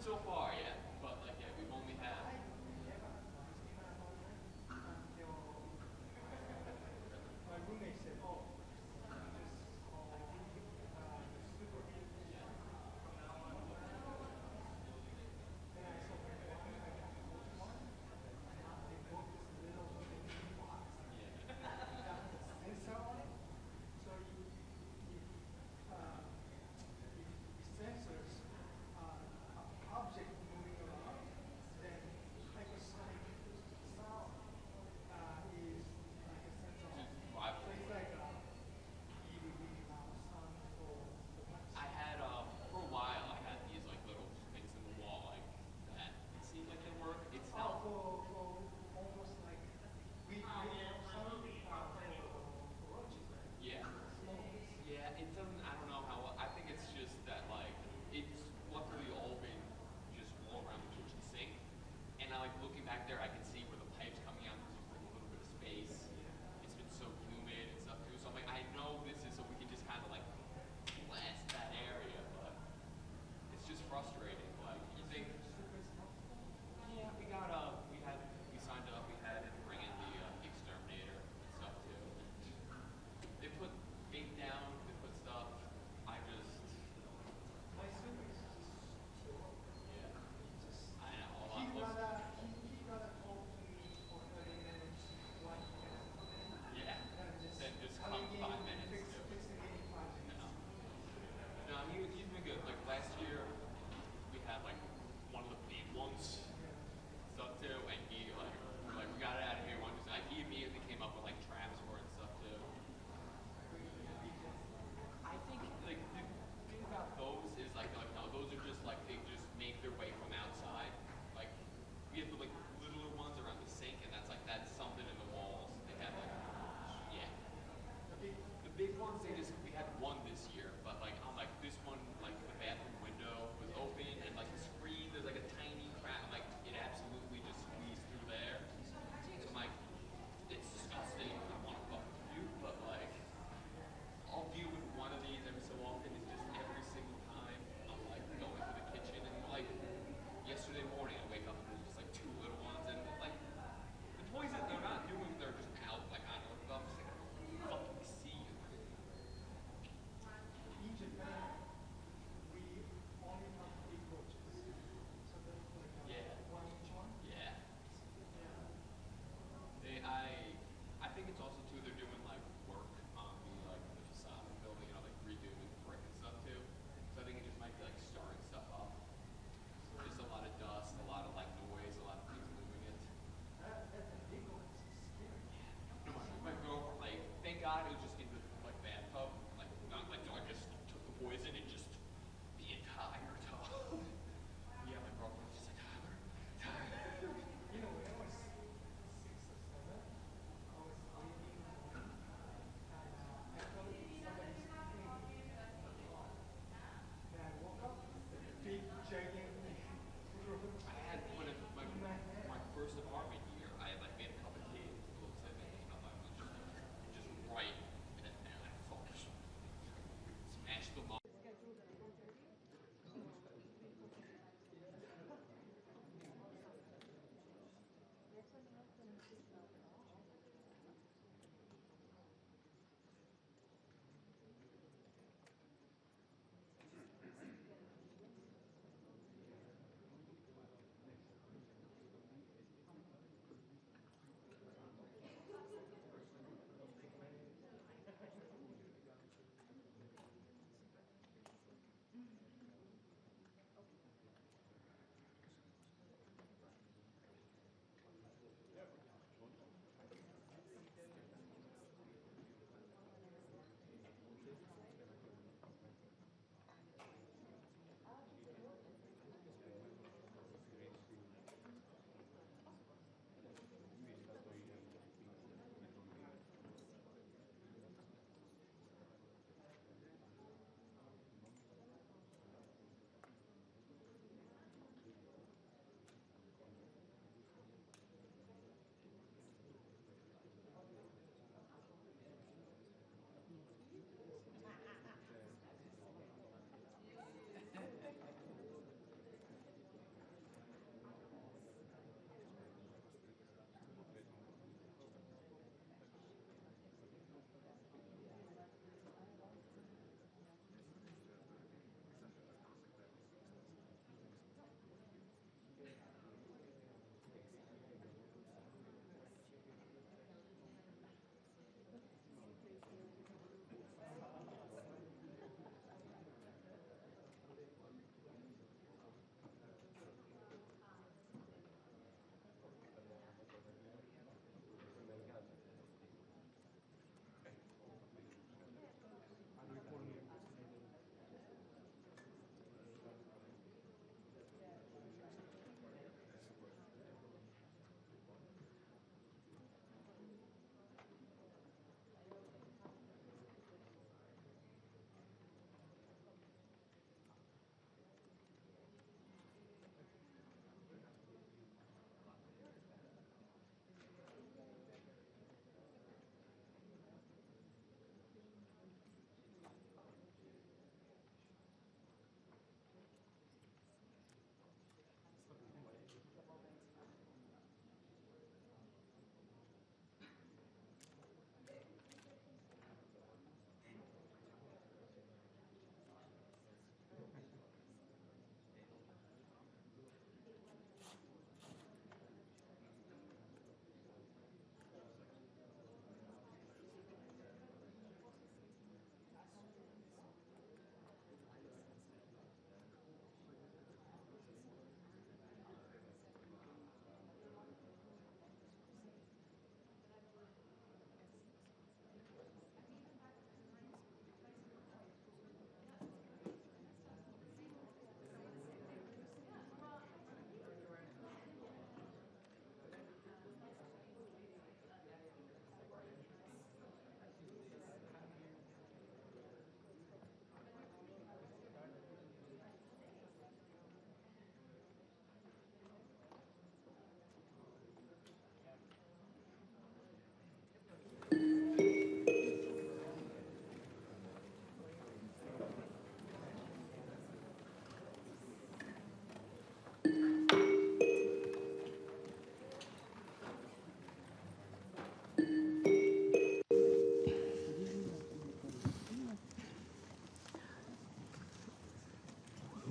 So far, yeah. But like, yeah, we've only had. My roommate said, "Oh, just call super from now on." Then I saw them walking like a Pokemon. They built this little mini box that has a sensor on it. So the sensors object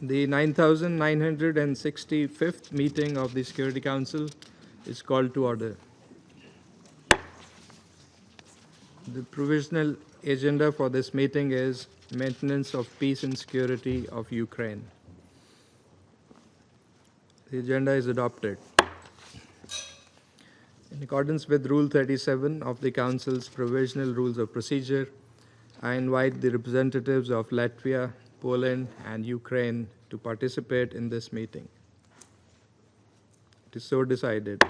The 9,965th meeting of the Security Council is called to order. The provisional agenda for this meeting is maintenance of peace and security of Ukraine. The agenda is adopted. In accordance with Rule 37 of the Council's Provisional Rules of Procedure, I invite the representatives of Latvia, Poland, and Ukraine to participate in this meeting. It is so decided.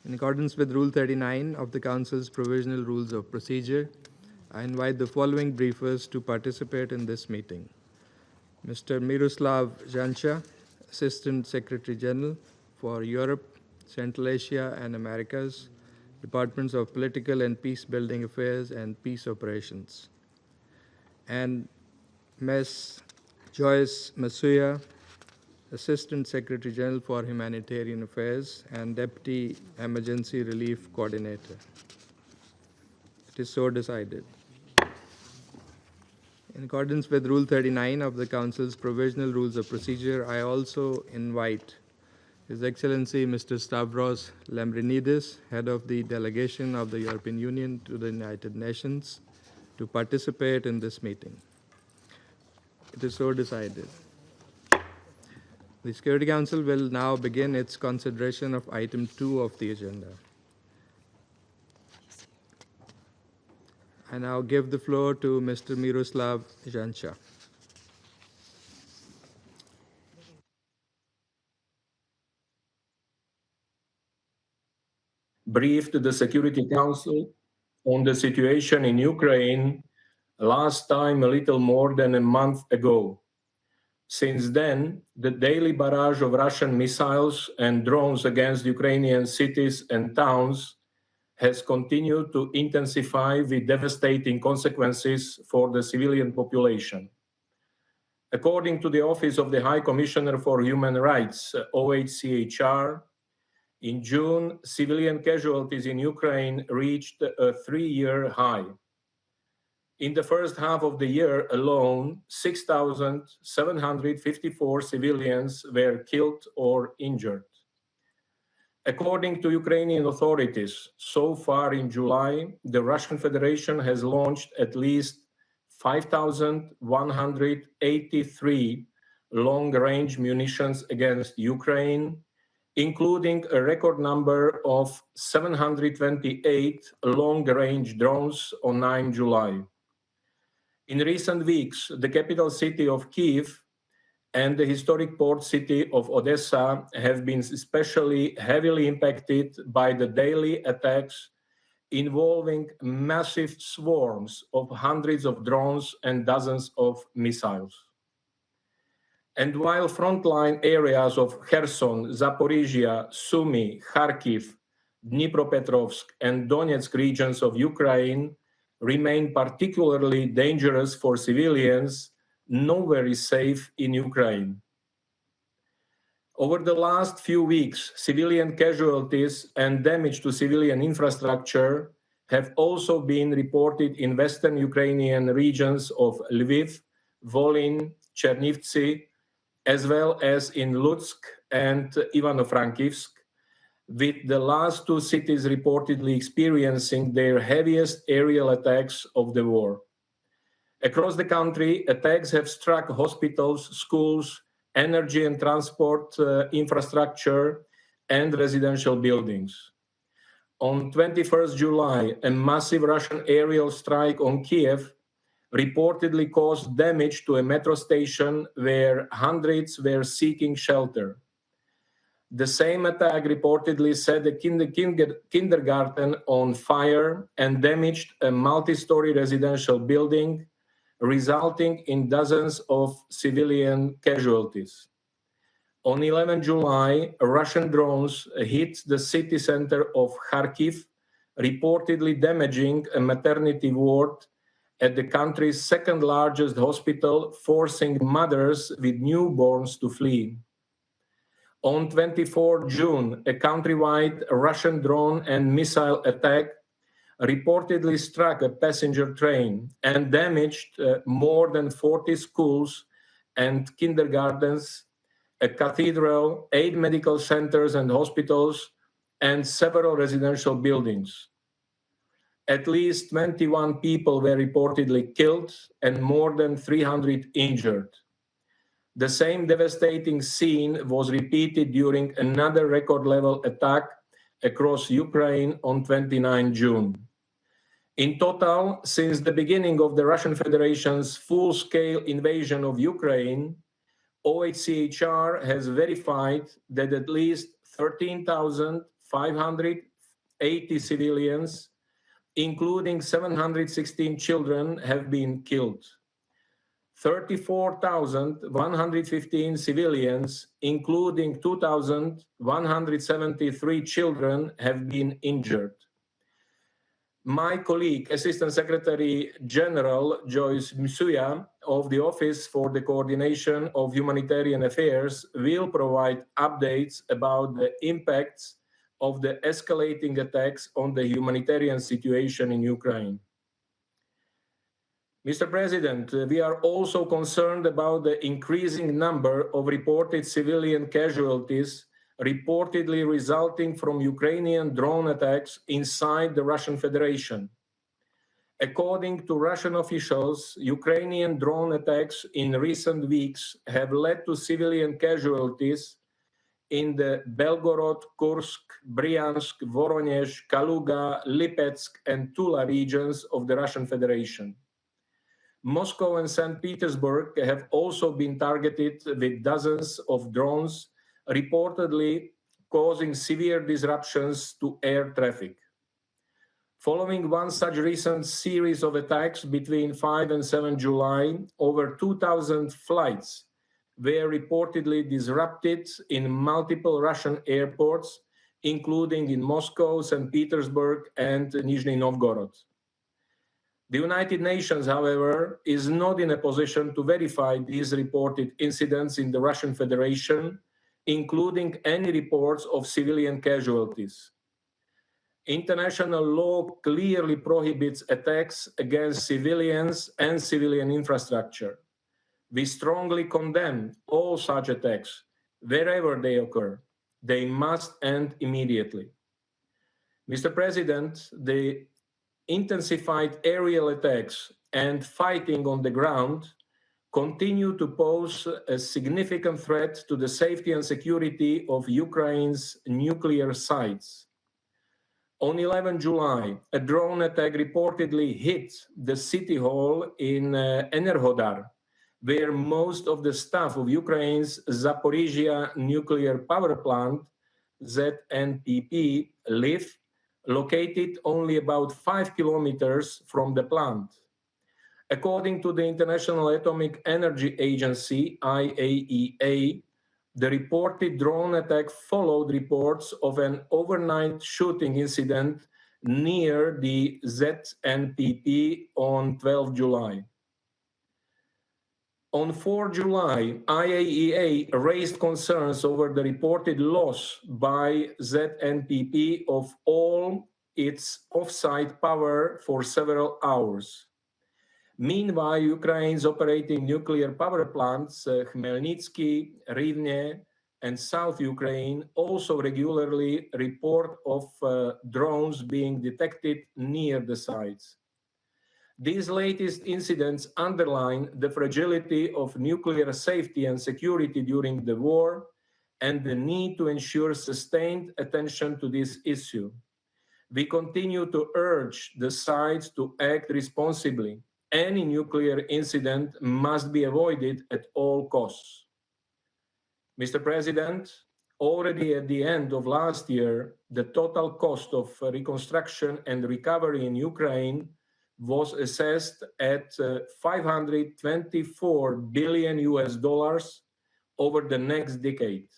In accordance with Rule 39 of the Council's Provisional Rules of Procedure, I invite the following briefers to participate in this meeting. Mr. Miroslav Jancha, Assistant Secretary General for Europe, Central Asia and Americas, Departments of Political and Peace Building Affairs and Peace Operations. And Ms. Joyce Masuya, Assistant Secretary General for Humanitarian Affairs and Deputy Emergency Relief Coordinator. It is so decided. In accordance with Rule 39 of the Council's Provisional Rules of Procedure, I also invite His Excellency Mr. Stavros Lambrinidis, Head of the Delegation of the European Union to the United Nations, to participate in this meeting. It is so decided. The Security Council will now begin its consideration of item 2 of the agenda. I now give the floor to Mr. Miroslav Jancha. Briefed the Security Council on the situation in Ukraine last time a little more than a month ago. Since then, the daily barrage of Russian missiles and drones against Ukrainian cities and towns has continued to intensify with devastating consequences for the civilian population. According to the Office of the High Commissioner for Human Rights, OHCHR, in June, civilian casualties in Ukraine reached a 3-year high. In the first half of the year alone, 6,754 civilians were killed or injured. According to Ukrainian authorities, so far in July, the Russian Federation has launched at least 5,183 long-range munitions against Ukraine, including a record number of 728 long-range drones on 9 July. In recent weeks, the capital city of Kyiv and the historic port city of Odessa have been especially heavily impacted by the daily attacks involving massive swarms of hundreds of drones and dozens of missiles. And while frontline areas of Kherson, Zaporizhia, Sumy, Kharkiv, Dnipropetrovsk, and Donetsk regions of Ukraine remain particularly dangerous for civilians, nowhere is safe in Ukraine. Over the last few weeks, civilian casualties and damage to civilian infrastructure have also been reported in western Ukrainian regions of Lviv, Volyn, Chernivtsi, as well as in Lutsk and Ivano-Frankivsk, with the last two cities reportedly experiencing their heaviest aerial attacks of the war. Across the country, attacks have struck hospitals, schools, energy and transport infrastructure, and residential buildings. On 21st July, a massive Russian aerial strike on Kiev reportedly caused damage to a metro station where hundreds were seeking shelter. The same attack reportedly set a kindergarten on fire and damaged a multi-story residential building, resulting in dozens of civilian casualties. On 11 July, Russian drones hit the city center of Kharkiv, reportedly damaging a maternity ward at the country's second largest hospital, forcing mothers with newborns to flee. On 24 June, a countrywide Russian drone and missile attack reportedly struck a passenger train and damaged more than 40 schools and kindergartens, a cathedral, 8 medical centers and hospitals, and several residential buildings. At least 21 people were reportedly killed and more than 300 injured. The same devastating scene was repeated during another record-level attack across Ukraine on 29 June. In total, since the beginning of the Russian Federation's full-scale invasion of Ukraine, OHCHR has verified that at least 13,580 civilians, including 716 children, have been killed. 34,115 civilians, including 2,173 children, have been injured. My colleague, Assistant Secretary General Joyce Msuya of the Office for the Coordination of Humanitarian Affairs will provide updates about the impacts of the escalating attacks on the humanitarian situation in Ukraine. Mr. President, we are also concerned about the increasing number of reported civilian casualties reportedly resulting from Ukrainian drone attacks inside the Russian Federation. According to Russian officials, Ukrainian drone attacks in recent weeks have led to civilian casualties in the Belgorod, Kursk, Bryansk, Voronezh, Kaluga, Lipetsk, and Tula regions of the Russian Federation. Moscow and St. Petersburg have also been targeted with dozens of drones, reportedly causing severe disruptions to air traffic. Following one such recent series of attacks between 5 and 7 July, over 2,000 flights were reportedly disrupted in multiple Russian airports, including in Moscow, St. Petersburg, and Nizhny Novgorod. The United Nations, however, is not in a position to verify these reported incidents in the Russian Federation, including any reports of civilian casualties. International law clearly prohibits attacks against civilians and civilian infrastructure. We strongly condemn all such attacks, wherever they occur. They must end immediately. Mr. President, the intensified aerial attacks and fighting on the ground continue to pose a significant threat to the safety and security of Ukraine's nuclear sites. On 11 July, a drone attack reportedly hit the city hall in Enerhodar, where most of the staff of Ukraine's Zaporizhia nuclear power plant, ZNPP, live, located only about 5 kilometers from the plant. According to the International Atomic Energy Agency, IAEA, the reported drone attack followed reports of an overnight shooting incident near the ZNPP on 12 July. On 4 July, IAEA raised concerns over the reported loss by ZNPP of all its off-site power for several hours. Meanwhile, Ukraine's operating nuclear power plants, Khmelnytsky, Rivne, and South Ukraine also regularly report of drones being detected near the sites. These latest incidents underline the fragility of nuclear safety and security during the war and the need to ensure sustained attention to this issue. We continue to urge the sides to act responsibly. Any nuclear incident must be avoided at all costs. Mr. President, already at the end of last year, the total cost of reconstruction and recovery in Ukraine was assessed at $524 billion over the next decade.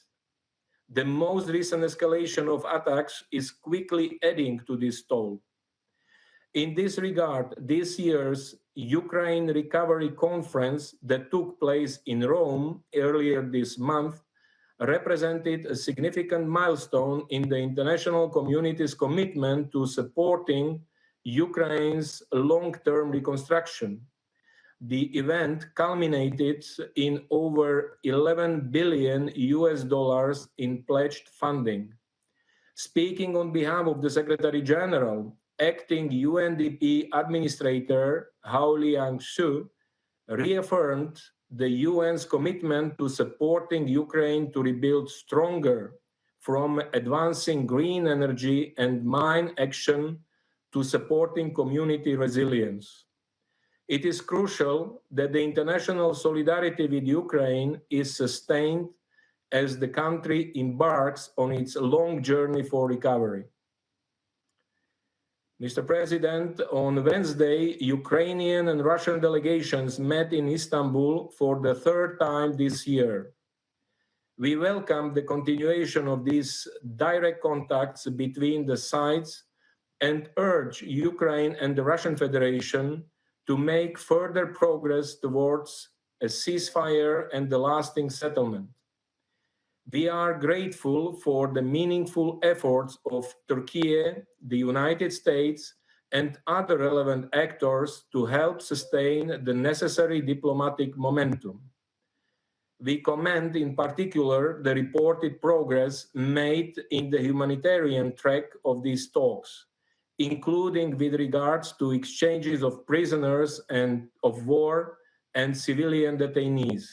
The most recent escalation of attacks is quickly adding to this toll. In this regard, this year's Ukraine Recovery Conference that took place in Rome earlier this month represented a significant milestone in the international community's commitment to supporting Ukraine's long-term reconstruction. The event culminated in over $11 billion in pledged funding. Speaking on behalf of the Secretary General, acting UNDP Administrator Hao Liang-Su reaffirmed the UN's commitment to supporting Ukraine to rebuild stronger, from advancing green energy and mine action to supporting community resilience. It is crucial that the international solidarity with Ukraine is sustained as the country embarks on its long journey for recovery. Mr. President, on Wednesday, Ukrainian and Russian delegations met in Istanbul for the third time this year. We welcome the continuation of these direct contacts between the sides and urge Ukraine and the Russian Federation to make further progress towards a ceasefire and a lasting settlement. We are grateful for the meaningful efforts of Turkey, the United States, and other relevant actors to help sustain the necessary diplomatic momentum. We commend in particular the reported progress made in the humanitarian track of these talks, including with regards to exchanges of prisoners and of war and civilian detainees.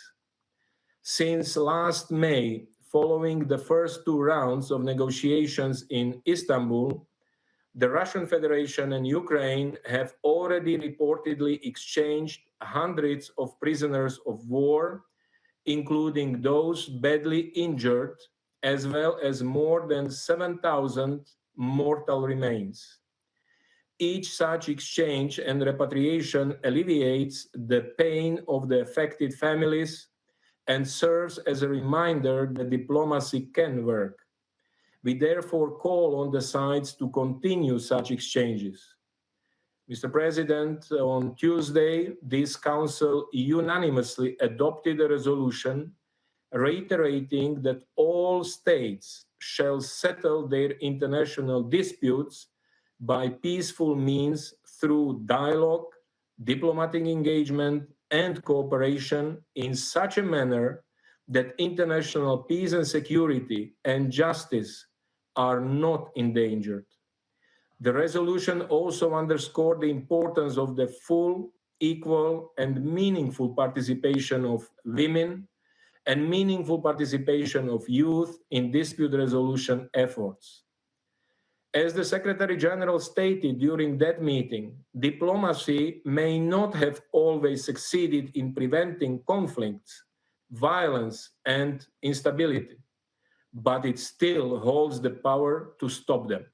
Since last May, following the first two rounds of negotiations in Istanbul, the Russian Federation and Ukraine have already reportedly exchanged hundreds of prisoners of war, including those badly injured, as well as more than 7,000 mortal remains. Each such exchange and repatriation alleviates the pain of the affected families and serves as a reminder that diplomacy can work. We therefore call on the sides to continue such exchanges. Mr. President, on Tuesday, this Council unanimously adopted a resolution reiterating that all states shall settle their international disputes by peaceful means through dialogue, diplomatic engagement, and cooperation in such a manner that international peace and security and justice are not endangered. The resolution also underscored the importance of the full, equal, and meaningful participation of women and meaningful participation of youth in dispute resolution efforts. As the Secretary General stated during that meeting, diplomacy may not have always succeeded in preventing conflicts, violence, and instability, but it still holds the power to stop them.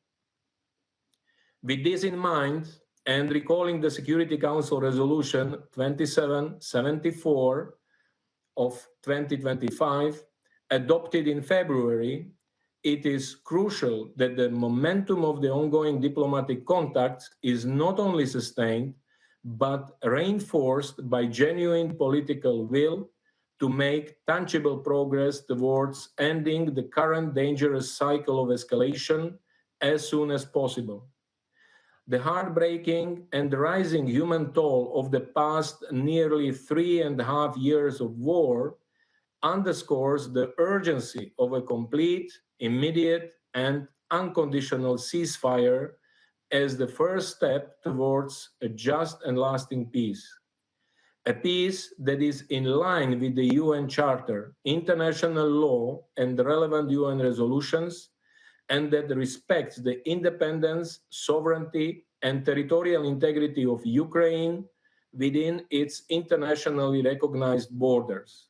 With this in mind, and recalling the Security Council Resolution 2774 of 2025, adopted in February, it is crucial that the momentum of the ongoing diplomatic contacts is not only sustained, but reinforced by genuine political will to make tangible progress towards ending the current dangerous cycle of escalation as soon as possible. The heartbreaking and rising human toll of the past nearly 3.5 years of war underscores the urgency of a complete, immediate, and unconditional ceasefire as the first step towards a just and lasting peace. A peace that is in line with the UN Charter, international law, and relevant UN resolutions, and that respects the independence, sovereignty, and territorial integrity of Ukraine within its internationally recognized borders.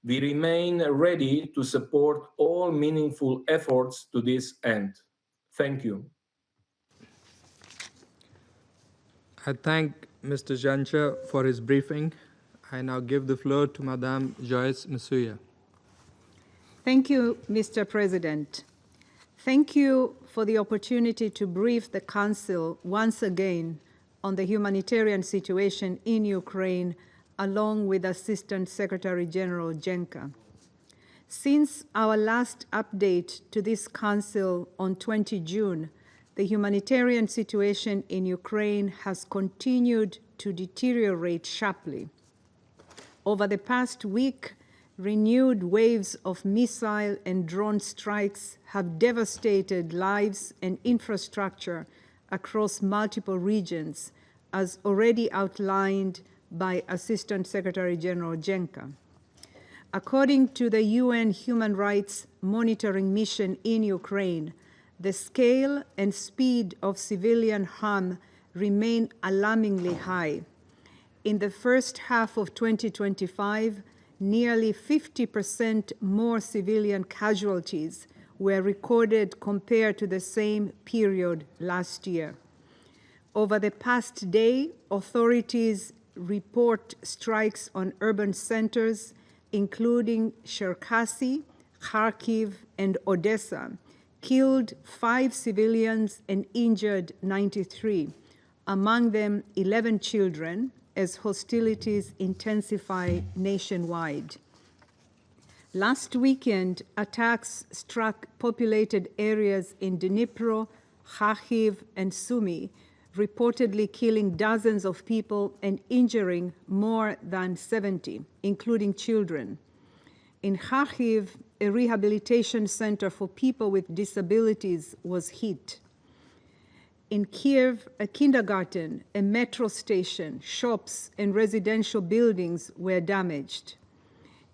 We remain ready to support all meaningful efforts to this end. Thank you. I thank Mr. Jancha for his briefing. I now give the floor to Madame Joyce Msuya. Thank you, Mr. President. Thank you for the opportunity to brief the Council once again on the humanitarian situation in Ukraine, along with Assistant Secretary General Jenka. Since our last update to this Council on 20 June, the humanitarian situation in Ukraine has continued to deteriorate sharply. Over the past week, renewed waves of missile and drone strikes have devastated lives and infrastructure across multiple regions, as already outlined by Assistant Secretary General Jenka. According to the UN Human Rights Monitoring Mission in Ukraine, the scale and speed of civilian harm remain alarmingly high. In the first half of 2025, nearly 50% more civilian casualties were recorded compared to the same period last year. Over the past day, authorities report strikes on urban centers, including Cherkasy, Kharkiv, and Odessa, killed 5 civilians and injured 93, among them 11 children, as hostilities intensify nationwide. Last weekend, attacks struck populated areas in Dnipro, Kharkiv, and Sumy, reportedly killing dozens of people and injuring more than 70, including children. In Kharkiv, a rehabilitation center for people with disabilities was hit. In Kiev, a kindergarten, a metro station, shops, and residential buildings were damaged.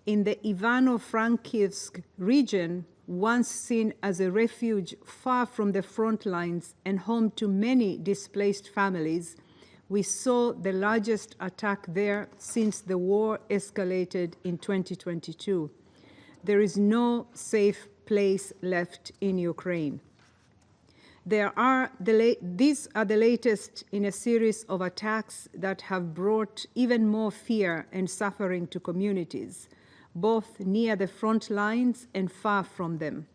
In the Ivano-Frankivsk region, once seen as a refuge far from the front lines and home to many displaced families, we saw the largest attack there since the war escalated in 2022. There is no safe place left in Ukraine. These are the latest in a series of attacks that have brought even more fear and suffering to communities, both near the front lines and far from them.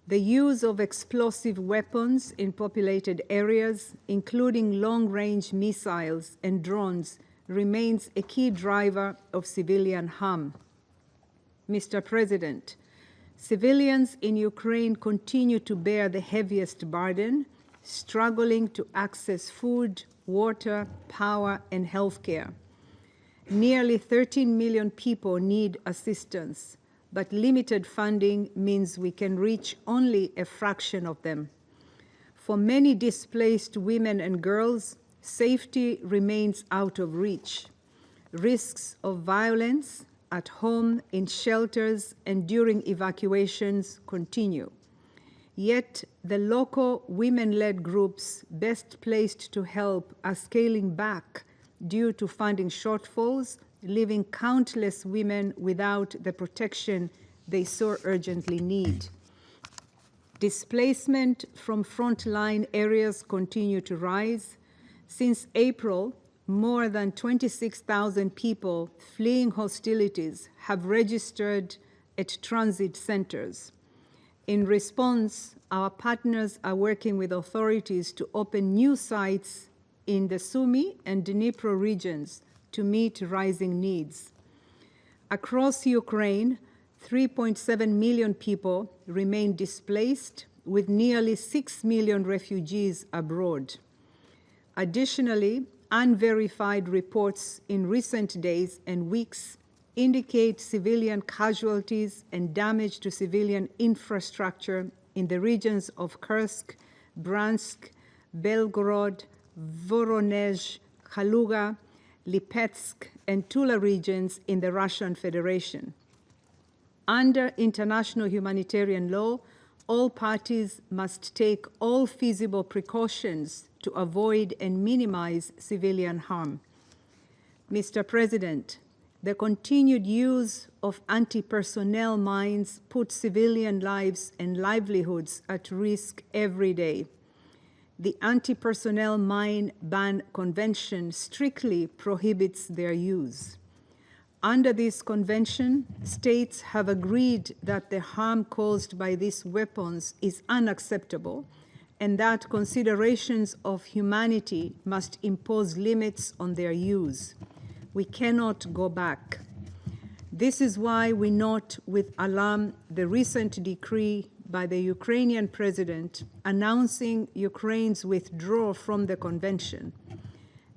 The use of explosive weapons in populated areas, including long-range missiles and drones, remains a key driver of civilian harm. Mr. President, civilians in Ukraine continue to bear the heaviest burden, struggling to access food, water, power, and health care. Nearly 13 million people need assistance, but limited funding means we can reach only a fraction of them. For many displaced women and girls, safety remains out of reach. Risks of violence at home, in shelters, and during evacuations continue. Yet, the local women-led groups best placed to help are scaling back due to funding shortfalls, leaving countless women without the protection they so urgently need. Displacement from frontline areas continue to rise. Since April, more than 26,000 people fleeing hostilities have registered at transit centers. In response, our partners are working with authorities to open new sites in the Sumy and Dnipro regions to meet rising needs. Across Ukraine, 3.7 million people remain displaced, with nearly 6 million refugees abroad. Additionally, unverified reports in recent days and weeks indicate civilian casualties and damage to civilian infrastructure in the regions of Kursk, Bryansk, Belgorod, Voronezh, Kaluga, Lipetsk, and Tula regions in the Russian Federation. Under international humanitarian law, all parties must take all feasible precautions to avoid and minimize civilian harm. Mr. President, the continued use of anti-personnel mines puts civilian lives and livelihoods at risk every day. The Anti-Personnel Mine Ban Convention strictly prohibits their use. Under this convention, states have agreed that the harm caused by these weapons is unacceptable and that considerations of humanity must impose limits on their use. We cannot go back. This is why we note with alarm the recent decree by the Ukrainian president announcing Ukraine's withdrawal from the convention.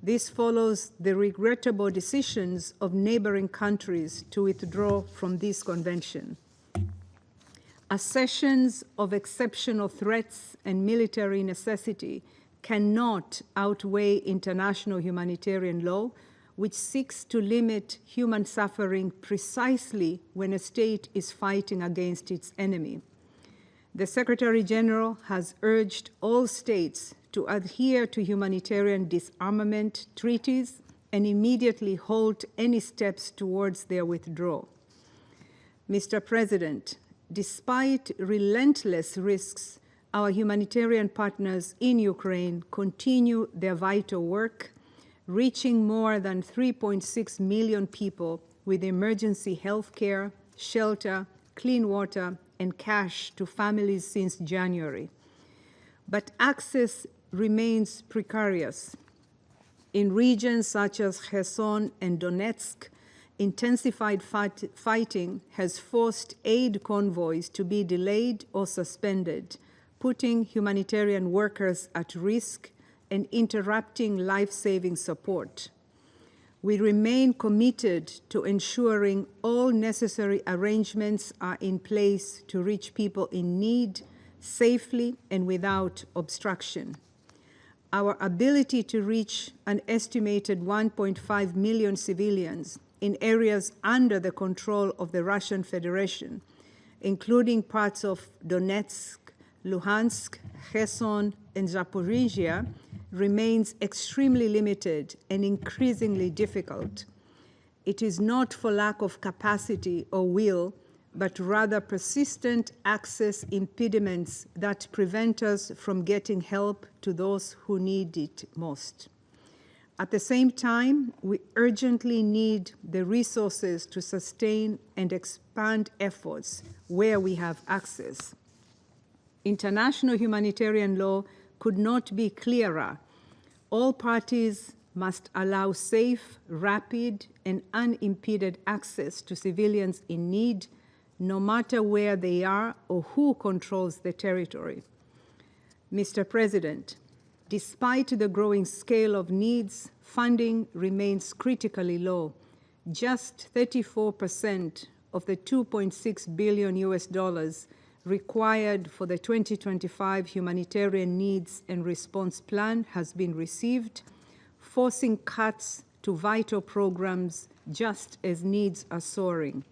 This follows the regrettable decisions of neighboring countries to withdraw from this convention. Assertions of exceptional threats and military necessity cannot outweigh international humanitarian law, which seeks to limit human suffering precisely when a state is fighting against its enemy. The Secretary General has urged all states to adhere to humanitarian disarmament treaties and immediately halt any steps towards their withdrawal. Mr. President, despite relentless risks, our humanitarian partners in Ukraine continue their vital work, reaching more than 3.6 million people with emergency health care, shelter, clean water, and cash to families since January. But access remains precarious. In regions such as Kherson and Donetsk, intensified fighting has forced aid convoys to be delayed or suspended, putting humanitarian workers at risk and interrupting life-saving support. We remain committed to ensuring all necessary arrangements are in place to reach people in need safely and without obstruction. Our ability to reach an estimated 1.5 million civilians in areas under the control of the Russian Federation, including parts of Donetsk, Luhansk, Kherson, and Zaporizhia, remains extremely limited and increasingly difficult. It is not for lack of capacity or will, but rather persistent access impediments that prevent us from getting help to those who need it most. At the same time, we urgently need the resources to sustain and expand efforts where we have access. International humanitarian law could not be clearer. All parties must allow safe, rapid, and unimpeded access to civilians in need, no matter where they are or who controls the territory. Mr. President, despite the growing scale of needs, funding remains critically low. Just 34% of the $2.6 billion required for the 2025 Humanitarian Needs and Response Plan has been received, forcing cuts to vital programs just as needs are soaring.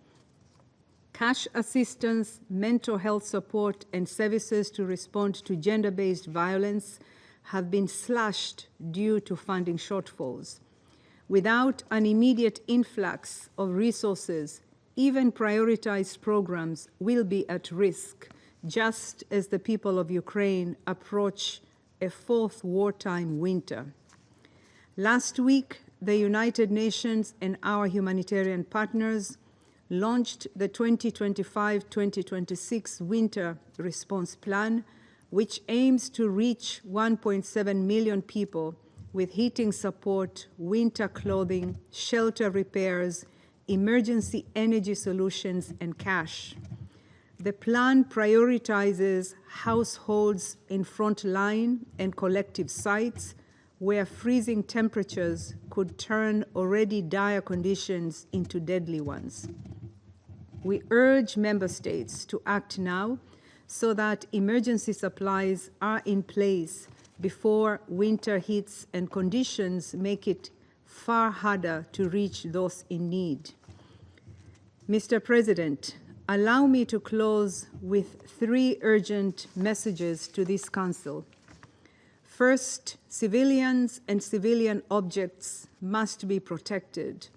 Cash assistance, mental health support, and services to respond to gender-based violence have been slashed due to funding shortfalls. Without an immediate influx of resources, even prioritized programs will be at risk, just as the people of Ukraine approach a fourth wartime winter. Last week, the United Nations and our humanitarian partners launched the 2025-2026 Winter Response Plan, which aims to reach 1.7 million people with heating support, winter clothing, shelter repairs, emergency energy solutions, and cash. The plan prioritizes households in frontline and collective sites where freezing temperatures could turn already dire conditions into deadly ones. We urge member states to act now so that emergency supplies are in place before winter hits and conditions make it far harder to reach those in need. Mr. President, allow me to close with 3 urgent messages to this Council. First, civilians and civilian objects must be protected.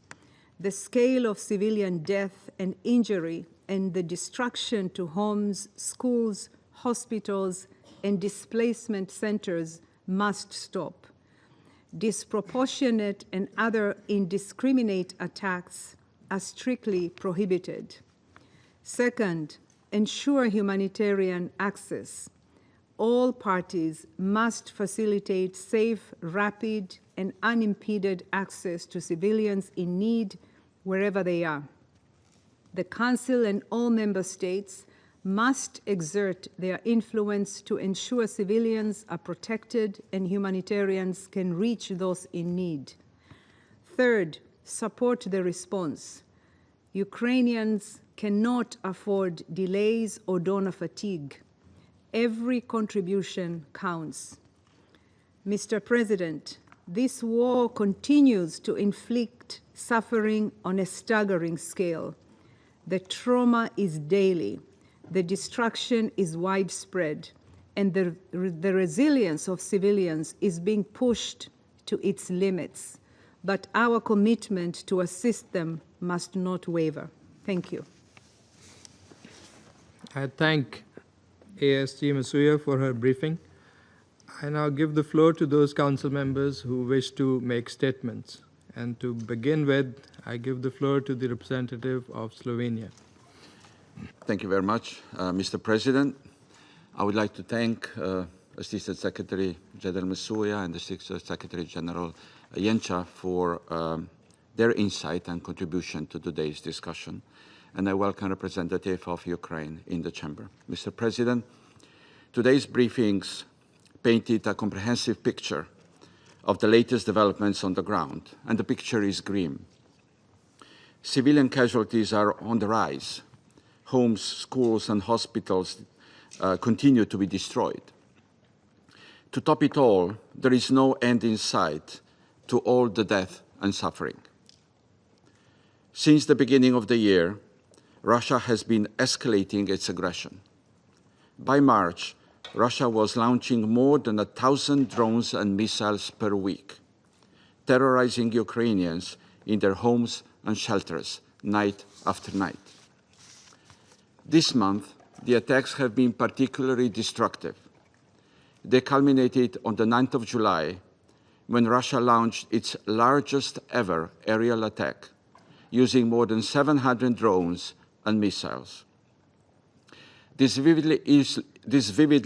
The scale of civilian death and injury and the destruction to homes, schools, hospitals, and displacement centers must stop. Disproportionate and other indiscriminate attacks are strictly prohibited. Second, ensure humanitarian access. All parties must facilitate safe, rapid, and unimpeded access to civilians in need wherever they are. The Council and all member states must exert their influence to ensure civilians are protected and humanitarians can reach those in need. Third, support the response. Ukrainians cannot afford delays or donor fatigue. Every contribution counts. Mr. President, this war continues to inflict suffering on a staggering scale. The trauma is daily, the destruction is widespread, and the resilience of civilians is being pushed to its limits. But our commitment to assist them must not waver. Thank you. I thank ASG Masuya for her briefing. I now give the floor to those council members who wish to make statements. And to begin with, I give the floor to the representative of Slovenia. Thank you very much, Mr. President. I would like to thank Assistant Secretary General Masuya and Assistant Secretary General Jenča for their insight and contribution to today's discussion. And I welcome representative of Ukraine in the chamber. Mr. President, today's briefings painted a comprehensive picture of the latest developments on the ground, and the picture is grim. Civilian casualties are on the rise. Homes, schools, and hospitals continue to be destroyed. To top it all, there is no end in sight to all the death and suffering. Since the beginning of the year, Russia has been escalating its aggression. By March, Russia was launching more than 1,000 drones and missiles per week, terrorizing Ukrainians in their homes and shelters night after night. This month, the attacks have been particularly destructive. They culminated on the 9th of July, when Russia launched its largest ever aerial attack, using more than 700 drones and missiles. This vividly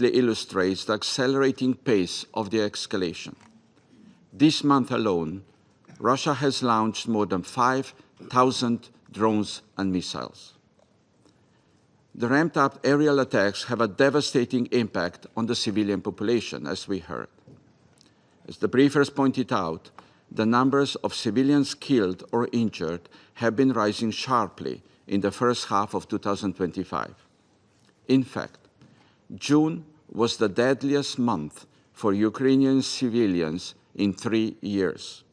illustrates the accelerating pace of the escalation. This month alone, Russia has launched more than 5,000 drones and missiles. The ramped-up aerial attacks have a devastating impact on the civilian population, as we heard. As the briefers pointed out, the numbers of civilians killed or injured have been rising sharply in the first half of 2025. In fact, June was the deadliest month for Ukrainian civilians in 3 years.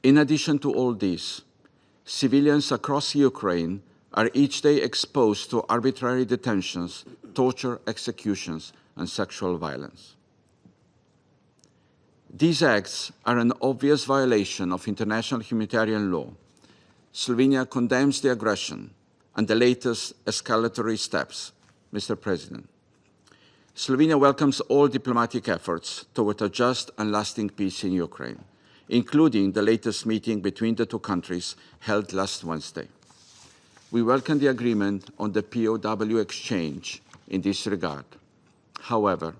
In addition to all this, civilians across Ukraine are each day exposed to arbitrary detentions, torture, executions, and sexual violence. These acts are an obvious violation of international humanitarian law. Slovenia condemns the aggression and the latest escalatory steps, Mr. President. Slovenia welcomes all diplomatic efforts toward a just and lasting peace in Ukraine, including the latest meeting between the two countries held last Wednesday. We welcome the agreement on the POW exchange in this regard. However,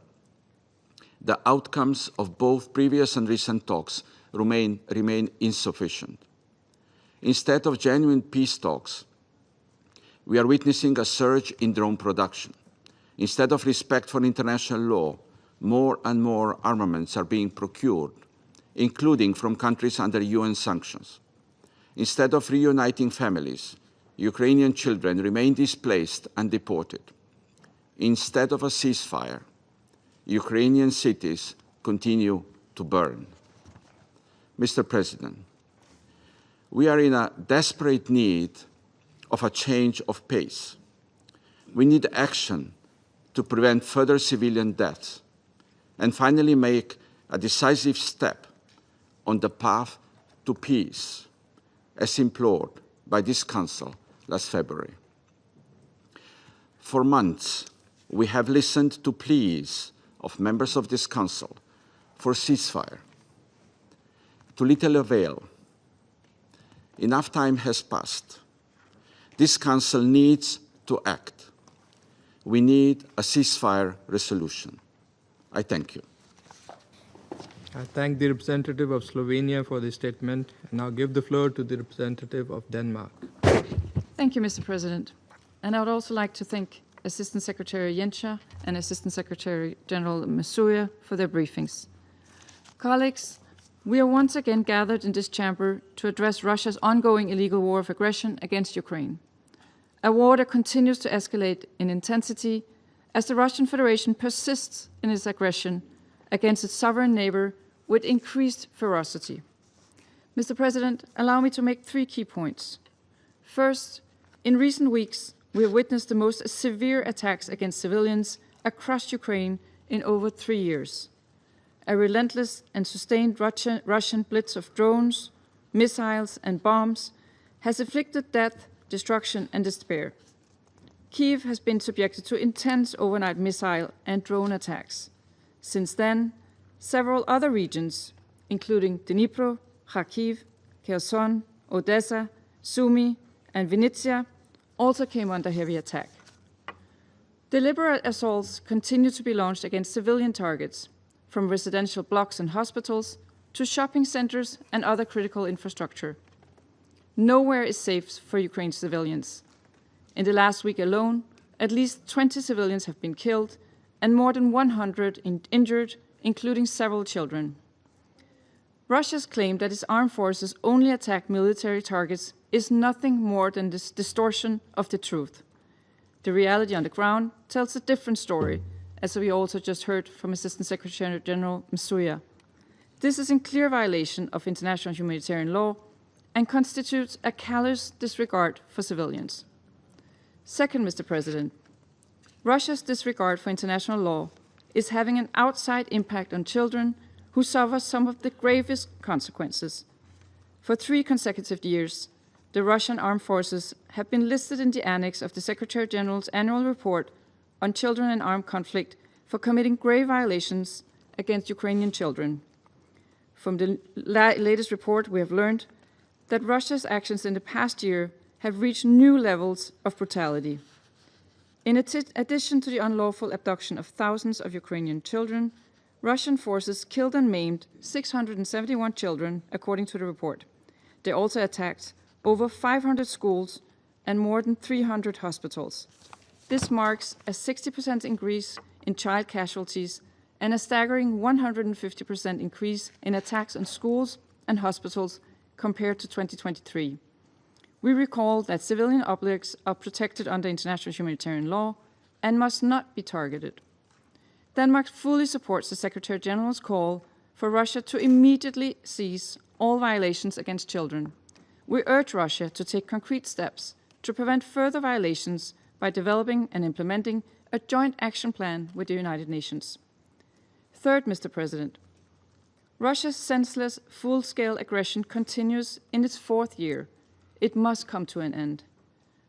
the outcomes of both previous and recent talks remain insufficient. Instead of genuine peace talks, we are witnessing a surge in drone production. Instead of respect for international law, more and more armaments are being procured, including from countries under UN sanctions. Instead of reuniting families, Ukrainian children remain displaced and deported. Instead of a ceasefire, Ukrainian cities continue to burn. Mr. President, we are in a desperate need of a change of pace. We need action to prevent further civilian deaths and finally make a decisive step on the path to peace, as implored by this Council last February. For months, we have listened to pleas of members of this Council for ceasefire. To little avail. Enough time has passed. This Council needs to act. We need a ceasefire resolution. I thank you. I thank the representative of Slovenia for the statement, and now give the floor to the representative of Denmark. Thank you, Mr. President. And I would also like to thank Assistant Secretary Jenscha and Assistant Secretary General Masuya for their briefings. Colleagues, we are once again gathered in this chamber to address Russia's ongoing illegal war of aggression against Ukraine, a war that continues to escalate in intensity as the Russian Federation persists in its aggression against its sovereign neighbor with increased ferocity. Mr. President, allow me to make 3 key points. First, in recent weeks, we have witnessed the most severe attacks against civilians across Ukraine in over 3 years. A relentless and sustained Russian blitz of drones, missiles, and bombs has inflicted death, destruction, and despair. Kyiv has been subjected to intense overnight missile and drone attacks. Since then, several other regions, including Dnipro, Kharkiv, Kherson, Odessa, Sumy, and Vinnytsia, also came under heavy attack. Deliberate assaults continue to be launched against civilian targets, from residential blocks and hospitals to shopping centers and other critical infrastructure. Nowhere is safe for Ukraine's civilians. In the last week alone, at least 20 civilians have been killed and more than 100 injured, including several children. Russia's claim that its armed forces only attack military targets is nothing more than this distortion of the truth. The reality on the ground tells a different story, as we also just heard from Assistant Secretary General Masuya. This is in clear violation of international humanitarian law and constitutes a callous disregard for civilians. Second, Mr. President, Russia's disregard for international law is having an outside impact on children who suffer some of the gravest consequences. For 3 consecutive years, the Russian armed forces have been listed in the annex of the Secretary General's annual report on children in armed conflict for committing grave violations against Ukrainian children. From the latest report, we have learned that Russia's actions in the past year have reached new levels of brutality. In addition to the unlawful abduction of thousands of Ukrainian children, Russian forces killed and maimed 671 children, according to the report. They also attacked over 500 schools and more than 300 hospitals. This marks a 60% increase in child casualties and a staggering 150% increase in attacks on schools and hospitals compared to 2023. We recall that civilian objects are protected under international humanitarian law and must not be targeted. Denmark fully supports the Secretary General's call for Russia to immediately cease all violations against children. We urge Russia to take concrete steps to prevent further violations by developing and implementing a joint action plan with the United Nations. Third, Mr. President, Russia's senseless, full-scale aggression continues in its 4th year. It must come to an end.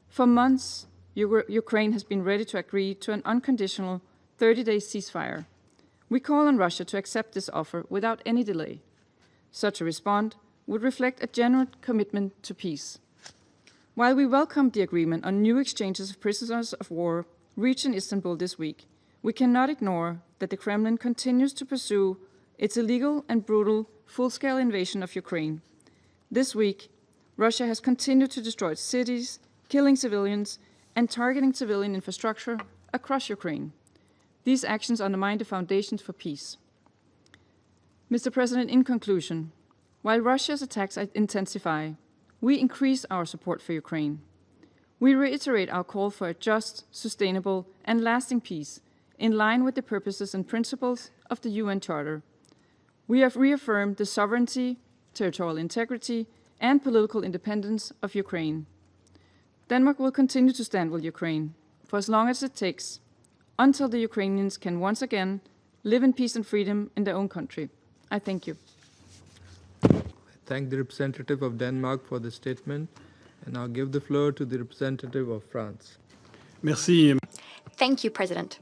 For months, Ukraine has been ready to agree to an unconditional 30-day ceasefire. We call on Russia to accept this offer without any delay. Such a response would reflect a genuine commitment to peace. While we welcome the agreement on new exchanges of prisoners of war reached in Istanbul this week, we cannot ignore that the Kremlin continues to pursue its illegal and brutal full-scale invasion of Ukraine. This week, Russia has continued to destroy cities, killing civilians, and targeting civilian infrastructure across Ukraine. These actions undermine the foundations for peace. Mr. President, in conclusion, while Russia's attacks intensify, we increase our support for Ukraine. We reiterate our call for a just, sustainable, and lasting peace in line with the purposes and principles of the UN Charter. We have reaffirmed the sovereignty, territorial integrity, and political independence of Ukraine. Denmark will continue to stand with Ukraine for as long as it takes, until the Ukrainians can once again live in peace and freedom in their own country. I thank you. Thank the representative of Denmark for the statement, and I'll give the floor to the representative of France. Merci. Thank you, President.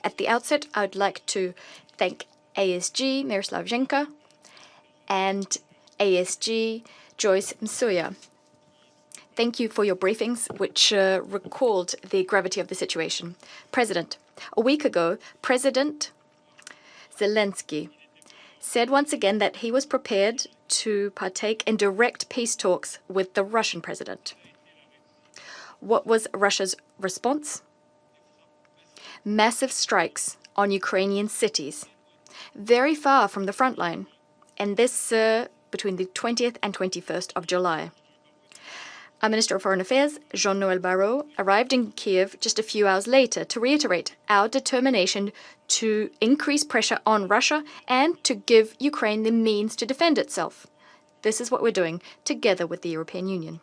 At the outset, I would like to thank ASG Miroslav Zhenka and ASG Joyce Msuya. Thank you for your briefings, which recalled the gravity of the situation. President, a week ago, President Zelensky said once again that he was prepared to partake in direct peace talks with the Russian president. What was Russia's response? Massive strikes on Ukrainian cities, very far from the front line, and this between the 20th and 21st of July. Our Minister of Foreign Affairs, Jean-Noël Barrot, arrived in Kiev just a few hours later to reiterate our determination to increase pressure on Russia and to give Ukraine the means to defend itself. This is what we're doing together with the European Union.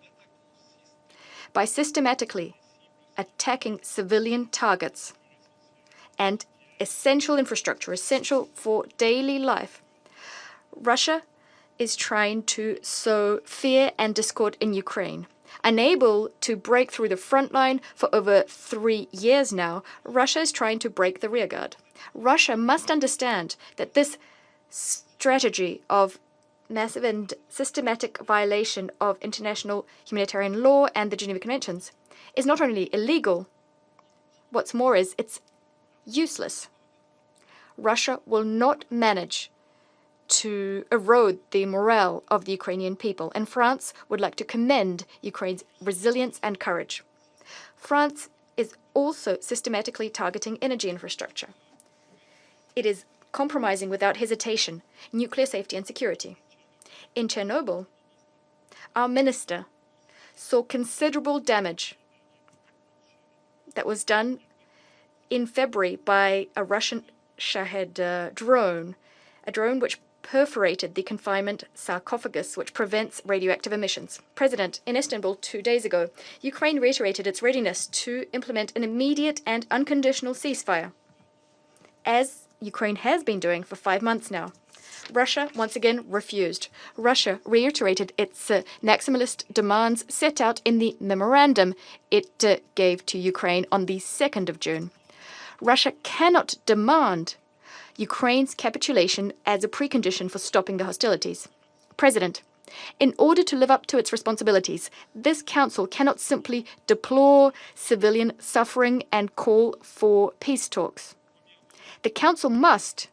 By systematically attacking civilian targets and essential infrastructure, essential for daily life, Russia is trying to sow fear and discord in Ukraine. Unable to break through the front line for over 3 years now, Russia is trying to break the rearguard. Russia must understand that this strategy of massive and systematic violation of international humanitarian law and the Geneva Conventions is not only illegal, what's more is it's useless. Russia will not manage to erode the morale of the Ukrainian people, and France would like to commend Ukraine's resilience and courage. France is also systematically targeting energy infrastructure. It is compromising without hesitation nuclear safety and security. In Chernobyl, our minister saw considerable damage that was done in February by a Russian Shahed drone, a drone which perforated the confinement sarcophagus, which prevents radioactive emissions. President, in Istanbul 2 days ago, Ukraine reiterated its readiness to implement an immediate and unconditional ceasefire, as Ukraine has been doing for 5 months now. Russia once again refused. Russia reiterated its maximalist demands set out in the memorandum it gave to Ukraine on the 2nd of June. Russia cannot demand Ukraine's capitulation as a precondition for stopping the hostilities. President, in order to live up to its responsibilities, this Council cannot simply deplore civilian suffering and call for peace talks. The Council must,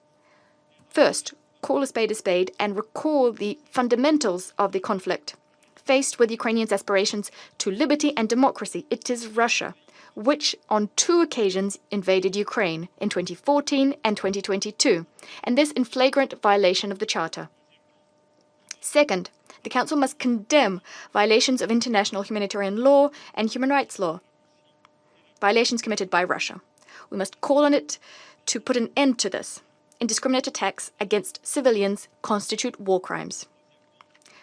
first, call a spade and recall the fundamentals of the conflict. Faced with Ukrainians' aspirations to liberty and democracy, it is Russia which on 2 occasions invaded Ukraine in 2014 and 2022, and this in flagrant violation of the Charter. Second, the Council must condemn violations of international humanitarian law and human rights law, violations committed by Russia. We must call on it to put an end to this. Indiscriminate attacks against civilians constitute war crimes.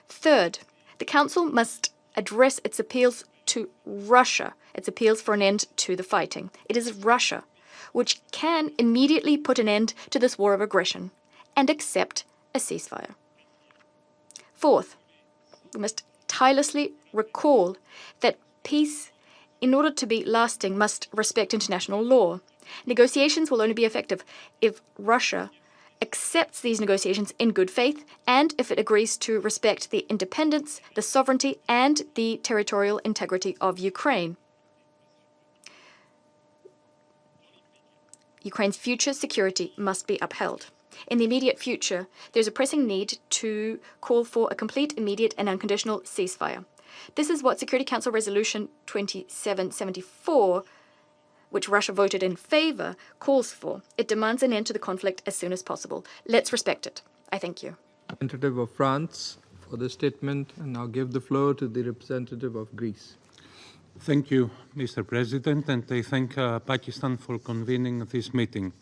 Third, the Council must address its appeals to Russia, its appeals for an end to the fighting. It is Russia which can immediately put an end to this war of aggression and accept a ceasefire. Fourth, we must tirelessly recall that peace, in order to be lasting, must respect international law. Negotiations will only be effective if Russia accepts these negotiations in good faith and if it agrees to respect the independence, the sovereignty, and the territorial integrity of Ukraine. Ukraine's future security must be upheld. In the immediate future, there's a pressing need to call for a complete, immediate, and unconditional ceasefire. This is what Security Council Resolution 2774, which Russia voted in favor, calls for. It demands an end to the conflict as soon as possible. Let's respect it. I thank you. Representative of France for the statement, and now give the floor to the representative of Greece. Thank you, Mr. President, and I thank Pakistan for convening this meeting.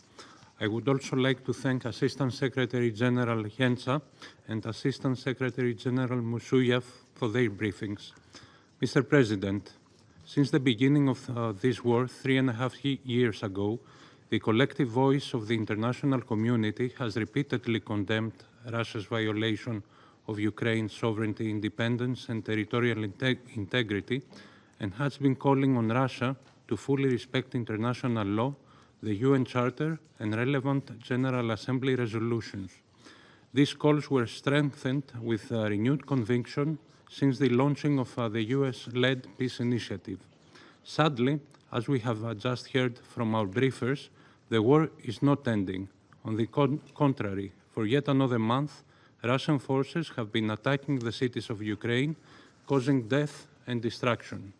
I would also like to thank Assistant Secretary General Yencha and Assistant Secretary General Musuyev for their briefings. Mr. President, since the beginning of this war 3.5 years ago, the collective voice of the international community has repeatedly condemned Russia's violation of Ukraine's sovereignty, independence, and territorial integrity, and has been calling on Russia to fully respect international law, the UN Charter, and relevant General Assembly resolutions. These calls were strengthened with renewed conviction since the launching of the US-led peace initiative. Sadly, as we have just heard from our briefers, the war is not ending. On the contrary, for yet another month, Russian forces have been attacking the cities of Ukraine, causing death and destruction.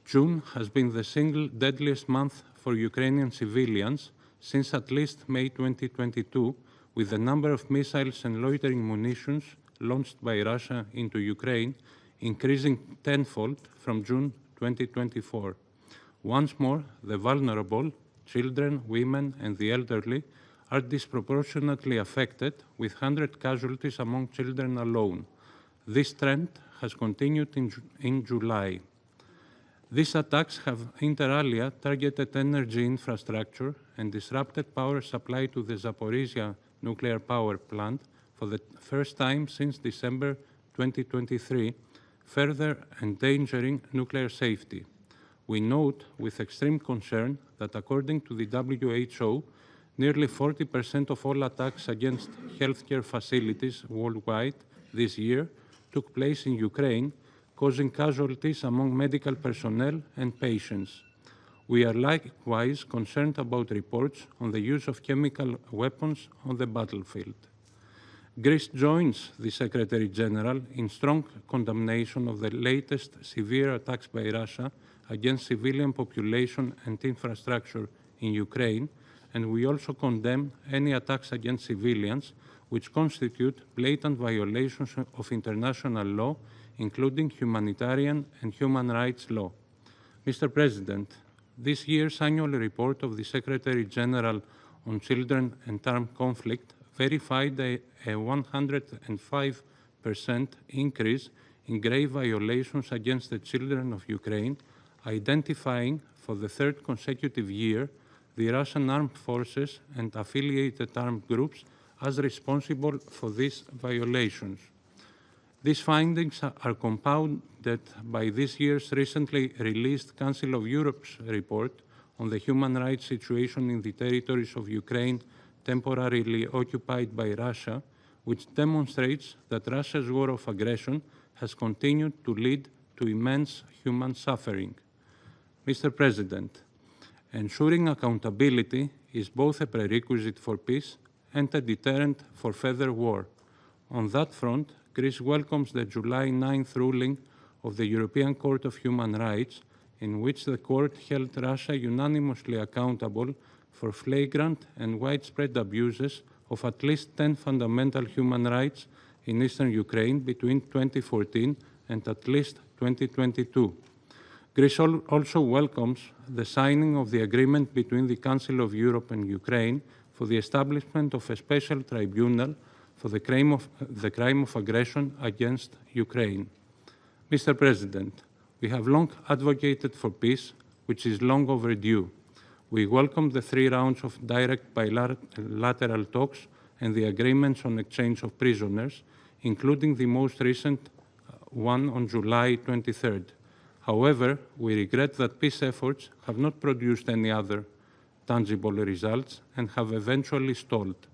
June has been the single deadliest month for Ukrainian civilians since at least May 2022, with the number of missiles and loitering munitions launched by Russia into Ukraine increasing tenfold from June 2024. Once more, the vulnerable, children, women, and the elderly are disproportionately affected, with 100 casualties among children alone. This trend has continued in July. These attacks have inter alia targeted energy infrastructure and disrupted power supply to the Zaporizhia nuclear power plant for the first time since December 2023, further endangering nuclear safety. We note with extreme concern that according to the WHO, nearly 40% of all attacks against healthcare facilities worldwide this year took place in Ukraine, causing casualties among medical personnel and patients. We are likewise concerned about reports on the use of chemical weapons on the battlefield. Greece joins the Secretary General in strong condemnation of the latest severe attacks by Russia against civilian population and infrastructure in Ukraine, and we also condemn any attacks against civilians which constitute blatant violations of international law, including humanitarian and human rights law. Mr. President, this year's annual report of the Secretary General on Children and Armed Conflict verified a 105% increase in grave violations against the children of Ukraine, identifying for the third consecutive year the Russian armed forces and affiliated armed groups as responsible for these violations. These findings are compounded by this year's recently released Council of Europe's report on the human rights situation in the territories of Ukraine temporarily occupied by Russia, which demonstrates that Russia's war of aggression has continued to lead to immense human suffering. Mr. President, ensuring accountability is both a prerequisite for peace and a deterrent for further war. On that front, Greece welcomes the July 9th ruling of the European Court of Human Rights, in which the court held Russia unanimously accountable for flagrant and widespread abuses of at least 10 fundamental human rights in eastern Ukraine between 2014 and at least 2022. Greece also welcomes the signing of the agreement between the Council of Europe and Ukraine for the establishment of a special tribunal for the crime of aggression against Ukraine. Mr. President, we have long advocated for peace, which is long overdue. We welcome the 3 rounds of direct bilateral talks and the agreements on exchange of prisoners, including the most recent one on July 23rd. However, we regret that peace efforts have not produced any other tangible results and have eventually stalled.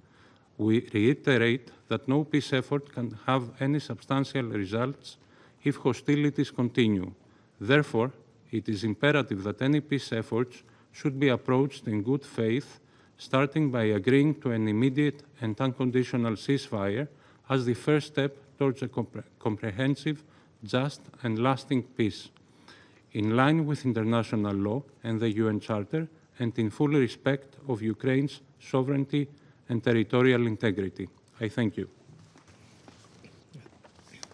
We reiterate that no peace effort can have any substantial results if hostilities continue. Therefore, it is imperative that any peace efforts should be approached in good faith, starting by agreeing to an immediate and unconditional ceasefire as the first step towards a comprehensive, just, and lasting peace, in line with international law and the UN Charter, and in full respect of Ukraine's sovereignty and territorial integrity. I thank you.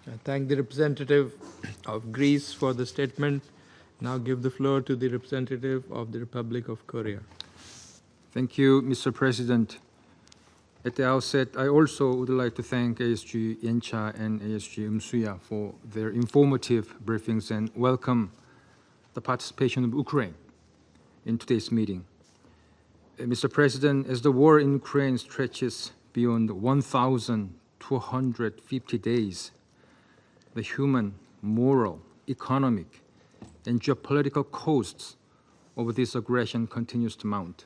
I thank the representative of Greece for the statement. Now give the floor to the representative of the Republic of Korea. Thank you, Mr. President. At the outset, I also would like to thank ASG Yencha and ASG Umsuya for their informative briefings and welcome the participation of Ukraine in today's meeting. Mr. President, as the war in Ukraine stretches beyond 1,250 days, the human, moral, economic, and geopolitical costs of this aggression continues to mount.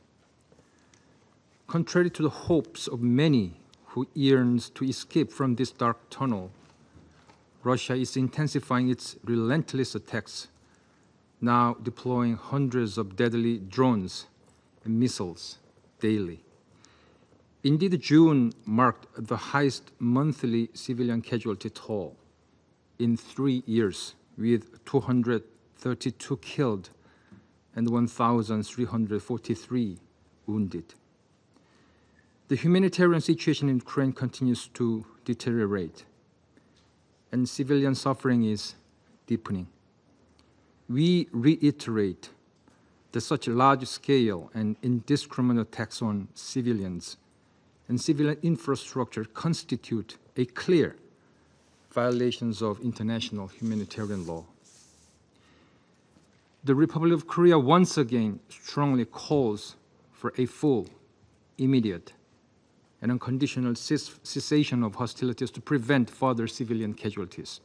Contrary to the hopes of many who yearns to escape from this dark tunnel, Russia is intensifying its relentless attacks, now deploying hundreds of deadly drones and missiles daily. Indeed, June marked the highest monthly civilian casualty toll in 3 years, with 32 killed, and 1,343 wounded. The humanitarian situation in Ukraine continues to deteriorate, and civilian suffering is deepening. We reiterate that such large-scale and indiscriminate attacks on civilians and civilian infrastructure constitute a clear violations of international humanitarian law. The Republic of Korea once again strongly calls for a full, immediate, and unconditional cessation of hostilities to prevent further civilian casualties.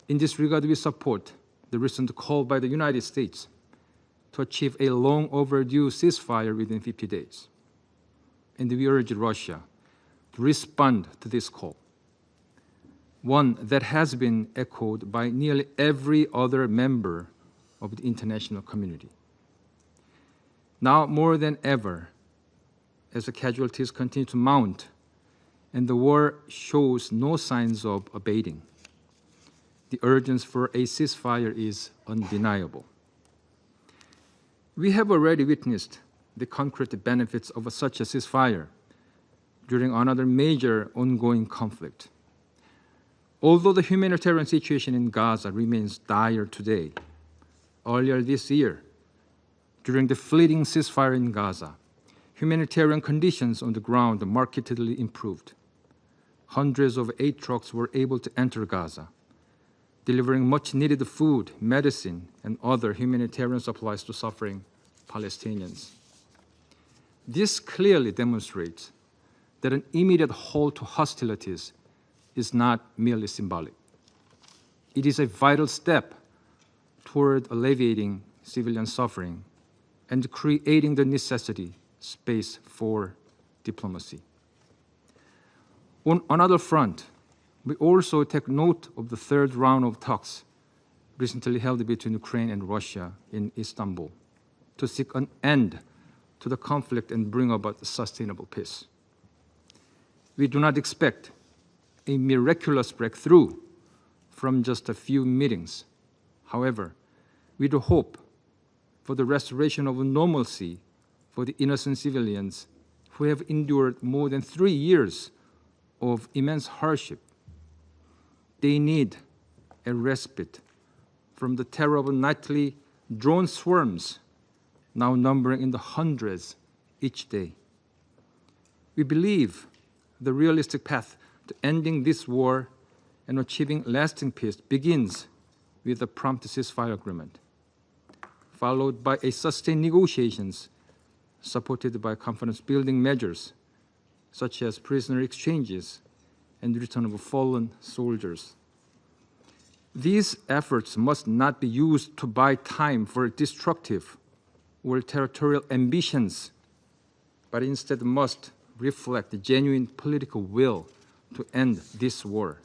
In this regard, we support the recent call by the United States to achieve a long overdue ceasefire within 50 days. And we urge Russia to respond to this call, one that has been echoed by nearly every other member of the international community. Now more than ever, as the casualties continue to mount and the war shows no signs of abating, the urgency for a ceasefire is undeniable. We have already witnessed the concrete benefits of such a ceasefire during another major ongoing conflict. Although the humanitarian situation in Gaza remains dire today, earlier this year, during the fleeting ceasefire in Gaza, humanitarian conditions on the ground markedly improved. Hundreds of aid trucks were able to enter Gaza, delivering much-needed food, medicine, and other humanitarian supplies to suffering Palestinians. This clearly demonstrates that an immediate halt to hostilities is not merely symbolic. It is a vital step toward alleviating civilian suffering and creating the necessary space for diplomacy. On another front, we also take note of the third round of talks recently held between Ukraine and Russia in Istanbul to seek an end to the conflict and bring about sustainable peace. We do not expect a miraculous breakthrough from just a few meetings. However, we do hope for the restoration of normalcy for the innocent civilians who have endured more than 3 years of immense hardship. They need a respite from the terrible nightly drone swarms, now numbering in the hundreds each day. We believe the realistic path to ending this war and achieving lasting peace begins with a prompt ceasefire agreement, followed by a sustained negotiations supported by confidence-building measures such as prisoner exchanges and return of fallen soldiers. These efforts must not be used to buy time for destructive or territorial ambitions, but instead must reflect the genuine political will to end this war.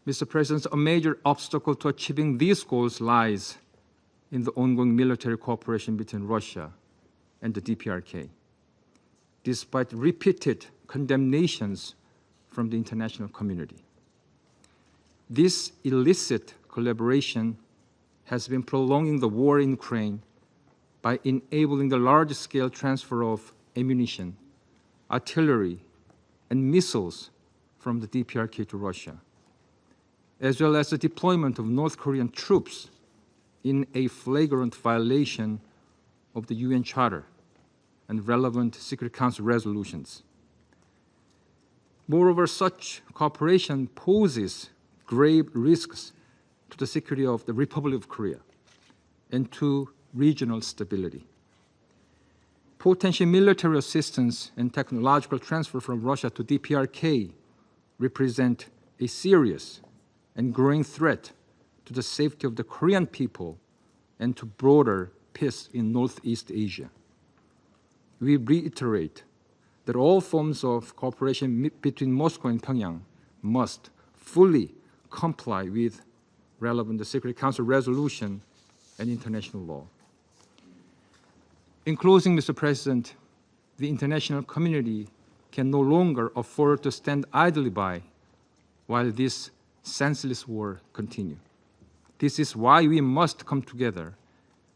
Mr. President, a major obstacle to achieving these goals lies in the ongoing military cooperation between Russia and the DPRK. Despite repeated condemnations from the international community, this illicit collaboration has been prolonging the war in Ukraine by enabling the large-scale transfer of ammunition, artillery, and missiles from the DPRK to Russia, as well as the deployment of North Korean troops in a flagrant violation of the UN Charter and relevant Security Council resolutions. Moreover, such cooperation poses grave risks to the security of the Republic of Korea and to regional stability. Potential military assistance and technological transfer from Russia to DPRK represent a serious and growing threat to the safety of the Korean people and to broader peace in Northeast Asia. We reiterate that all forms of cooperation between Moscow and Pyongyang must fully comply with relevant Security Council resolution and international law. In closing, Mr. President, the international community can no longer afford to stand idly by while this senseless war continues. This is why we must come together,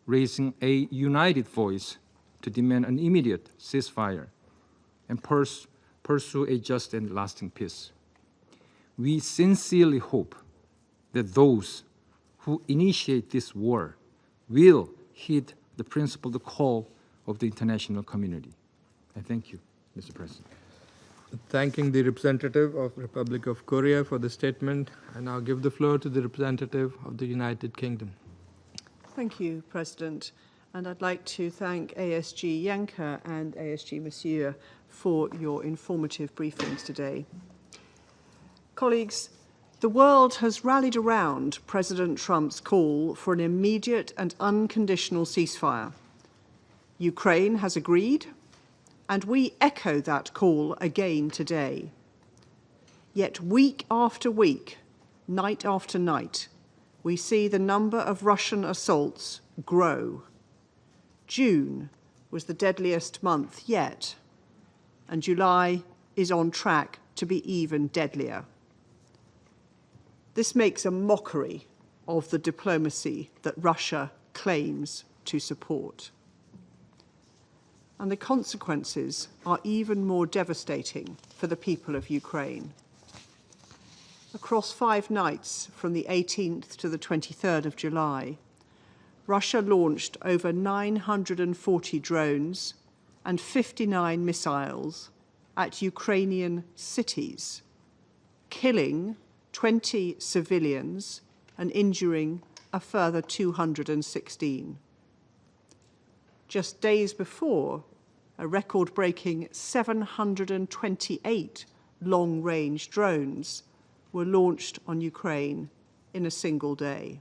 raising a united voice to demand an immediate ceasefire and pursue a just and lasting peace. We sincerely hope that those who initiate this war will heed the principled call of the international community. I thank you, Mr. President. Thanking the representative of Republic of Korea for the statement, I now give the floor to the representative of the United Kingdom. Thank you, President. And I'd like to thank ASG Yanka and ASG Monsieur for your informative briefings today. Colleagues, the world has rallied around President Trump's call for an immediate and unconditional ceasefire. Ukraine has agreed, and we echo that call again today. Yet week after week, night after night, we see the number of Russian assaults grow. June was the deadliest month yet, and July is on track to be even deadlier. This makes a mockery of the diplomacy that Russia claims to support. And the consequences are even more devastating for the people of Ukraine. Across 5 nights, from the 18th to the 23rd of July, Russia launched over 940 drones and 59 missiles at Ukrainian cities, killing 20 civilians and injuring a further 216. Just days before, a record-breaking 728 long-range drones were launched on Ukraine in a single day.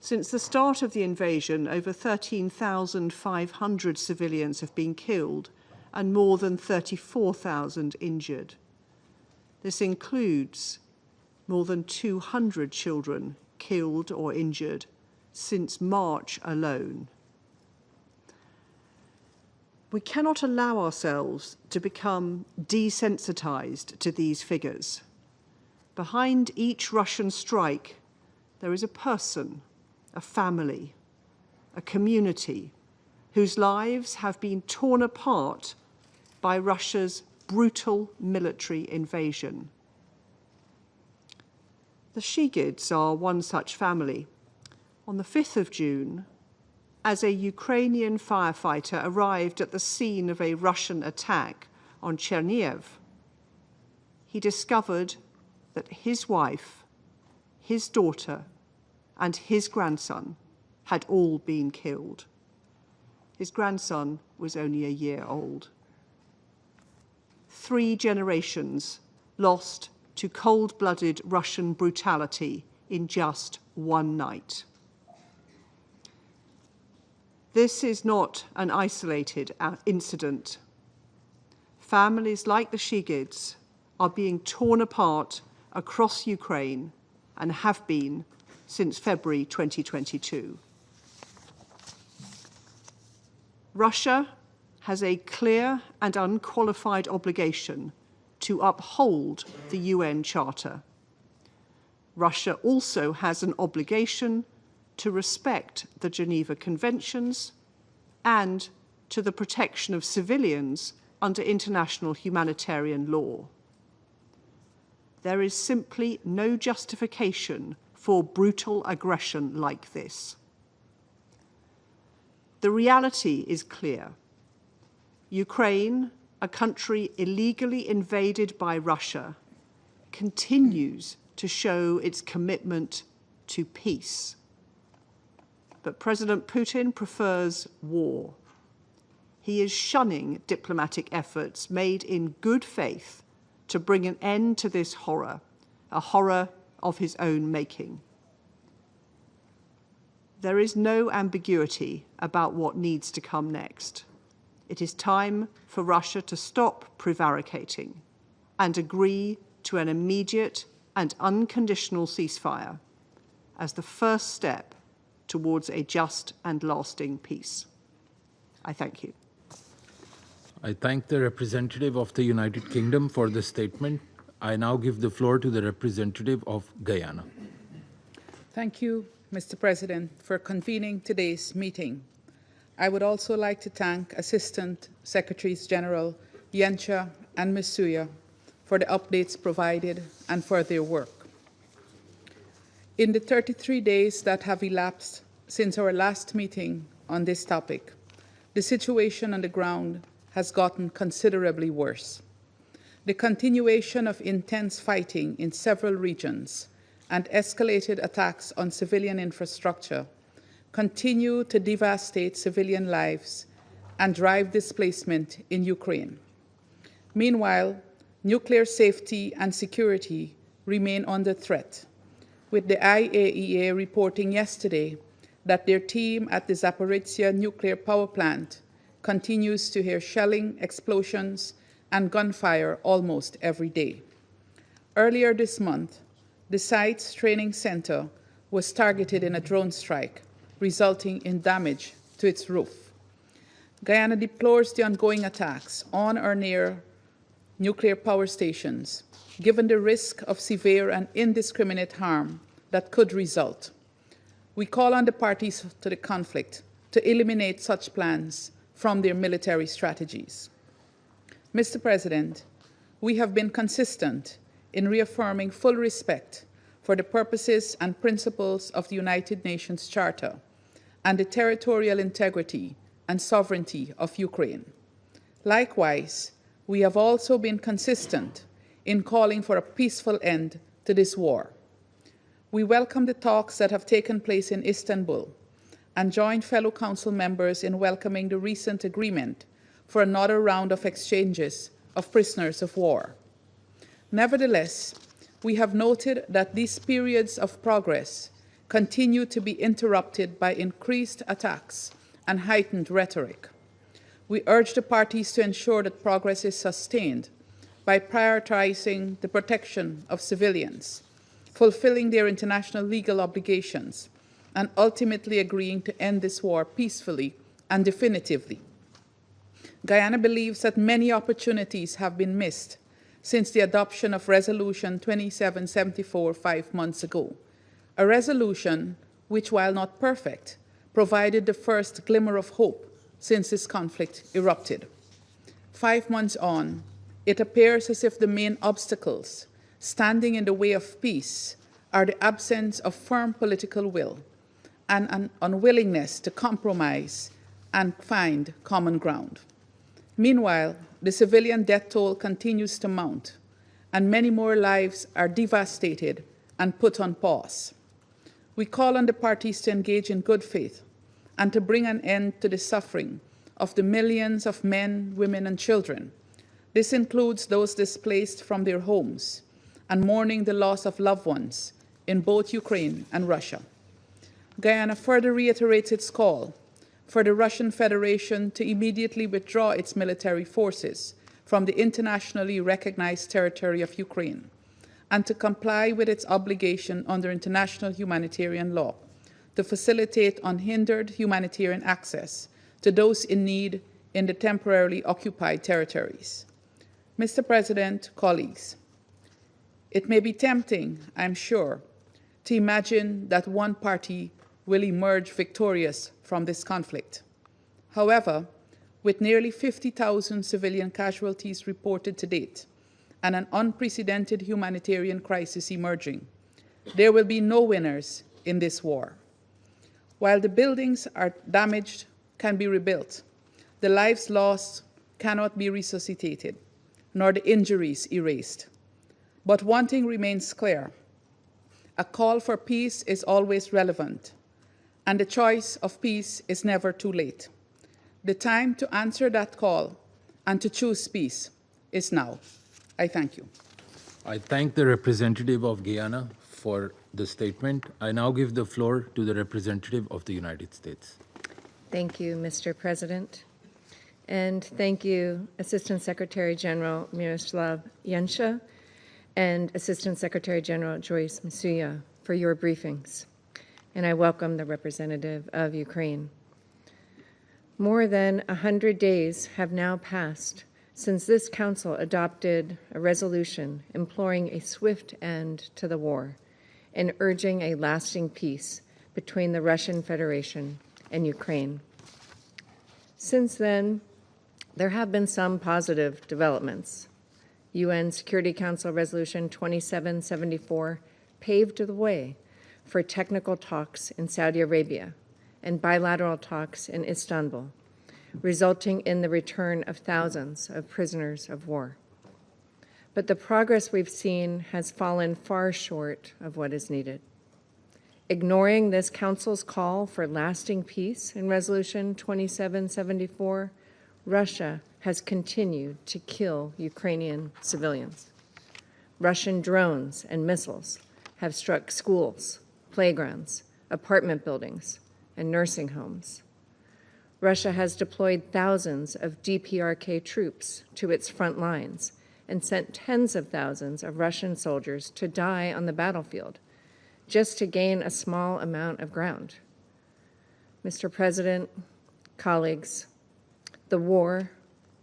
Since the start of the invasion, over 13,500 civilians have been killed and more than 34,000 injured. This includes more than 200 children killed or injured since March alone. We cannot allow ourselves to become desensitized to these figures. Behind each Russian strike, there is a person, a family, a community whose lives have been torn apart by Russia's brutal military invasion. The Shigids are one such family. On the 5th of June, as a Ukrainian firefighter arrived at the scene of a Russian attack on Chernihiv, he discovered that his wife, his daughter, and his grandson had all been killed. His grandson was only a year old. 3 generations lost to cold-blooded Russian brutality in just one night. This is not an isolated incident. Families like the Shigids are being torn apart across Ukraine and have been since February 2022. Russia has a clear and unqualified obligation to uphold the UN Charter. Russia also has an obligation to respect the Geneva Conventions and to the protection of civilians under international humanitarian law. There is simply no justification for brutal aggression like this. The reality is clear. Ukraine, a country illegally invaded by Russia, continues to show its commitment to peace. But President Putin prefers war. He is shunning diplomatic efforts made in good faith to bring an end to this horror, a horror of his own making. There is no ambiguity about what needs to come next. It is time for Russia to stop prevaricating and agree to an immediate and unconditional ceasefire as the first step towards a just and lasting peace. I thank you. I thank the representative of the United Kingdom for the statement. I now give the floor to the representative of Guyana. Thank you, Mr. President, for convening today's meeting. I would also like to thank Assistant Secretaries General Yencha and Misuya for the updates provided and for their work. In the 33 days that have elapsed since our last meeting on this topic, the situation on the ground has gotten considerably worse. The continuation of intense fighting in several regions and escalated attacks on civilian infrastructure continue to devastate civilian lives and drive displacement in Ukraine. Meanwhile, nuclear safety and security remain under threat, with the IAEA reporting yesterday that their team at the Zaporizhzhia nuclear power plant continues to hear shelling, explosions, and gunfire almost every day. Earlier this month, the site's training center was targeted in a drone strike, resulting in damage to its roof. Guyana deplores the ongoing attacks on or near nuclear power stations, given the risk of severe and indiscriminate harm that could result. We call on the parties to the conflict to eliminate such plans from their military strategies. Mr. President, we have been consistent in reaffirming full respect for the purposes and principles of the United Nations Charter and the territorial integrity and sovereignty of Ukraine. Likewise, we have also been consistent in calling for a peaceful end to this war. We welcome the talks that have taken place in Istanbul and join fellow council members in welcoming the recent agreement for another round of exchanges of prisoners of war. Nevertheless, we have noted that these periods of progress continue to be interrupted by increased attacks and heightened rhetoric. We urge the parties to ensure that progress is sustained by prioritizing the protection of civilians, fulfilling their international legal obligations, and ultimately agreeing to end this war peacefully and definitively. Guyana believes that many opportunities have been missed since the adoption of Resolution 2774 5 months ago, a resolution which, while not perfect, provided the first glimmer of hope since this conflict erupted. 5 months on, it appears as if the main obstacles standing in the way of peace are the absence of firm political will and an unwillingness to compromise and find common ground. Meanwhile, the civilian death toll continues to mount, and many more lives are devastated and put on pause. We call on the parties to engage in good faith and to bring an end to the suffering of the millions of men, women, and children. This includes those displaced from their homes and mourning the loss of loved ones in both Ukraine and Russia. Guyana further reiterates its call for the Russian Federation to immediately withdraw its military forces from the internationally recognized territory of Ukraine and to comply with its obligation under international humanitarian law to facilitate unhindered humanitarian access to those in need in the temporarily occupied territories. Mr. President, colleagues, it may be tempting, I'm sure, to imagine that one party will emerge victorious from this conflict. However, with nearly 50,000 civilian casualties reported to date and an unprecedented humanitarian crisis emerging, there will be no winners in this war. While the buildings are damaged can be rebuilt, the lives lost cannot be resuscitated, nor the injuries erased. But one thing remains clear: a call for peace is always relevant, and the choice of peace is never too late. The time to answer that call and to choose peace is now. I thank you. I thank the representative of Guyana for the statement. I now give the floor to the representative of the United States. Thank you, Mr. President. And thank you, Assistant Secretary General Miroslav Yencha and Assistant Secretary General Joyce Misuya for your briefings. And I welcome the representative of Ukraine. More than 100 days have now passed since this Council adopted a resolution imploring a swift end to the war in urging a lasting peace between the Russian Federation and Ukraine. Since then, there have been some positive developments. UN Security Council Resolution 2774 paved the way for technical talks in Saudi Arabia and bilateral talks in Istanbul, resulting in the return of thousands of prisoners of war. But the progress we've seen has fallen far short of what is needed. Ignoring this Council's call for lasting peace in Resolution 2774, Russia has continued to kill Ukrainian civilians. Russian drones and missiles have struck schools, playgrounds, apartment buildings, and nursing homes. Russia has deployed thousands of DPRK troops to its front lines and sent tens of thousands of Russian soldiers to die on the battlefield just to gain a small amount of ground. Mr. President, colleagues, the war,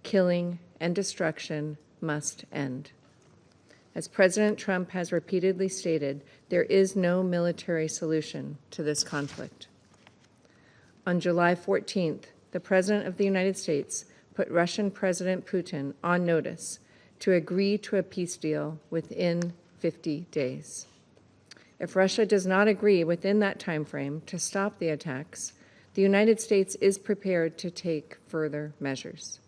killing, and destruction must end. As President Trump has repeatedly stated, there is no military solution to this conflict. On July 14th, the President of the United States put Russian President Putin on notice to agree to a peace deal within 50 days. If Russia does not agree within that time frame to stop the attacks, the United States is prepared to take further measures.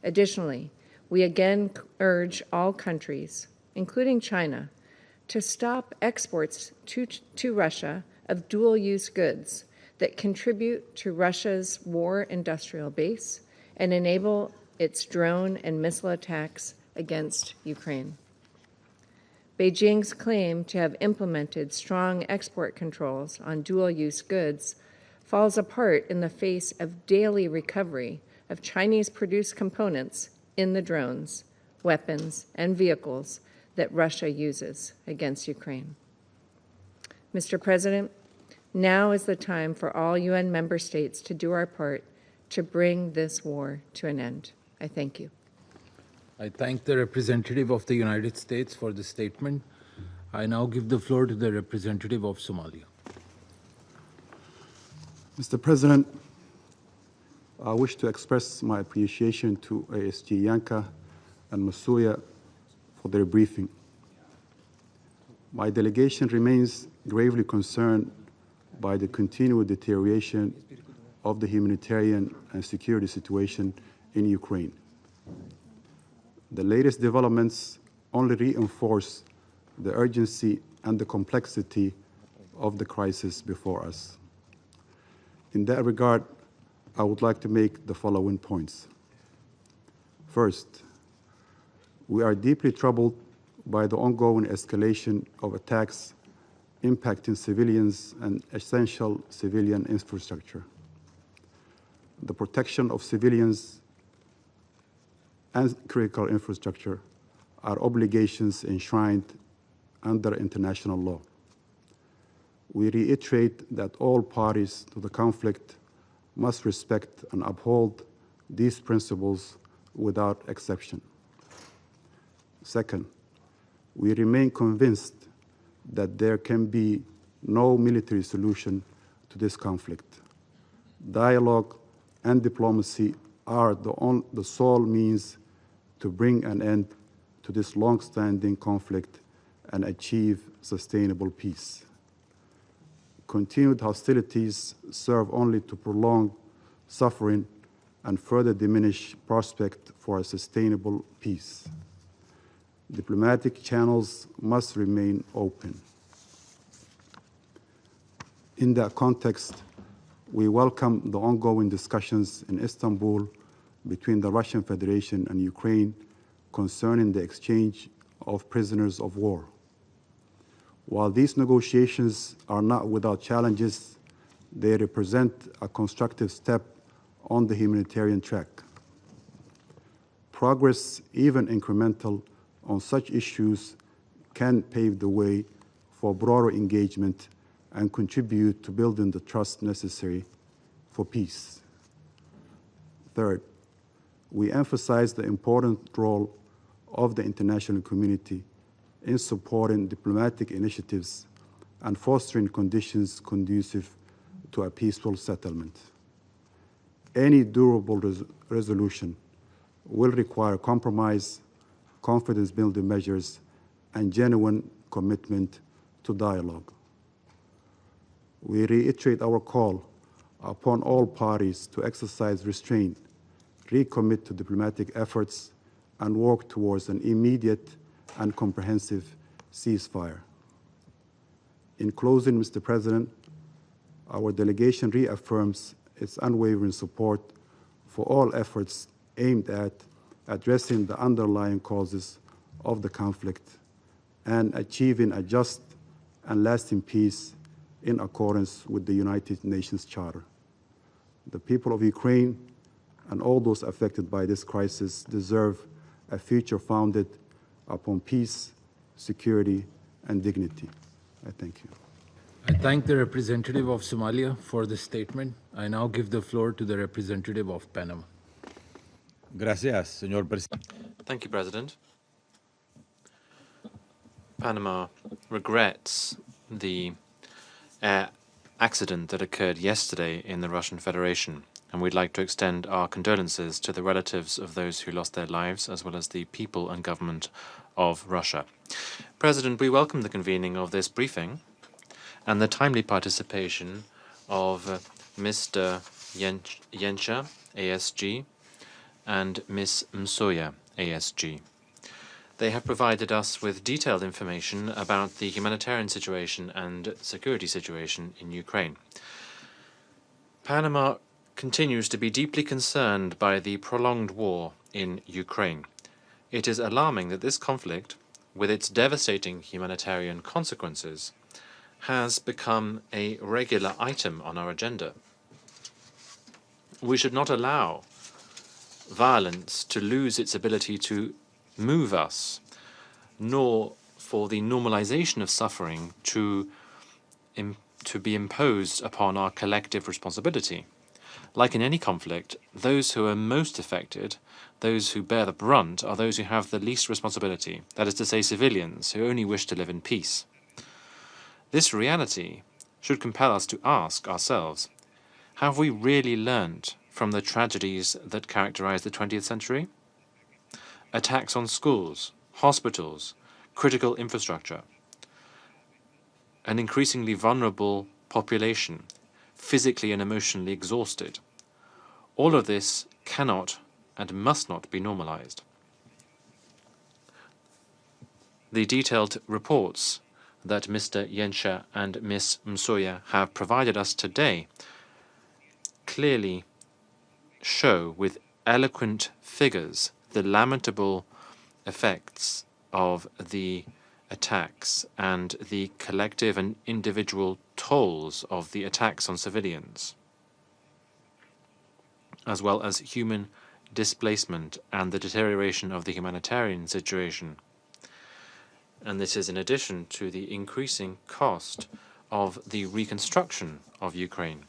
Additionally, we again urge all countries, including China, to stop exports to Russia of dual-use goods that contribute to Russia's war industrial base and enable its drone and missile attacks against Ukraine. Beijing's claim to have implemented strong export controls on dual-use goods falls apart in the face of daily recovery of Chinese-produced components in the drones, weapons, and vehicles that Russia uses against Ukraine. Mr. President, now is the time for all UN member states to do our part to bring this war to an end. I thank you. I thank the representative of the United States for the statement. I now give the floor to the representative of Somalia. Mr. President, I wish to express my appreciation to ASG Yanka and Masuya for their briefing. My delegation remains gravely concerned by the continued deterioration of the humanitarian and security situation in Ukraine. The latest developments only reinforce the urgency and the complexity of the crisis before us. In that regard, I would like to make the following points. First, we are deeply troubled by the ongoing escalation of attacks impacting civilians and essential civilian infrastructure. The protection of civilians and critical infrastructure are obligations enshrined under international law. We reiterate that all parties to the conflict must respect and uphold these principles without exception. Second, we remain convinced that there can be no military solution to this conflict. Dialogue and diplomacy are the sole means to bring an end to this long-standing conflict and achieve sustainable peace. Continued hostilities serve only to prolong suffering and further diminish prospect for a sustainable peace. Diplomatic channels must remain open. In that context, we welcome the ongoing discussions in Istanbul between the Russian Federation and Ukraine concerning the exchange of prisoners of war. While these negotiations are not without challenges, they represent a constructive step on the humanitarian track. Progress, even incremental, on such issues can pave the way for broader engagement and contribute to building the trust necessary for peace. Third, we emphasize the important role of the international community in supporting diplomatic initiatives and fostering conditions conducive to a peaceful settlement. Any durable resolution will require compromise, confidence-building measures, and genuine commitment to dialogue. We reiterate our call upon all parties to exercise restraint, recommit to diplomatic efforts, and work towards an immediate and comprehensive ceasefire. In closing, Mr. President, our delegation reaffirms its unwavering support for all efforts aimed at addressing the underlying causes of the conflict and achieving a just and lasting peace in accordance with the United Nations Charter. The people of Ukraine and all those affected by this crisis deserve a future founded upon peace, security, and dignity. I thank you. I thank the representative of Somalia for the statement. I now give the floor to the representative of Panama. Gracias, señor presidente. Thank you, President. Panama regrets the accident that occurred yesterday in the Russian Federation, and we'd like to extend our condolences to the relatives of those who lost their lives, as well as the people and government of Russia. President, we welcome the convening of this briefing and the timely participation of Mr. Yensha, ASG, and Ms. Msuya, ASG. They have provided us with detailed information about the humanitarian situation and security situation in Ukraine. Panama continues to be deeply concerned by the prolonged war in Ukraine. It is alarming that this conflict, with its devastating humanitarian consequences, has become a regular item on our agenda. We should not allow violence to lose its ability to move us, nor for the normalization of suffering to be imposed upon our collective responsibility. Like in any conflict, those who are most affected, those who bear the brunt, are those who have the least responsibility, that is to say, civilians who only wish to live in peace. This reality should compel us to ask ourselves, have we really learned from the tragedies that characterize the 20th century? Attacks on schools, hospitals, critical infrastructure, an increasingly vulnerable population, physically and emotionally exhausted. All of this cannot and must not be normalized. The detailed reports that Mr. Yensha and Ms. Msuya have provided us today clearly show with eloquent figures the lamentable effects of the attacks and the collective and individual tolls of the attacks on civilians, as well as human displacement and the deterioration of the humanitarian situation. And this is in addition to the increasing cost of the reconstruction of Ukraine.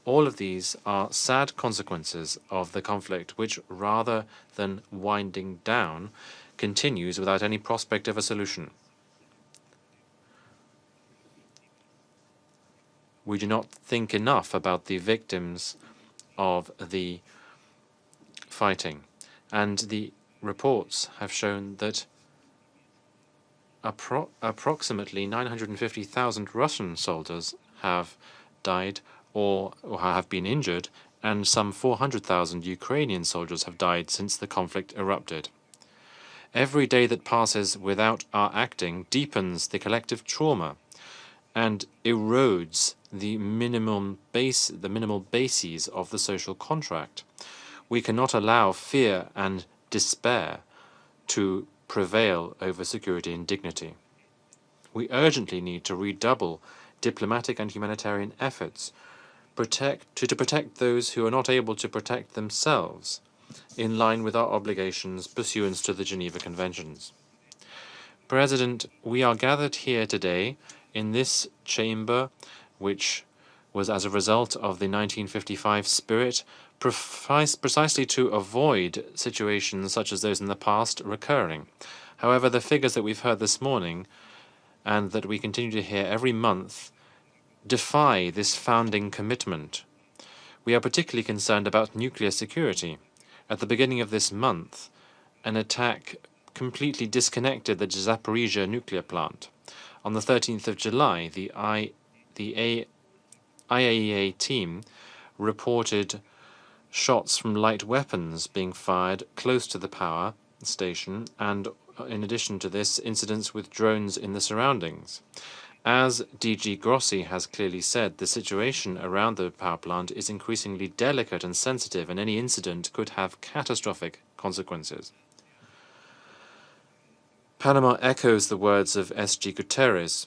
All of these are sad consequences of the conflict, which, rather than winding down, continues without any prospect of a solution. We do not think enough about the victims of the fighting, and the reports have shown that approximately 950,000 Russian soldiers have died or have been injured, and some 400,000 Ukrainian soldiers have died since the conflict erupted. Every day that passes without our acting deepens the collective trauma and erodes the minimal bases of the social contract. We cannot allow fear and despair to prevail over security and dignity. We urgently need to redouble diplomatic and humanitarian efforts to protect those who are not able to protect themselves, in line with our obligations pursuant to the Geneva Conventions. President, we are gathered here today in this chamber, which was as a result of the 1955 spirit, precisely to avoid situations such as those in the past recurring. However, the figures that we've heard this morning and that we continue to hear every month, defy this founding commitment. We are particularly concerned about nuclear security. At the beginning of this month, an attack completely disconnected the Zaporizhzhia nuclear plant. On the 13th of July, the IAEA team reported shots from light weapons being fired close to the power station, and in addition to this, incidents with drones in the surroundings. As DG Grossi has clearly said, the situation around the power plant is increasingly delicate and sensitive, and any incident could have catastrophic consequences. Panama echoes the words of S.G. Guterres,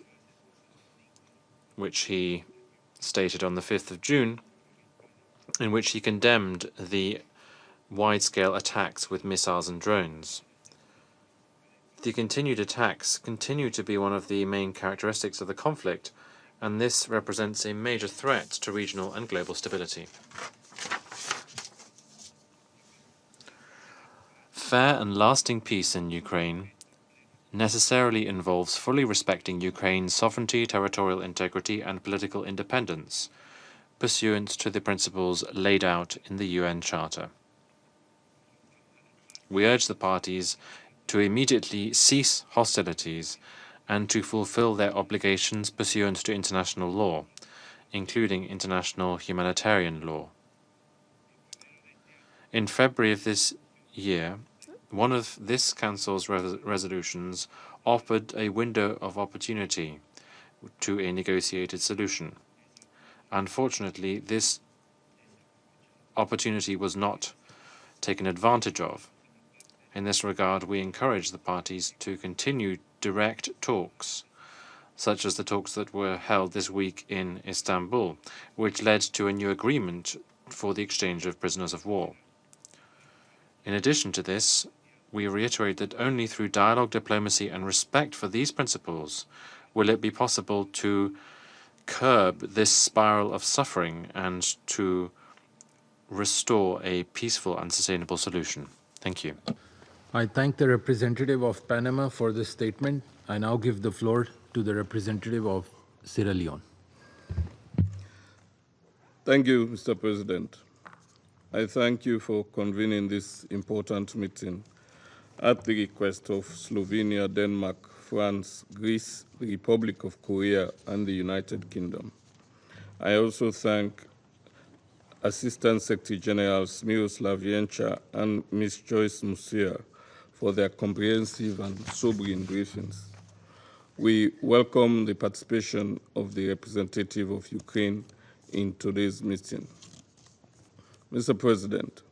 which he stated on the 5th of June, in which he condemned the wide-scale attacks with missiles and drones. The continued attacks continue to be one of the main characteristics of the conflict, and this represents a major threat to regional and global stability. Fair and lasting peace in Ukraine necessarily involves fully respecting Ukraine's sovereignty, territorial integrity, and political independence, pursuant to the principles laid out in the UN Charter. We urge the parties to immediately cease hostilities and to fulfill their obligations pursuant to international law, including international humanitarian law. In February of this year, one of this Council's resolutions offered a window of opportunity to a negotiated solution. Unfortunately, this opportunity was not taken advantage of. In this regard, we encourage the parties to continue direct talks, such as the talks that were held this week in Istanbul, which led to a new agreement for the exchange of prisoners of war. In addition to this, we reiterate that only through dialogue, diplomacy, and respect for these principles will it be possible to curb this spiral of suffering and to restore a peaceful and sustainable solution. Thank you. I thank the representative of Panama for this statement. I now give the floor to the representative of Sierra Leone. Thank you, Mr. President. I thank you for convening this important meeting at the request of Slovenia, Denmark, France, Greece, the Republic of Korea, and the United Kingdom. I also thank Assistant Secretary Generals Miroslav Jenča and Ms. Joyce Musia for their comprehensive and sobering briefings. We welcome the participation of the representative of Ukraine in today's meeting. Mr. President,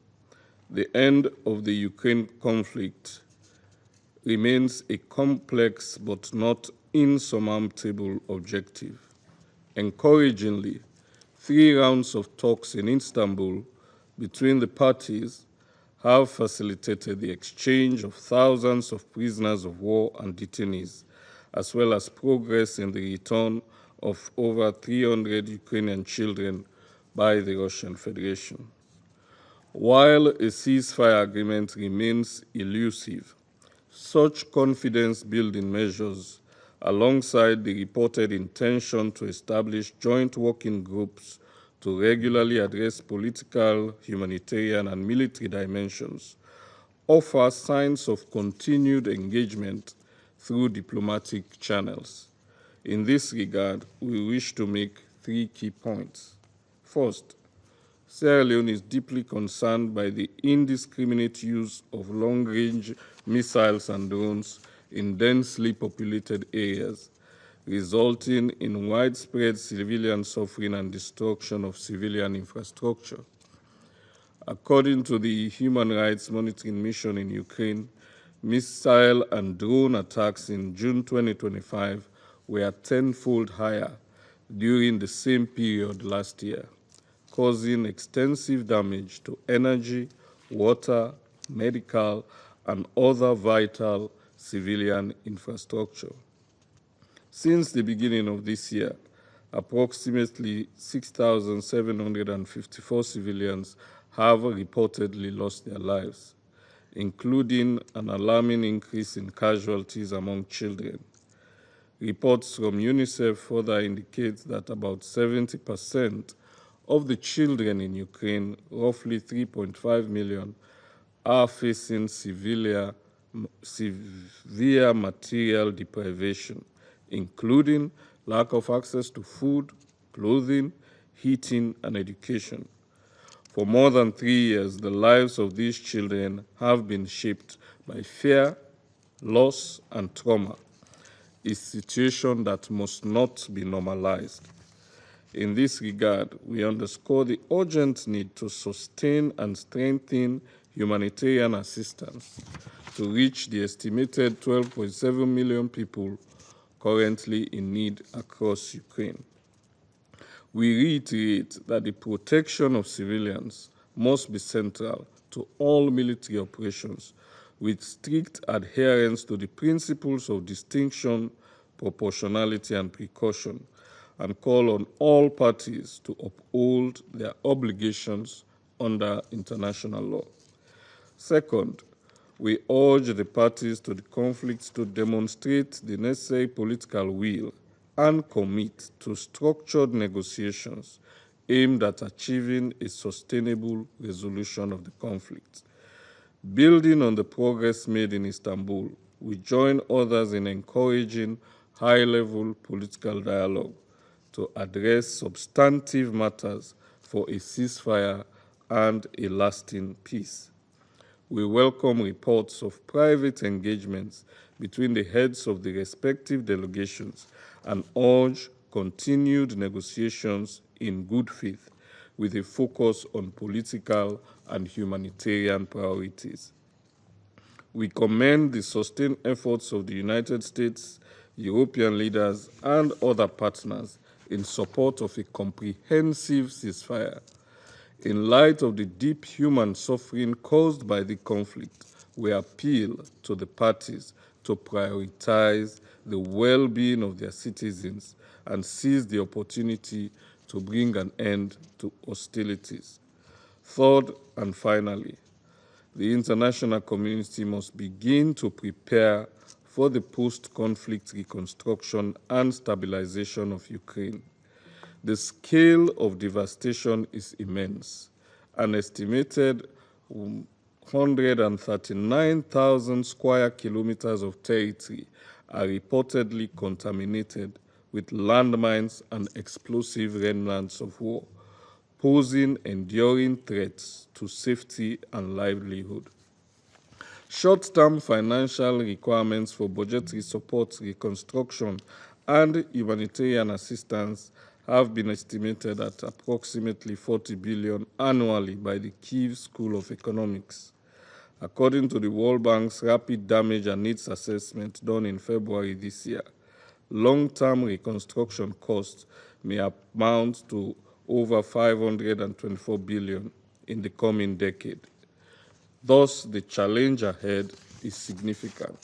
the end of the Ukraine conflict remains a complex but not insurmountable objective. Encouragingly, 3 rounds of talks in Istanbul between the parties have facilitated the exchange of thousands of prisoners of war and detainees, as well as progress in the return of over 300 Ukrainian children by the Russian Federation. While a ceasefire agreement remains elusive, such confidence-building measures, alongside the reported intention to establish joint working groups to regularly address political, humanitarian, and military dimensions, offer signs of continued engagement through diplomatic channels. In this regard, we wish to make 3 key points. First, Sierra Leone is deeply concerned by the indiscriminate use of long-range missiles and drones in densely populated areas, resulting in widespread civilian suffering and destruction of civilian infrastructure. According to the Human Rights Monitoring Mission in Ukraine, missile and drone attacks in June 2025 were 10-fold higher during the same period last year, causing extensive damage to energy, water, medical, and other vital civilian infrastructure. Since the beginning of this year, approximately 6,754 civilians have reportedly lost their lives, including an alarming increase in casualties among children. Reports from UNICEF further indicate that about 70% of the children in Ukraine, roughly 3.5 million, are facing severe material deprivation, including lack of access to food, clothing, heating, and education. For more than 3 years, the lives of these children have been shaped by fear, loss, and trauma, a situation that must not be normalized. In this regard, we underscore the urgent need to sustain and strengthen humanitarian assistance to reach the estimated 12.7 million people currently in need across Ukraine. We reiterate that the protection of civilians must be central to all military operations, with strict adherence to the principles of distinction, proportionality, and precaution, and call on all parties to uphold their obligations under international law. Second, we urge the parties to the conflict to demonstrate the necessary political will and commit to structured negotiations aimed at achieving a sustainable resolution of the conflict. Building on the progress made in Istanbul, we join others in encouraging high-level political dialogue to address substantive matters for a ceasefire and a lasting peace. We welcome reports of private engagements between the heads of the respective delegations and urge continued negotiations in good faith with a focus on political and humanitarian priorities. We commend the sustained efforts of the United States, European leaders, and other partners in support of a comprehensive ceasefire. In light of the deep human suffering caused by the conflict, we appeal to the parties to prioritize the well-being of their citizens and seize the opportunity to bring an end to hostilities. Third and finally, the international community must begin to prepare for the post-conflict reconstruction and stabilization of Ukraine. The scale of devastation is immense. An estimated 139,000 square kilometers of territory are reportedly contaminated with landmines and explosive remnants of war, posing enduring threats to safety and livelihood. Short-term financial requirements for budgetary support, reconstruction, and humanitarian assistance have been estimated at approximately 40 billion annually by the Kyiv School of Economics. According to the World Bank's Rapid Damage and Needs Assessment done in February this year, long-term reconstruction costs may amount to over 524 billion in the coming decade. Thus, the challenge ahead is significant.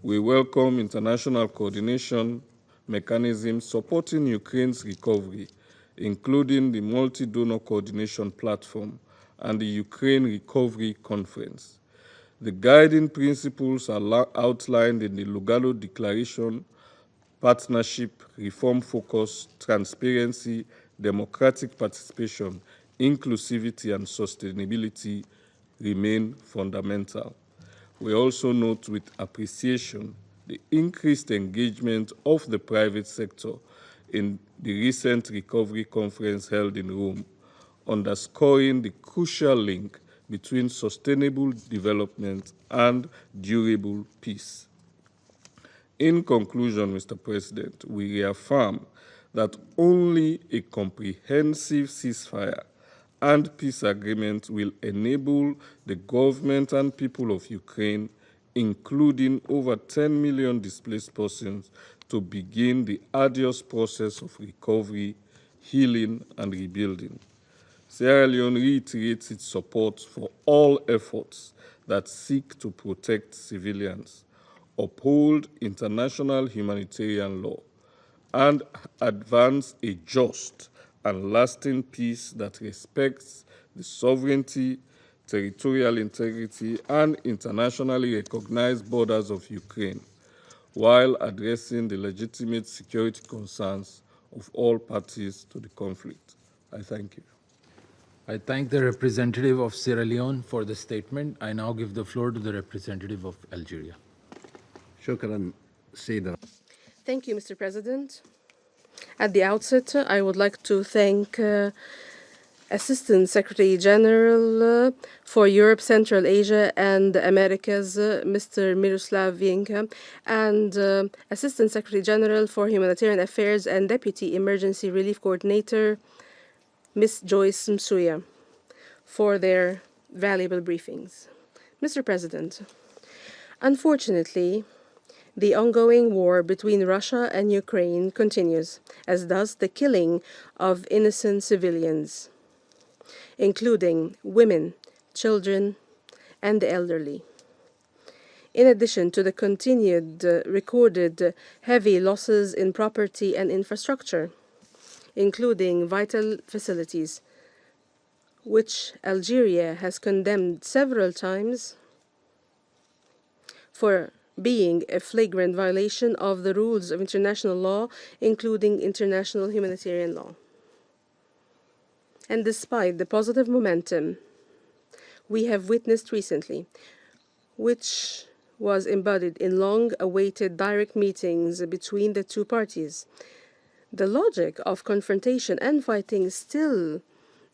We welcome international coordination mechanisms supporting Ukraine's recovery, including the Multi-Donor Coordination Platform and the Ukraine Recovery Conference. The guiding principles are outlined in the Lugalo Declaration: partnership, reform focus, transparency, democratic participation, inclusivity, and sustainability remain fundamental. We also note with appreciation the increased engagement of the private sector in the recent recovery conference held in Rome, underscoring the crucial link between sustainable development and durable peace. In conclusion, Mr. President, we reaffirm that only a comprehensive ceasefire and peace agreement will enable the government and people of Ukraine, including over 10 million displaced persons, to begin the arduous process of recovery, healing, and rebuilding. Sierra Leone reiterates its support for all efforts that seek to protect civilians, uphold international humanitarian law, and advance a just and lasting peace that respects the sovereignty, territorial integrity, and internationally recognized borders of Ukraine. while addressing the legitimate security concerns of all parties to the conflict. I thank you. I thank the representative of Sierra Leone for the statement. I now give the floor to the representative of Algeria. Thank you, Mr. President. At the outset, I would like to thank Assistant Secretary General for Europe, Central Asia, and the Americas, Mr. Miroslav Vienka, and Assistant Secretary General for Humanitarian Affairs and Deputy Emergency Relief Coordinator, Ms. Joyce Msuya, for their valuable briefings. Mr. President, unfortunately, the ongoing war between Russia and Ukraine continues, as does the killing of innocent civilians, including women, children, and the elderly. In addition to the continued recorded heavy losses in property and infrastructure, including vital facilities, which Algeria has condemned several times for being a flagrant violation of the rules of international law, including international humanitarian law. And despite the positive momentum we have witnessed recently, which was embodied in long-awaited direct meetings between the two parties, the logic of confrontation and fighting still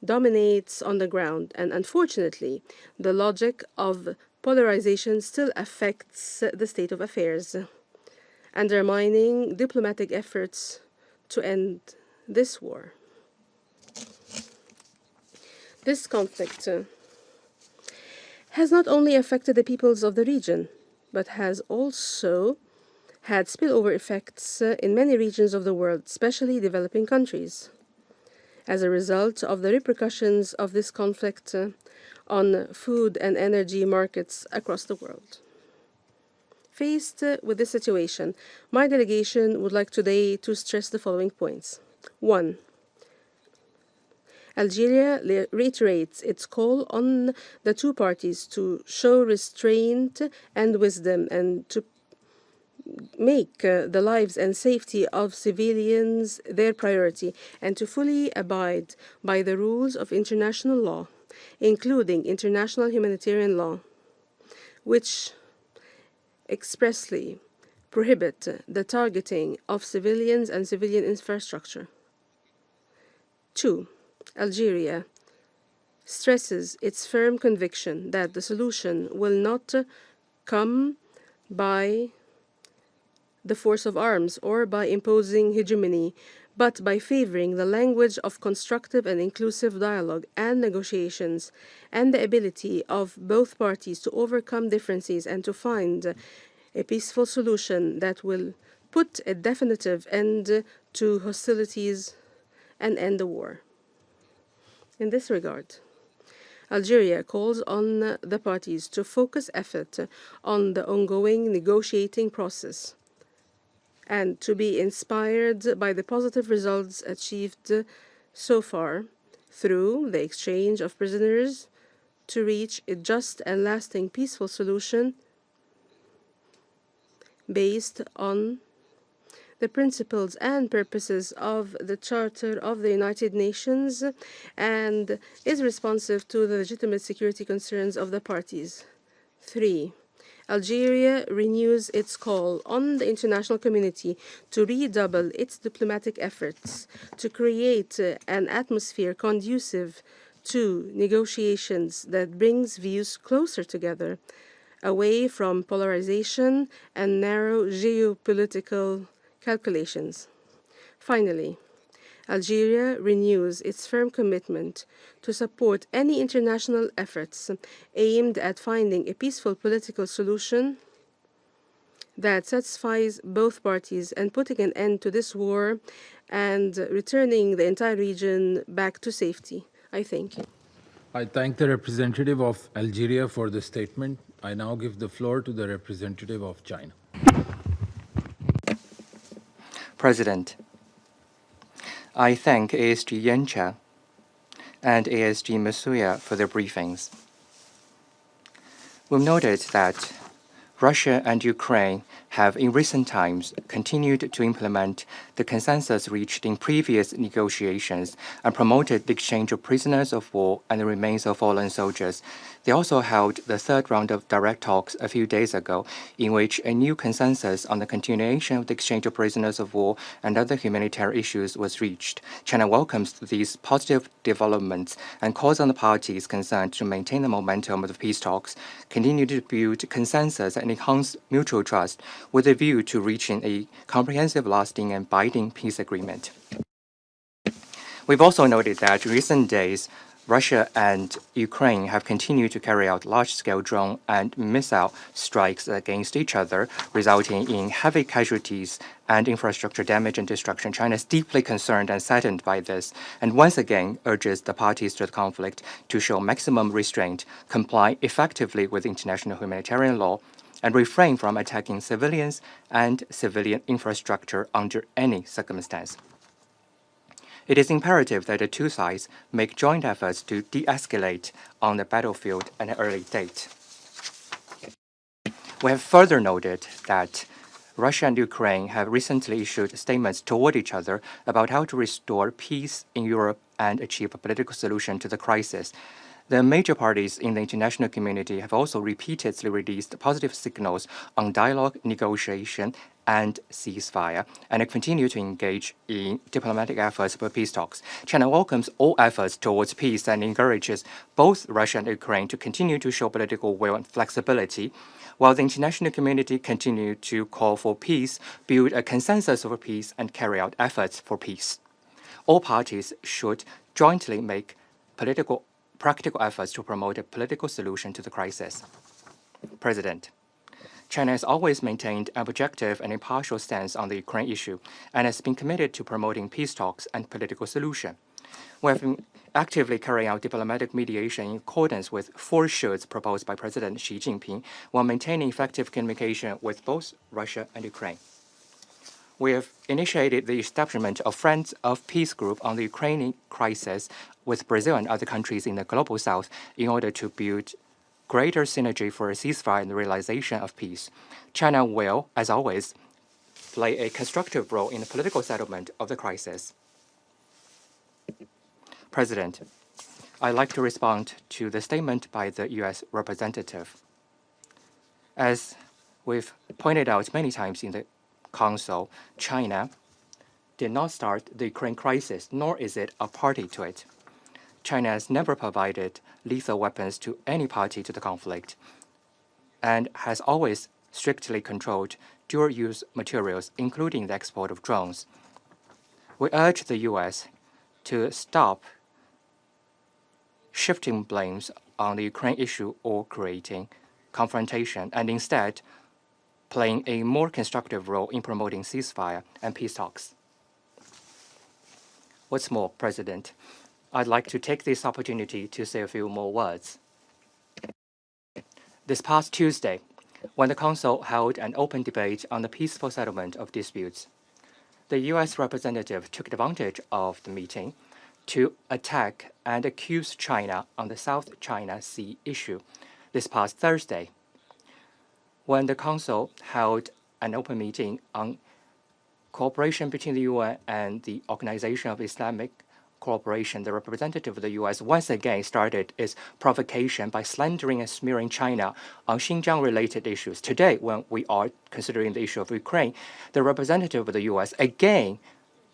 dominates on the ground, and unfortunately, the logic of polarization still affects the state of affairs, undermining diplomatic efforts to end this war. This conflict has not only affected the peoples of the region, but has also had spillover effects in many regions of the world, especially developing countries, as a result of the repercussions of this conflict on food and energy markets across the world. Faced with this situation, my delegation would like today to stress the following points. 1. Algeria reiterates its call on the two parties to show restraint and wisdom and to make the lives and safety of civilians their priority and to fully abide by the rules of international law, including international humanitarian law, which expressly prohibit the targeting of civilians and civilian infrastructure. 2. Algeria stresses its firm conviction that the solution will not come by the force of arms or by imposing hegemony, but by favoring the language of constructive and inclusive dialogue and negotiations, and the ability of both parties to overcome differences and to find a peaceful solution that will put a definitive end to hostilities and end the war. In this regard, Algeria calls on the parties to focus effort on the ongoing negotiating process and to be inspired by the positive results achieved so far through the exchange of prisoners to reach a just and lasting peaceful solution based on the principles and purposes of the Charter of the United Nations and is responsive to the legitimate security concerns of the parties. 3. Algeria renews its call on the international community to redouble its diplomatic efforts to create an atmosphere conducive to negotiations that brings views closer together, away from polarization and narrow geopolitical calculations. Finally, Algeria renews its firm commitment to support any international efforts aimed at finding a peaceful political solution that satisfies both parties and putting an end to this war and returning the entire region back to safety. I thank you. I thank the representative of Algeria for the statement. I now give the floor to the representative of China. President, I thank ASG Yencha and ASG Masuya for their briefings. We've noted that Russia and Ukraine have in recent times continued to implement the consensus reached in previous negotiations and promoted the exchange of prisoners of war and the remains of fallen soldiers. They also held the third round of direct talks a few days ago, in which a new consensus on the continuation of the exchange of prisoners of war and other humanitarian issues was reached. China welcomes these positive developments and calls on the parties concerned to maintain the momentum of the peace talks, continue to build consensus and enhance mutual trust, with a view to reaching a comprehensive, lasting, and binding peace agreement. We've also noted that in recent days, Russia and Ukraine have continued to carry out large-scale drone and missile strikes against each other, resulting in heavy casualties and infrastructure damage and destruction. China is deeply concerned and saddened by this, and once again urges the parties to the conflict to show maximum restraint, comply effectively with international humanitarian law, and refrain from attacking civilians and civilian infrastructure under any circumstance. It is imperative that the two sides make joint efforts to de-escalate on the battlefield at an early date. We have further noted that Russia and Ukraine have recently issued statements toward each other about how to restore peace in Europe and achieve a political solution to the crisis. The major parties in the international community have also repeatedly released positive signals on dialogue, negotiation, and ceasefire, and continue to engage in diplomatic efforts for peace talks. China welcomes all efforts towards peace and encourages both Russia and Ukraine to continue to show political will and flexibility, while the international community continue to call for peace, build a consensus over peace, and carry out efforts for peace. All parties should jointly make practical efforts to promote a political solution to the crisis. President, China has always maintained an objective and impartial stance on the Ukraine issue and has been committed to promoting peace talks and political solution. We have been actively carrying out diplomatic mediation in accordance with 4 shoulds proposed by President Xi Jinping, while maintaining effective communication with both Russia and Ukraine. We have initiated the establishment of Friends of Peace Group on the Ukrainian crisis with Brazil and other countries in the Global South in order to build greater synergy for a ceasefire and the realization of peace. China will, as always, play a constructive role in the political settlement of the crisis. President, I'd like to respond to the statement by the U.S. representative. As we've pointed out many times in the Council, China did not start the Ukraine crisis, nor is it a party to it. China has never provided lethal weapons to any party to the conflict and has always strictly controlled dual-use materials, including the export of drones. We urge the U.S. to stop shifting blames on the Ukraine issue or creating confrontation, and instead playing a more constructive role in promoting ceasefire and peace talks. What's more, President, I'd like to take this opportunity to say a few more words. This past Tuesday, when the Council held an open debate on the peaceful settlement of disputes, the U.S. representative took advantage of the meeting to attack and accuse China on the South China Sea issue. This past Thursday, when the Council held an open meeting on cooperation between the UN and the Organization of Islamic Cooperation, the representative of the U.S. once again started its provocation by slandering and smearing China on Xinjiang-related issues. Today, when we are considering the issue of Ukraine, the representative of the U.S. again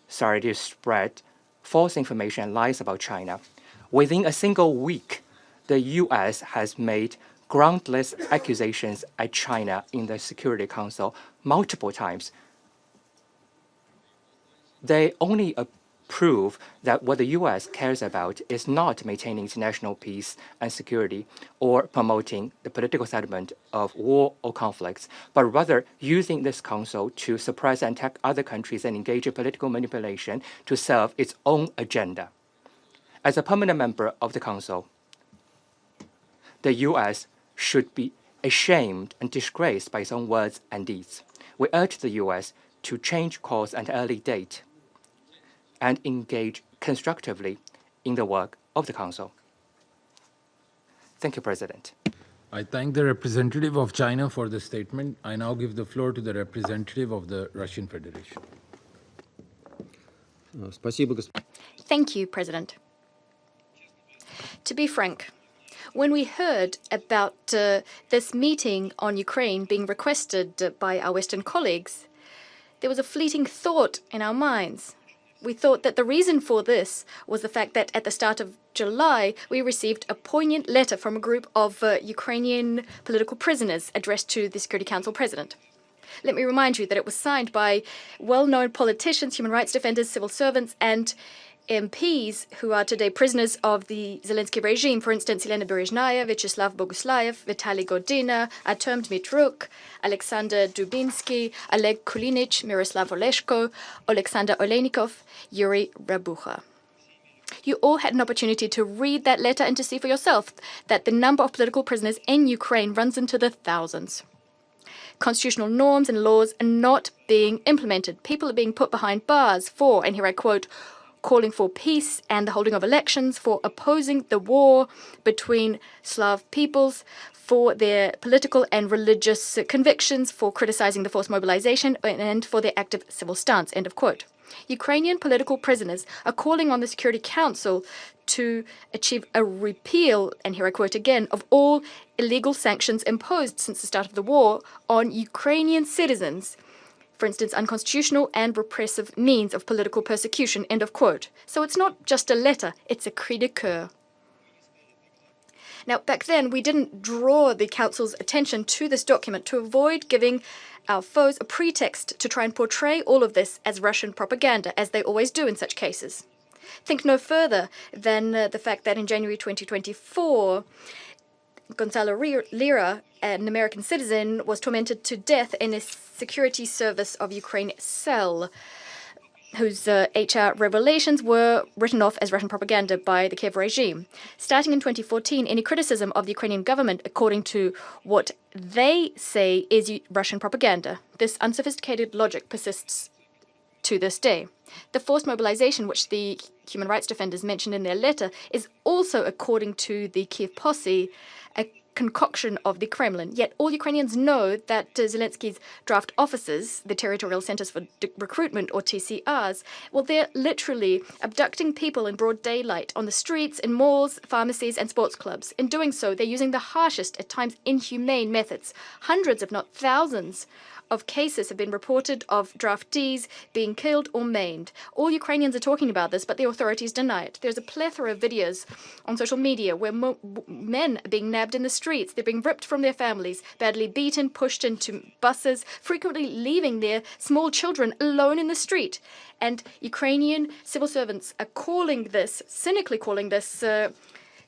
started to spread false information and lies about China. Within a single week, the U.S. has made groundless accusations at China in the Security Council multiple times. They only prove that what the U.S. cares about is not maintaining international peace and security or promoting the political settlement of war or conflicts, but rather using this council to suppress and attack other countries and engage in political manipulation to serve its own agenda. As a permanent member of the council, the U.S. should be ashamed and disgraced by its own words and deeds. We urge the U.S. to change course at an early date and engage constructively in the work of the Council. Thank you, President. I thank the representative of China for the statement. I now give the floor to the representative of the Russian Federation. Thank you, President. To be frank, when we heard about this meeting on Ukraine being requested by our Western colleagues, there was a fleeting thought in our minds. We thought that the reason for this was the fact that at the start of July, we received a poignant letter from a group of Ukrainian political prisoners addressed to the Security Council President. Let me remind you that it was signed by well-known politicians, human rights defenders, civil servants, and MPs who are today prisoners of the Zelensky regime. For instance, Elena Berezhnaya, Vyacheslav Boguslayev, Vitaly Godina, Artem Dmitruk, Alexander Dubinsky, Oleg Kulinich, Miroslav Oleshko, Alexander Oleynikov, Yuri Rabucha. You all had an opportunity to read that letter and to see for yourself that the number of political prisoners in Ukraine runs into the thousands. Constitutional norms and laws are not being implemented. People are being put behind bars for, and here I quote, calling for peace and the holding of elections, for opposing the war between Slav peoples, for their political and religious convictions, for criticizing the forced mobilization, and for their active civil stance, end of quote. Ukrainian political prisoners are calling on the Security Council to achieve a repeal, and here I quote again, of all illegal sanctions imposed since the start of the war on Ukrainian citizens, for instance, unconstitutional and repressive means of political persecution, end of quote. So it's not just a letter, it's a cri de coeur. Now, back then, we didn't draw the Council's attention to this document to avoid giving our foes a pretext to try and portray all of this as Russian propaganda, as they always do in such cases. Think no further than the fact that in January 2024, Gonzalo Lira, an American citizen, was tormented to death in a security service of Ukraine cell, whose HR revelations were written off as Russian propaganda by the Kiev regime. Starting in 2014, any criticism of the Ukrainian government, according to what they say is Russian propaganda. This unsophisticated logic persists to this day. The forced mobilization, which the human rights defenders mentioned in their letter, is also, according to the Kiev posse, a concoction of the Kremlin. Yet all Ukrainians know that Zelensky's draft officers, the Territorial Centers for Recruitment, or TCRs, well, they're literally abducting people in broad daylight on the streets, in malls, pharmacies, and sports clubs. In doing so, they're using the harshest, at times inhumane methods. Hundreds, if not thousands, of cases have been reported of draftees being killed or maimed. All Ukrainians are talking about this, but the authorities deny it. There's a plethora of videos on social media where men are being nabbed in the streets. They're being ripped from their families, badly beaten, pushed into buses, frequently leaving their small children alone in the street. And Ukrainian civil servants are calling this, cynically calling this,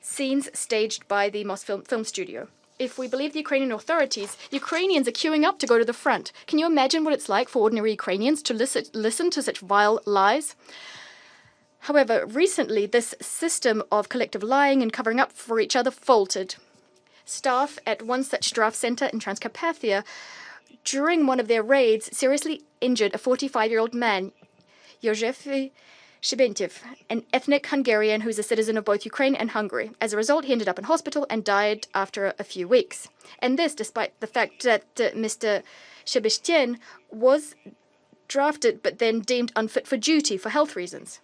scenes staged by the Moscow film studio. If we believe the Ukrainian authorities, Ukrainians are queuing up to go to the front. Can you imagine what it's like for ordinary Ukrainians to listen to such vile lies? However, recently, this system of collective lying and covering up for each other faltered. Staff at one such draft center in Transcarpathia, during one of their raids, seriously injured a 45-year-old man, József Shibentiev, an ethnic Hungarian who's a citizen of both Ukraine and Hungary. As a result, he ended up in hospital and died after a few weeks. And this despite the fact that Mr. Shibestien was drafted but then deemed unfit for duty for health reasons.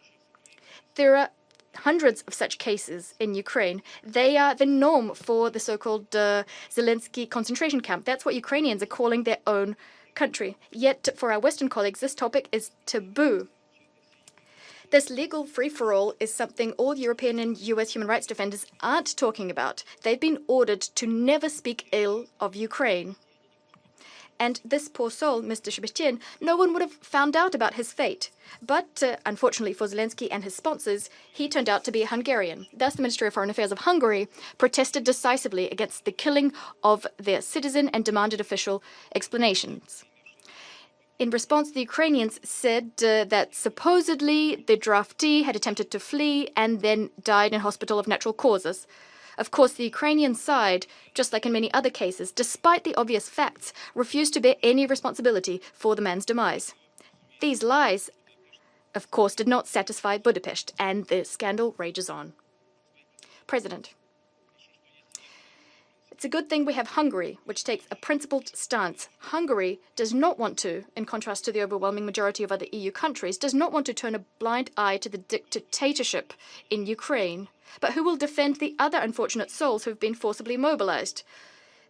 There are hundreds of such cases in Ukraine. They are the norm for the so-called Zelensky concentration camp. That's what Ukrainians are calling their own country. Yet, for our Western colleagues, this topic is taboo. This legal free-for-all is something all European and US human rights defenders aren't talking about. They've been ordered to never speak ill of Ukraine. And this poor soul, Mr. Shibestien, no one would have found out about his fate. But, unfortunately for Zelensky and his sponsors, he turned out to be a Hungarian. Thus, the Ministry of Foreign Affairs of Hungary protested decisively against the killing of their citizen and demanded official explanations. In response, the Ukrainians said that supposedly the draftee had attempted to flee and then died in hospital of natural causes. Of course, the Ukrainian side, just like in many other cases, despite the obvious facts, refused to bear any responsibility for the man's demise. These lies, of course, did not satisfy Budapest, and the scandal rages on. President, It's a good thing we have Hungary, which takes a principled stance. Hungary does not want to, in contrast to the overwhelming majority of other EU countries, does not want to turn a blind eye to the dictatorship in Ukraine, but who will defend the other unfortunate souls who have been forcibly mobilized.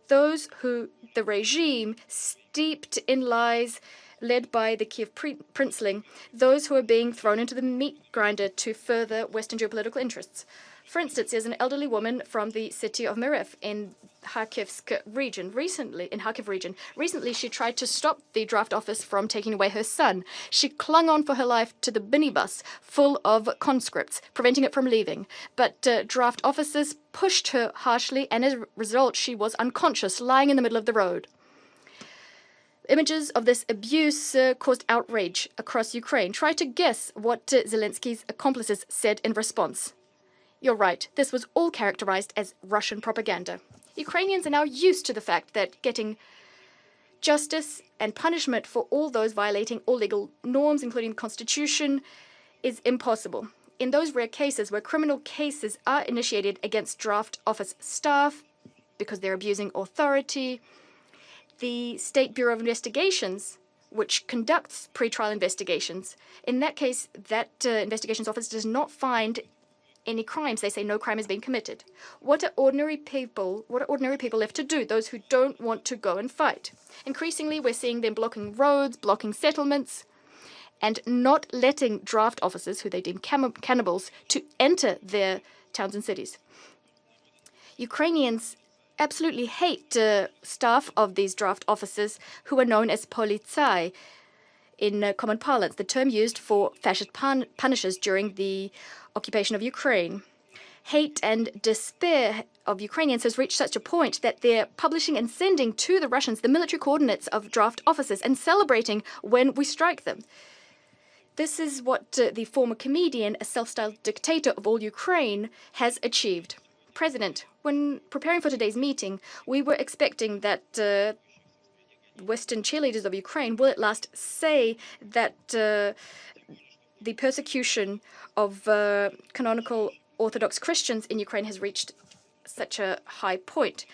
Those who the regime, steeped in lies, led by the Kiev princeling, those who are being thrown into the meat grinder to further Western geopolitical interests. For instance, there's an elderly woman from the city of Miriv in Kharkiv region. Recently, she tried to stop the draft office from taking away her son. She clung on for her life to the minibus full of conscripts, preventing it from leaving. But draft officers pushed her harshly, and as a result, she was unconscious, lying in the middle of the road. Images of this abuse caused outrage across Ukraine. Try to guess what Zelensky's accomplices said in response. You're right, this was all characterized as Russian propaganda. Ukrainians are now used to the fact that getting justice and punishment for all those violating all legal norms, including the Constitution, is impossible. In those rare cases where criminal cases are initiated against draft office staff because they're abusing authority, the State Bureau of Investigations, which conducts pre-trial investigations, in that case, that investigations office does not find any crimes. They say no crime has been committed. What are ordinary people left to do, those who don't want to go and fight? Increasingly, we're seeing them blocking roads, blocking settlements, and not letting draft officers, who they deem cannibals, to enter their towns and cities. Ukrainians absolutely hate staff of these draft officers who are known as politsai in common parlance, the term used for fascist punishers during the occupation of Ukraine. Hate and despair of Ukrainians has reached such a point that they're publishing and sending to the Russians the military coordinates of draft officers and celebrating when we strike them. This is what the former comedian, a self-styled dictator of all Ukraine, has achieved. President, when preparing for today's meeting, we were expecting that Western cheerleaders of Ukraine will at last say that the persecution of canonical Orthodox Christians in Ukraine has reached such a high point.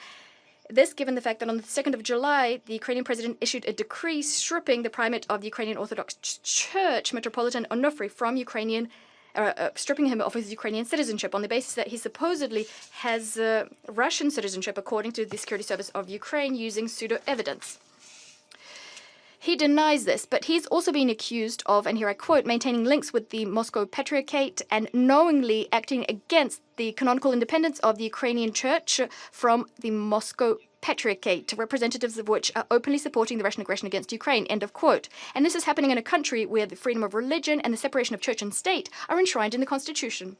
This, given the fact that on the 2nd of July, the Ukrainian president issued a decree stripping the primate of the Ukrainian Orthodox Church, Metropolitan Onufry, from stripping him of his Ukrainian citizenship on the basis that he supposedly has Russian citizenship, according to the Security Service of Ukraine, using pseudo-evidence. He denies this, but he's also being accused of, and here I quote, maintaining links with the Moscow Patriarchate and knowingly acting against the canonical independence of the Ukrainian Church from the Moscow Patriarchate, representatives of which are openly supporting the Russian aggression against Ukraine, end of quote. And this is happening in a country where the freedom of religion and the separation of church and state are enshrined in the Constitution.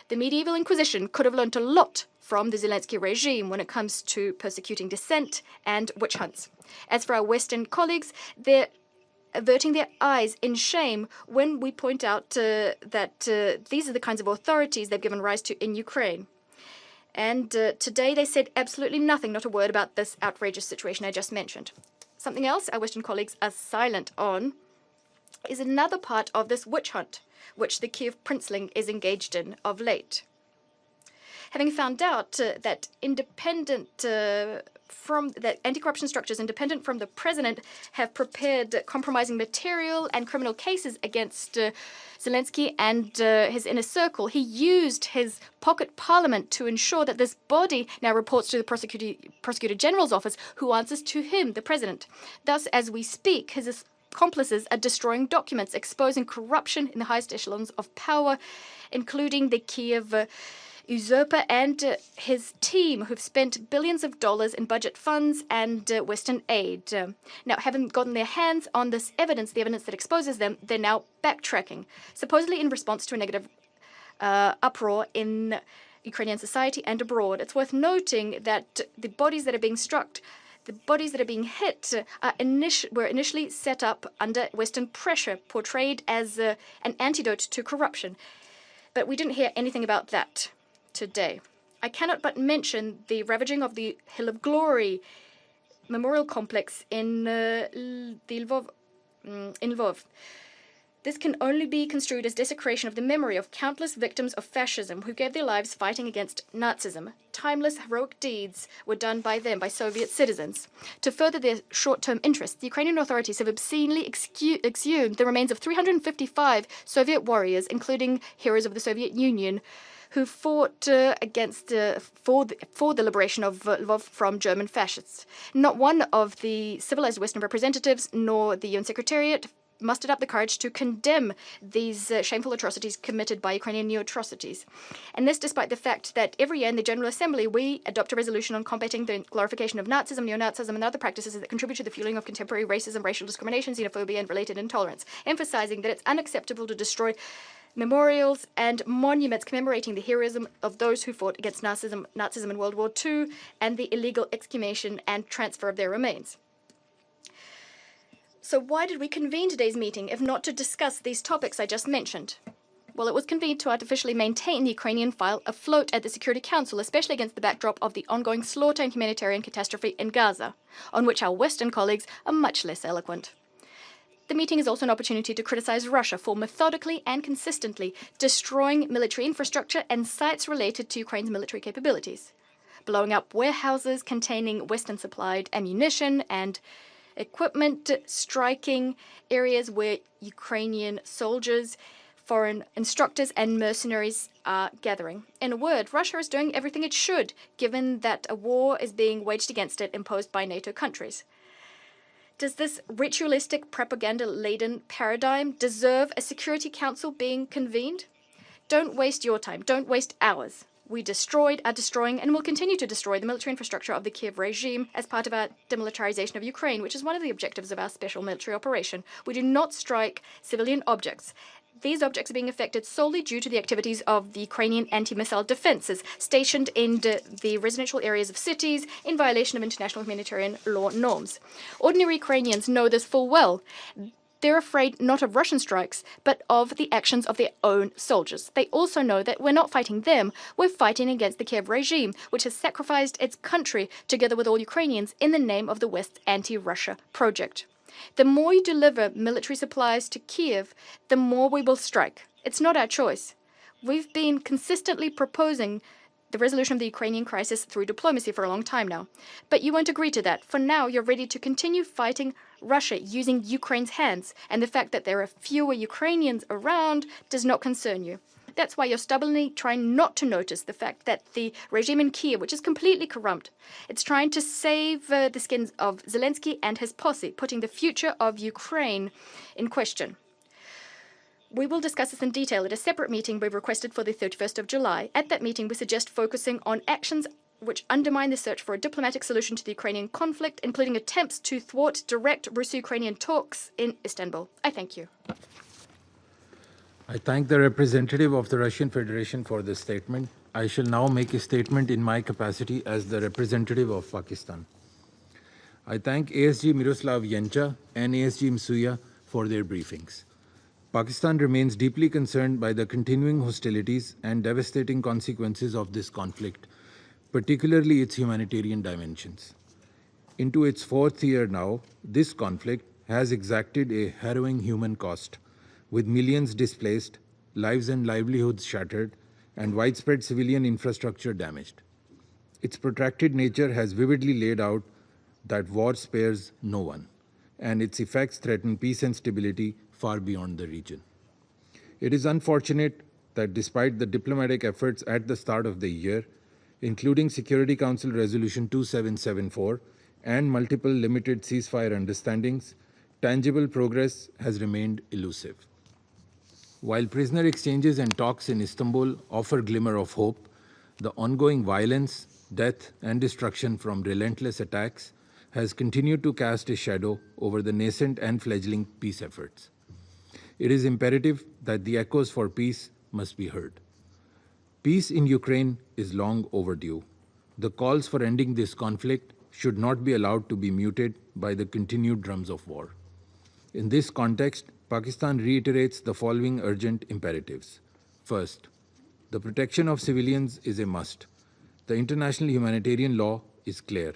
The medieval Inquisition could have learnt a lot from the Zelensky regime when it comes to persecuting dissent and witch hunts. As for our Western colleagues, they're averting their eyes in shame when we point out that these are the kinds of authorities they've given rise to in Ukraine. And today they said absolutely nothing, not a word about this outrageous situation I just mentioned. Something else our Western colleagues are silent on is another part of this witch hunt, which the Kiev princeling is engaged in of late. Having found out that anti-corruption structures independent from the president have prepared compromising material and criminal cases against Zelensky and his inner circle, he used his pocket parliament to ensure that this body now reports to the Prosecutor General's office, who answers to him, the president. Thus, as we speak, his accomplices are destroying documents exposing corruption in the highest echelons of power, including the Kiev usurper and his team, who've spent billions of dollars in budget funds and Western aid. Now, having gotten their hands on this evidence, the evidence that exposes them, they're now backtracking, supposedly in response to a negative uproar in Ukrainian society and abroad. It's worth noting that the bodies that are being struck, the bodies that are being hit, were initially set up under Western pressure, portrayed as an antidote to corruption. But we didn't hear anything about that today. I cannot but mention the ravaging of the Hill of Glory memorial complex in Lvov. This can only be construed as desecration of the memory of countless victims of fascism who gave their lives fighting against Nazism. Timeless heroic deeds were done by them, by Soviet citizens. To further their short-term interests, the Ukrainian authorities have obscenely exhumed the remains of 355 Soviet warriors, including heroes of the Soviet Union, who fought for the liberation of Lvov from German fascists. Not one of the civilized Western representatives nor the UN Secretariat mustered up the courage to condemn these shameful atrocities committed by Ukrainian neo-atrocities. And this despite the fact that every year in the General Assembly we adopt a resolution on combating the glorification of Nazism, neo-Nazism and other practices that contribute to the fueling of contemporary racism, racial discrimination, xenophobia and related intolerance, emphasizing that it's unacceptable to destroy memorials and monuments commemorating the heroism of those who fought against Nazism in World War II and the illegal exhumation and transfer of their remains. So why did we convene today's meeting if not to discuss these topics I just mentioned? Well, it was convened to artificially maintain the Ukrainian file afloat at the Security Council, especially against the backdrop of the ongoing slaughter and humanitarian catastrophe in Gaza, on which our Western colleagues are much less eloquent. The meeting is also an opportunity to criticize Russia for methodically and consistently destroying military infrastructure and sites related to Ukraine's military capabilities, blowing up warehouses containing Western-supplied ammunition and equipment, striking areas where Ukrainian soldiers, foreign instructors and mercenaries are gathering. In a word, Russia is doing everything it should, given that a war is being waged against it imposed by NATO countries. Does this ritualistic, propaganda-laden paradigm deserve a Security Council being convened? Don't waste your time. Don't waste ours. We destroyed, are destroying, and will continue to destroy the military infrastructure of the Kiev regime as part of our demilitarization of Ukraine, which is one of the objectives of our special military operation. We do not strike civilian objects. These objects are being affected solely due to the activities of the Ukrainian anti-missile defenses stationed in the residential areas of cities in violation of international humanitarian law norms. Ordinary Ukrainians know this full well. They're afraid not of Russian strikes, but of the actions of their own soldiers. They also know that we're not fighting them, we're fighting against the Kiev regime, which has sacrificed its country, together with all Ukrainians, in the name of the West's anti-Russia project. The more you deliver military supplies to Kiev, the more we will strike. It's not our choice. We've been consistently proposing the resolution of the Ukrainian crisis through diplomacy for a long time now. But you won't agree to that. For now, you're ready to continue fighting Russia using Ukraine's hands, and the fact that there are fewer Ukrainians around does not concern you. That's why you're stubbornly trying not to notice the fact that the regime in Kiev, which is completely corrupt, it's trying to save the skins of Zelensky and his posse, putting the future of Ukraine in question. We will discuss this in detail at a separate meeting we've requested for the 31st of July. At that meeting, we suggest focusing on actions which undermine the search for a diplomatic solution to the Ukrainian conflict, including attempts to thwart direct Russo-Ukrainian talks in Istanbul. I thank you. I thank the representative of the Russian Federation for this statement. I shall now make a statement in my capacity as the representative of Pakistan. I thank ASG Miroslav Yencha and ASG Msuya for their briefings. Pakistan remains deeply concerned by the continuing hostilities and devastating consequences of this conflict, particularly its humanitarian dimensions. Into its fourth year now, this conflict has exacted a harrowing human cost, with millions displaced, lives and livelihoods shattered, and widespread civilian infrastructure damaged. Its protracted nature has vividly laid out that war spares no one, and its effects threaten peace and stability far beyond the region. It is unfortunate that despite the diplomatic efforts at the start of the year, including Security Council Resolution 2774 and multiple limited ceasefire understandings, tangible progress has remained elusive. While prisoner exchanges and talks in Istanbul offer glimmer of hope, the ongoing violence, death, and destruction from relentless attacks has continued to cast a shadow over the nascent and fledgling peace efforts. It is imperative that the echoes for peace must be heard. Peace in Ukraine is long overdue. The calls for ending this conflict should not be allowed to be muted by the continued drums of war. In this context, Pakistan reiterates the following urgent imperatives. First, the protection of civilians is a must. The international humanitarian law is clear,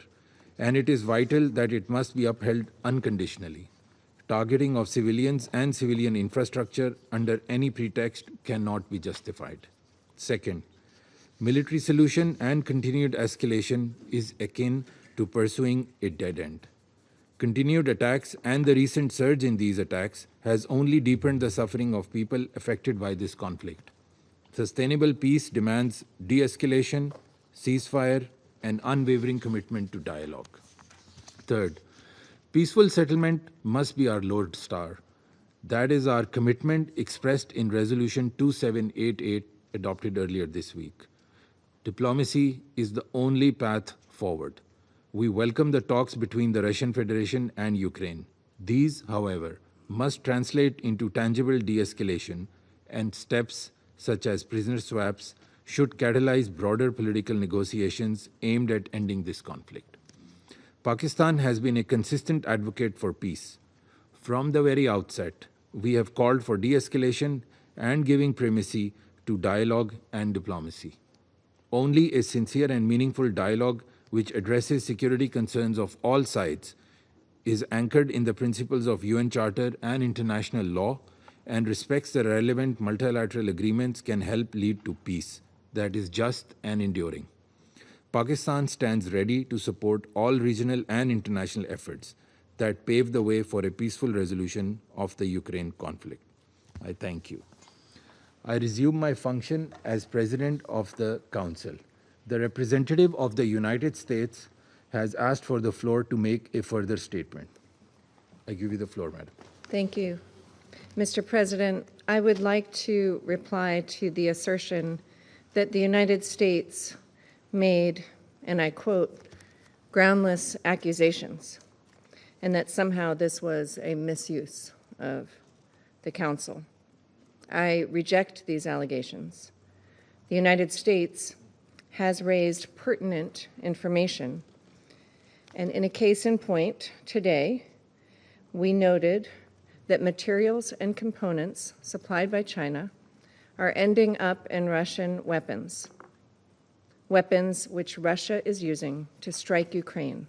and it is vital that it must be upheld unconditionally. targeting of civilians and civilian infrastructure under any pretext cannot be justified. Second, military solution and continued escalation is akin to pursuing a dead end. Continued attacks and the recent surge in these attacks has only deepened the suffering of people affected by this conflict. Sustainable peace demands de-escalation, ceasefire, and unwavering commitment to dialogue. Third, peaceful settlement must be our Lord Star. That is our commitment expressed in Resolution 2788 adopted earlier this week. Diplomacy is the only path forward. We welcome the talks between the Russian Federation and Ukraine. These, however, must translate into tangible de-escalation, and steps such as prisoner swaps should catalyze broader political negotiations aimed at ending this conflict. Pakistan has been a consistent advocate for peace. From the very outset, we have called for de-escalation and giving primacy to dialogue and diplomacy. Only a sincere and meaningful dialogue which addresses security concerns of all sides is anchored in the principles of UN Charter and international law and respects the relevant multilateral agreements can help lead to peace that is just and enduring. Pakistan stands ready to support all regional and international efforts that pave the way for a peaceful resolution of the Ukraine conflict. I thank you. I resume my function as President of the Council. The representative of the United States has asked for the floor to make a further statement. I give you the floor, Madam. Thank you. Mr. President, I would like to reply to the assertion that the United States made, and I quote, groundless accusations, and that somehow this was a misuse of the Council. I reject these allegations. The United States has raised pertinent information, and in a case in point today, we noted that materials and components supplied by China are ending up in Russian weapons, weapons which Russia is using to strike Ukraine,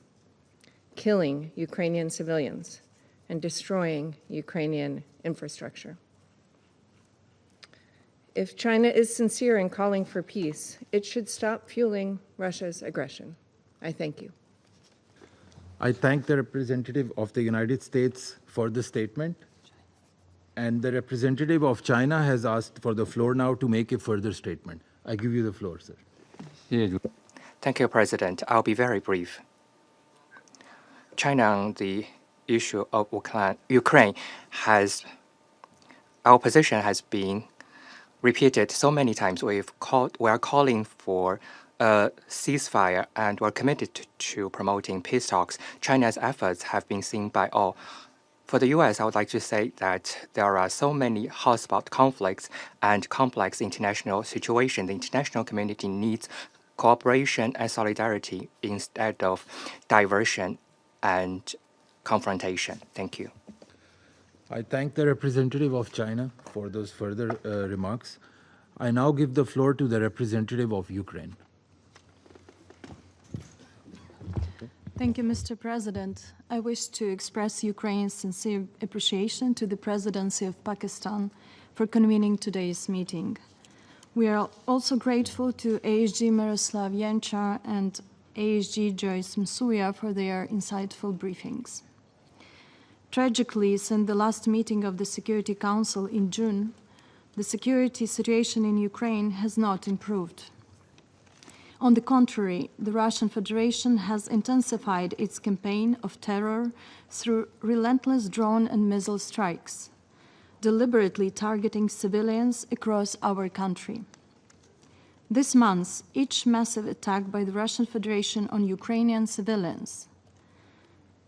killing Ukrainian civilians, and destroying Ukrainian infrastructure. If China is sincere in calling for peace, it should stop fueling Russia's aggression. I thank you. I thank the representative of the United States for the statement, and the representative of China has asked for the floor now to make a further statement. I give you the floor, sir. Thank you, President. I'll be very brief. China on the issue of Ukraine our position has been repeated so many times. We are calling for a ceasefire, and we're committed to promoting peace talks. China's efforts have been seen by all. For the U.S., I would like to say that there are so many hotspot conflicts and complex international situations. The international community needs cooperation and solidarity instead of diversion and confrontation. Thank you. I thank the representative of China for those further remarks. I now give the floor to the representative of Ukraine. Thank you, Mr. President. I wish to express Ukraine's sincere appreciation to the Presidency of Pakistan for convening today's meeting. We are also grateful to ASG Miroslav Yencha and ASG Joyce Msuya for their insightful briefings. Tragically, since the last meeting of the Security Council in June, the security situation in Ukraine has not improved. On the contrary, the Russian Federation has intensified its campaign of terror through relentless drone and missile strikes, deliberately targeting civilians across our country. This month, each massive attack by the Russian Federation on Ukrainian civilians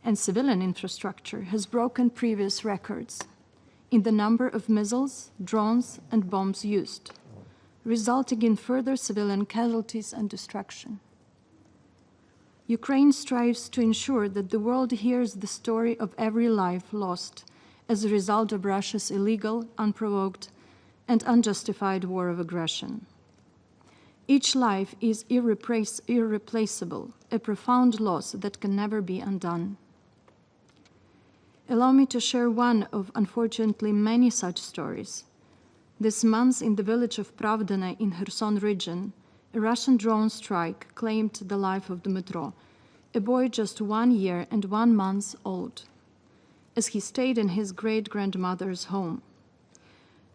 and civilian infrastructure has broken previous records in the number of missiles, drones, and bombs used, resulting in further civilian casualties and destruction. Ukraine strives to ensure that the world hears the story of every life lost as a result of Russia's illegal, unprovoked, and unjustified war of aggression. Each life is irreplaceable, a profound loss that can never be undone. Allow me to share one of, unfortunately, many such stories. This month, in the village of Pravdane in Kherson region, a Russian drone strike claimed the life of Dmytro, a boy just 1 year and 1 month old, as he stayed in his great-grandmother's home.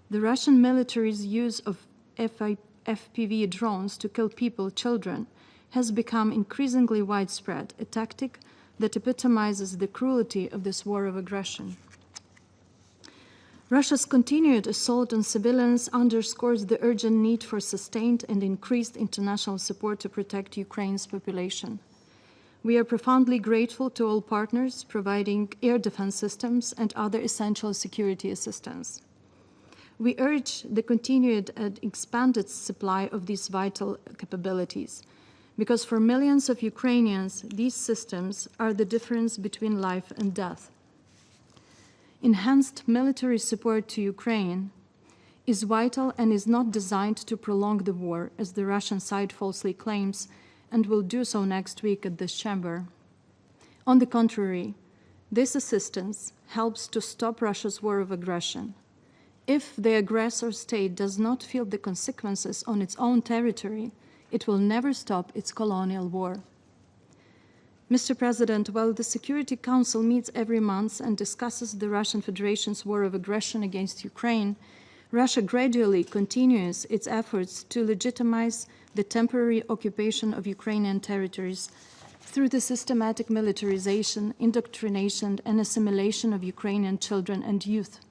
The Russian military's use of FPV drones to kill people, children, has become increasingly widespread, a tactic that epitomizes the cruelty of this war of aggression. Russia's continued assault on civilians underscores the urgent need for sustained and increased international support to protect Ukraine's population. We are profoundly grateful to all partners providing air defense systems and other essential security assistance. We urge the continued and expanded supply of these vital capabilities, because for millions of Ukrainians, these systems are the difference between life and death. Enhanced military support to Ukraine is vital and is not designed to prolong the war, as the Russian side falsely claims, and will do so next week at this chamber. On the contrary, this assistance helps to stop Russia's war of aggression. If the aggressor state does not feel the consequences on its own territory, it will never stop its colonial war. Mr. President, while the Security Council meets every month and discusses the Russian Federation's war of aggression against Ukraine, Russia gradually continues its efforts to legitimize the temporary occupation of Ukrainian territories through the systematic militarization, indoctrination, and assimilation of Ukrainian children and youth.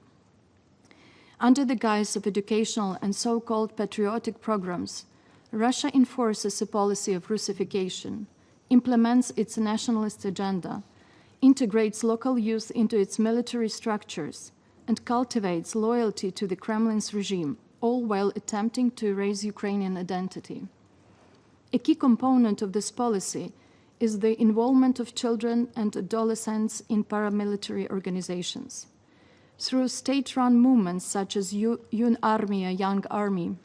Under the guise of educational and so-called patriotic programs, Russia enforces a policy of Russification, implements its nationalist agenda, integrates local youth into its military structures, and cultivates loyalty to the Kremlin's regime, all while attempting to erase Ukrainian identity. A key component of this policy is the involvement of children and adolescents in paramilitary organizations. Through state-run movements such as Young Army,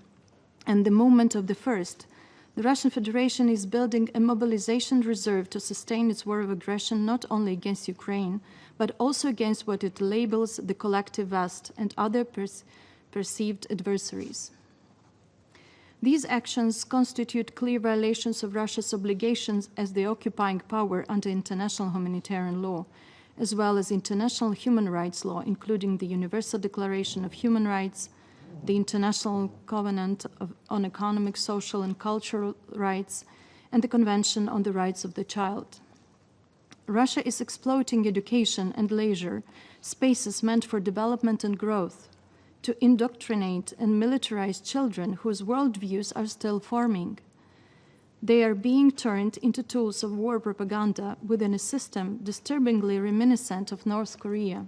and the movement of the First, the Russian Federation is building a mobilization reserve to sustain its war of aggression not only against Ukraine, but also against what it labels the collective West and other perceived adversaries. These actions constitute clear violations of Russia's obligations as the occupying power under international humanitarian law, as well as international human rights law, including the Universal Declaration of Human Rights, the International Covenant on Economic, Social, and Cultural Rights, and the Convention on the Rights of the Child. Russia is exploiting education and leisure, spaces meant for development and growth, to indoctrinate and militarize children whose worldviews are still forming. They are being turned into tools of war propaganda within a system disturbingly reminiscent of North Korea.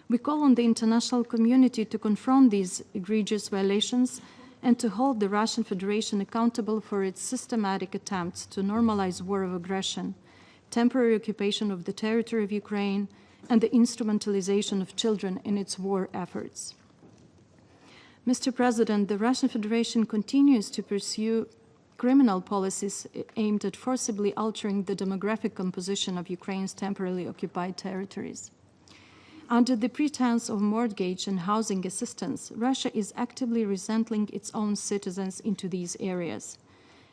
We call on the international community to confront these egregious violations and to hold the Russian Federation accountable for its systematic attempts to normalize war of aggression, temporary occupation of the territory of Ukraine, and the instrumentalization of children in its war efforts. Mr. President, the Russian Federation continues to pursue criminal policies aimed at forcibly altering the demographic composition of Ukraine's temporarily occupied territories. Under the pretense of mortgage and housing assistance, Russia is actively resettling its own citizens into these areas,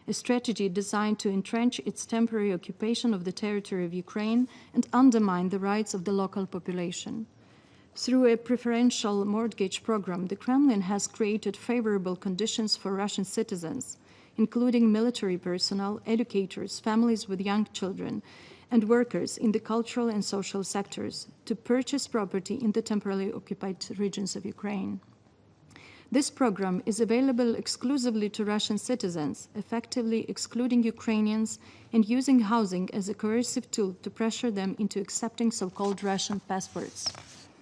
a strategy designed to entrench its temporary occupation of the territory of Ukraine and undermine the rights of the local population. Through a preferential mortgage program, the Kremlin has created favorable conditions for Russian citizens, including military personnel, educators, families with young children, and workers in the cultural and social sectors, to purchase property in the temporarily occupied regions of Ukraine. This program is available exclusively to Russian citizens, effectively excluding Ukrainians and using housing as a coercive tool to pressure them into accepting so-called Russian passports.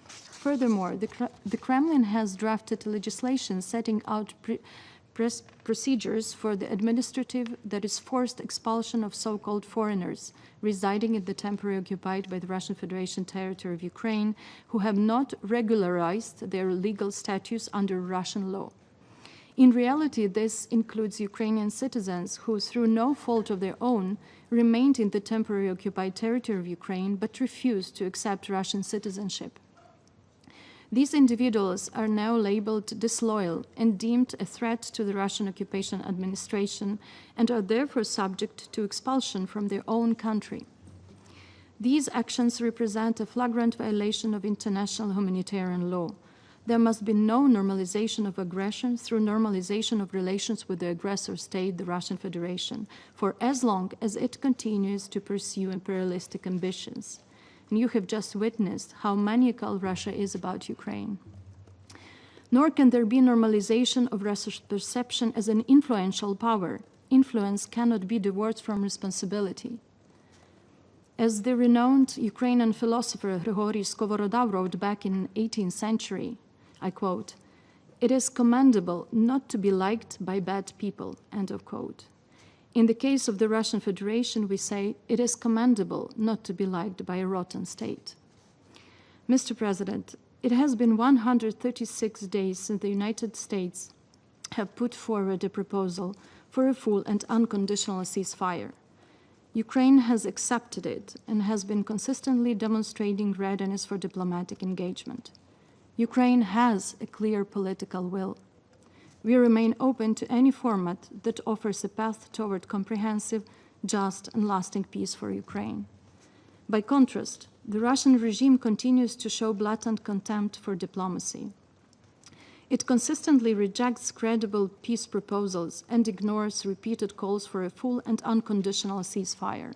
Furthermore, the Kremlin has drafted legislation setting out procedures for the administrative, that is, forced expulsion of so-called foreigners residing in the temporarily occupied by the Russian Federation territory of Ukraine who have not regularized their legal status under Russian law. In reality, this includes Ukrainian citizens who, through no fault of their own, remained in the temporary occupied territory of Ukraine but refused to accept Russian citizenship. These individuals are now labeled disloyal and deemed a threat to the Russian occupation administration and are therefore subject to expulsion from their own country. These actions represent a flagrant violation of international humanitarian law. There must be no normalization of aggression through normalization of relations with the aggressor state, the Russian Federation, for as long as it continues to pursue imperialistic ambitions. And you have just witnessed how maniacal Russia is about Ukraine. Nor can there be normalization of Russia's perception as an influential power. Influence cannot be divorced from responsibility. As the renowned Ukrainian philosopher Grigory Skovoroda wrote back in the 18th century, I quote, "It is commendable not to be liked by bad people," end of quote. In the case of the Russian Federation, we say it is commendable not to be liked by a rotten state. Mr. President, it has been 136 days since the United States have put forward a proposal for a full and unconditional ceasefire. Ukraine has accepted it and has been consistently demonstrating readiness for diplomatic engagement. Ukraine has a clear political will. We remain open to any format that offers a path toward comprehensive, just, and lasting peace for Ukraine. By contrast, the Russian regime continues to show blatant contempt for diplomacy. It consistently rejects credible peace proposals and ignores repeated calls for a full and unconditional ceasefire.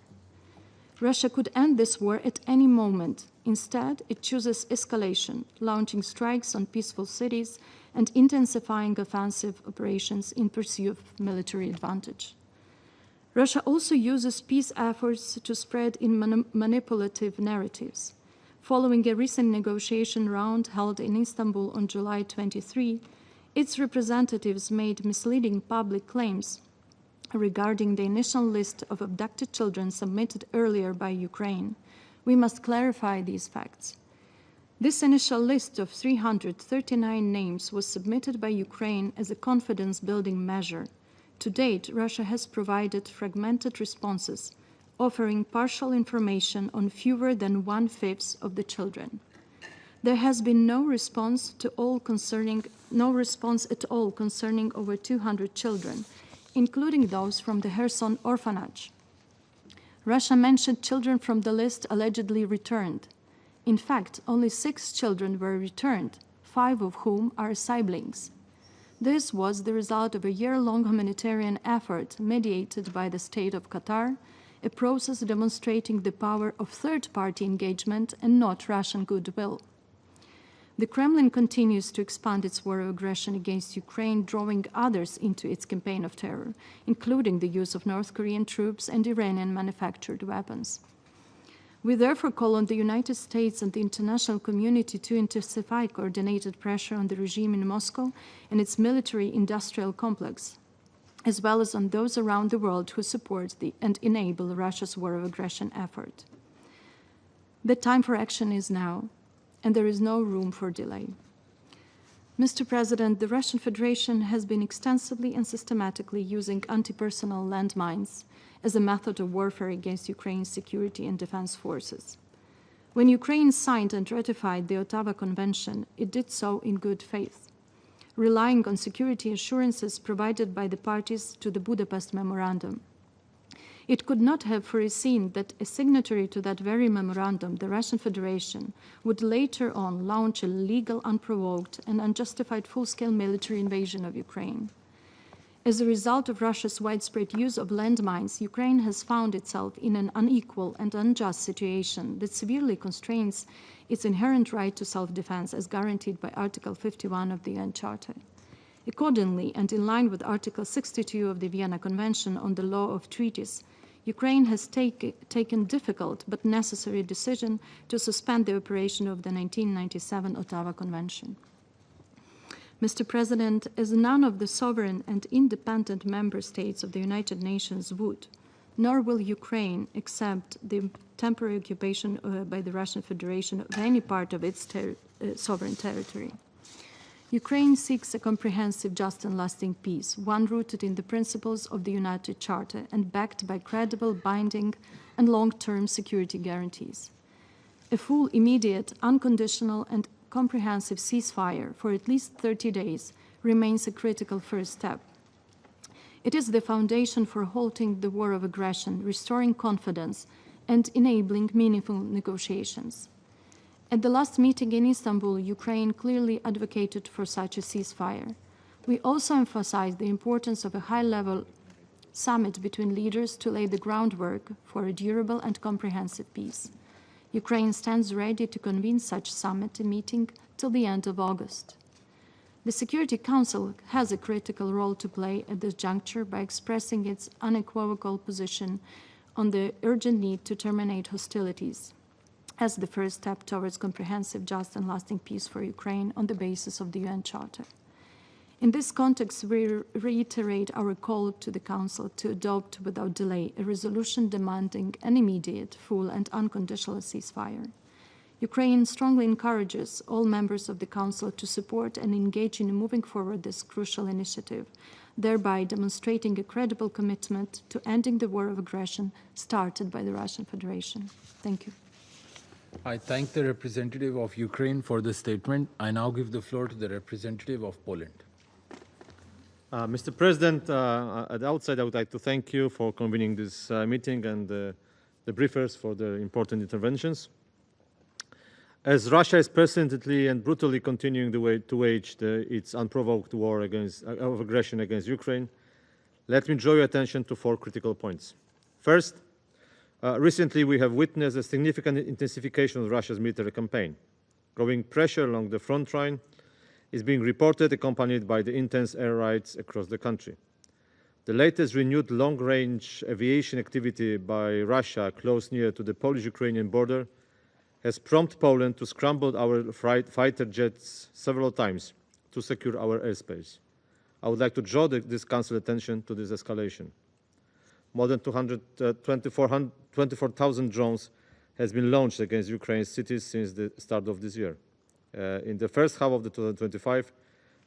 Russia could end this war at any moment. Instead, it chooses escalation, launching strikes on peaceful cities and intensifying offensive operations in pursuit of military advantage. Russia also uses peace efforts to spread in manipulative narratives. Following a recent negotiation round held in Istanbul on July 23, its representatives made misleading public claims regarding the initial list of abducted children submitted earlier by Ukraine. We must clarify these facts. This initial list of 339 names was submitted by Ukraine as a confidence-building measure. To date, Russia has provided fragmented responses, offering partial information on fewer than 1/5 of the children. There has been no response at all concerning over 200 children, including those from the Kherson orphanage. Russia mentioned children from the list allegedly returned. In fact, only 6 children were returned, 5 of whom are siblings. This was the result of a year-long humanitarian effort mediated by the State of Qatar, a process demonstrating the power of third-party engagement and not Russian goodwill. The Kremlin continues to expand its war of aggression against Ukraine, drawing others into its campaign of terror, including the use of North Korean troops and Iranian-manufactured weapons. We therefore call on the United States and the international community to intensify coordinated pressure on the regime in Moscow and its military-industrial complex, as well as on those around the world who support and enable Russia's war of aggression effort. The time for action is now, and there is no room for delay. Mr. President, the Russian Federation has been extensively and systematically using anti-personnel landmines as a method of warfare against Ukraine's security and defense forces. When Ukraine signed and ratified the Ottawa Convention, it did so in good faith, relying on security assurances provided by the parties to the Budapest Memorandum. It could not have foreseen that a signatory to that very memorandum, the Russian Federation, would later on launch a legal, unprovoked, and unjustified full-scale military invasion of Ukraine. As a result of Russia's widespread use of landmines, Ukraine has found itself in an unequal and unjust situation that severely constrains its inherent right to self-defense as guaranteed by Article 51 of the UN Charter. Accordingly, and in line with Article 62 of the Vienna Convention on the Law of Treaties, Ukraine has taken difficult but necessary decision to suspend the operation of the 1997 Ottawa Convention. Mr. President, as none of the sovereign and independent member states of the United Nations would, nor will Ukraine accept the temporary occupation by the Russian Federation of any part of its sovereign territory. Ukraine seeks a comprehensive, just and lasting peace, one rooted in the principles of the United Charter and backed by credible, binding, and long-term security guarantees. A full, immediate, unconditional, and comprehensive ceasefire for at least 30 days remains a critical first step. It is the foundation for halting the war of aggression, restoring confidence, and enabling meaningful negotiations. At the last meeting in Istanbul, Ukraine clearly advocated for such a ceasefire. We also emphasized the importance of a high-level summit between leaders to lay the groundwork for a durable and comprehensive peace. Ukraine stands ready to convene such summit meeting till the end of August. The Security Council has a critical role to play at this juncture by expressing its unequivocal position on the urgent need to terminate hostilities as the first step towards comprehensive, just, and lasting peace for Ukraine on the basis of the UN Charter. In this context, we reiterate our call to the Council to adopt without delay a resolution demanding an immediate, full, and unconditional ceasefire. Ukraine strongly encourages all members of the Council to support and engage in moving forward this crucial initiative, thereby demonstrating a credible commitment to ending the war of aggression started by the Russian Federation. Thank you. I thank the representative of Ukraine for the statement. I now give the floor to the representative of Poland. Mr. President, at the outset, I would like to thank you for convening this meeting and the briefers for their important interventions. As Russia is persistently and brutally continuing to wage its unprovoked war of aggression against Ukraine, let me draw your attention to 4 critical points. First, recently we have witnessed a significant intensification of Russia's military campaign. Growing pressure along the front line is being reported, accompanied by the intense air raids across the country. The latest renewed long-range aviation activity by Russia close near to the Polish-Ukrainian border has prompted Poland to scramble our fighter jets several times to secure our airspace. I would like to draw this Council attention to this escalation. More than 24,000 drones has been launched against Ukraine's cities since the start of this year. In the first half of 2025,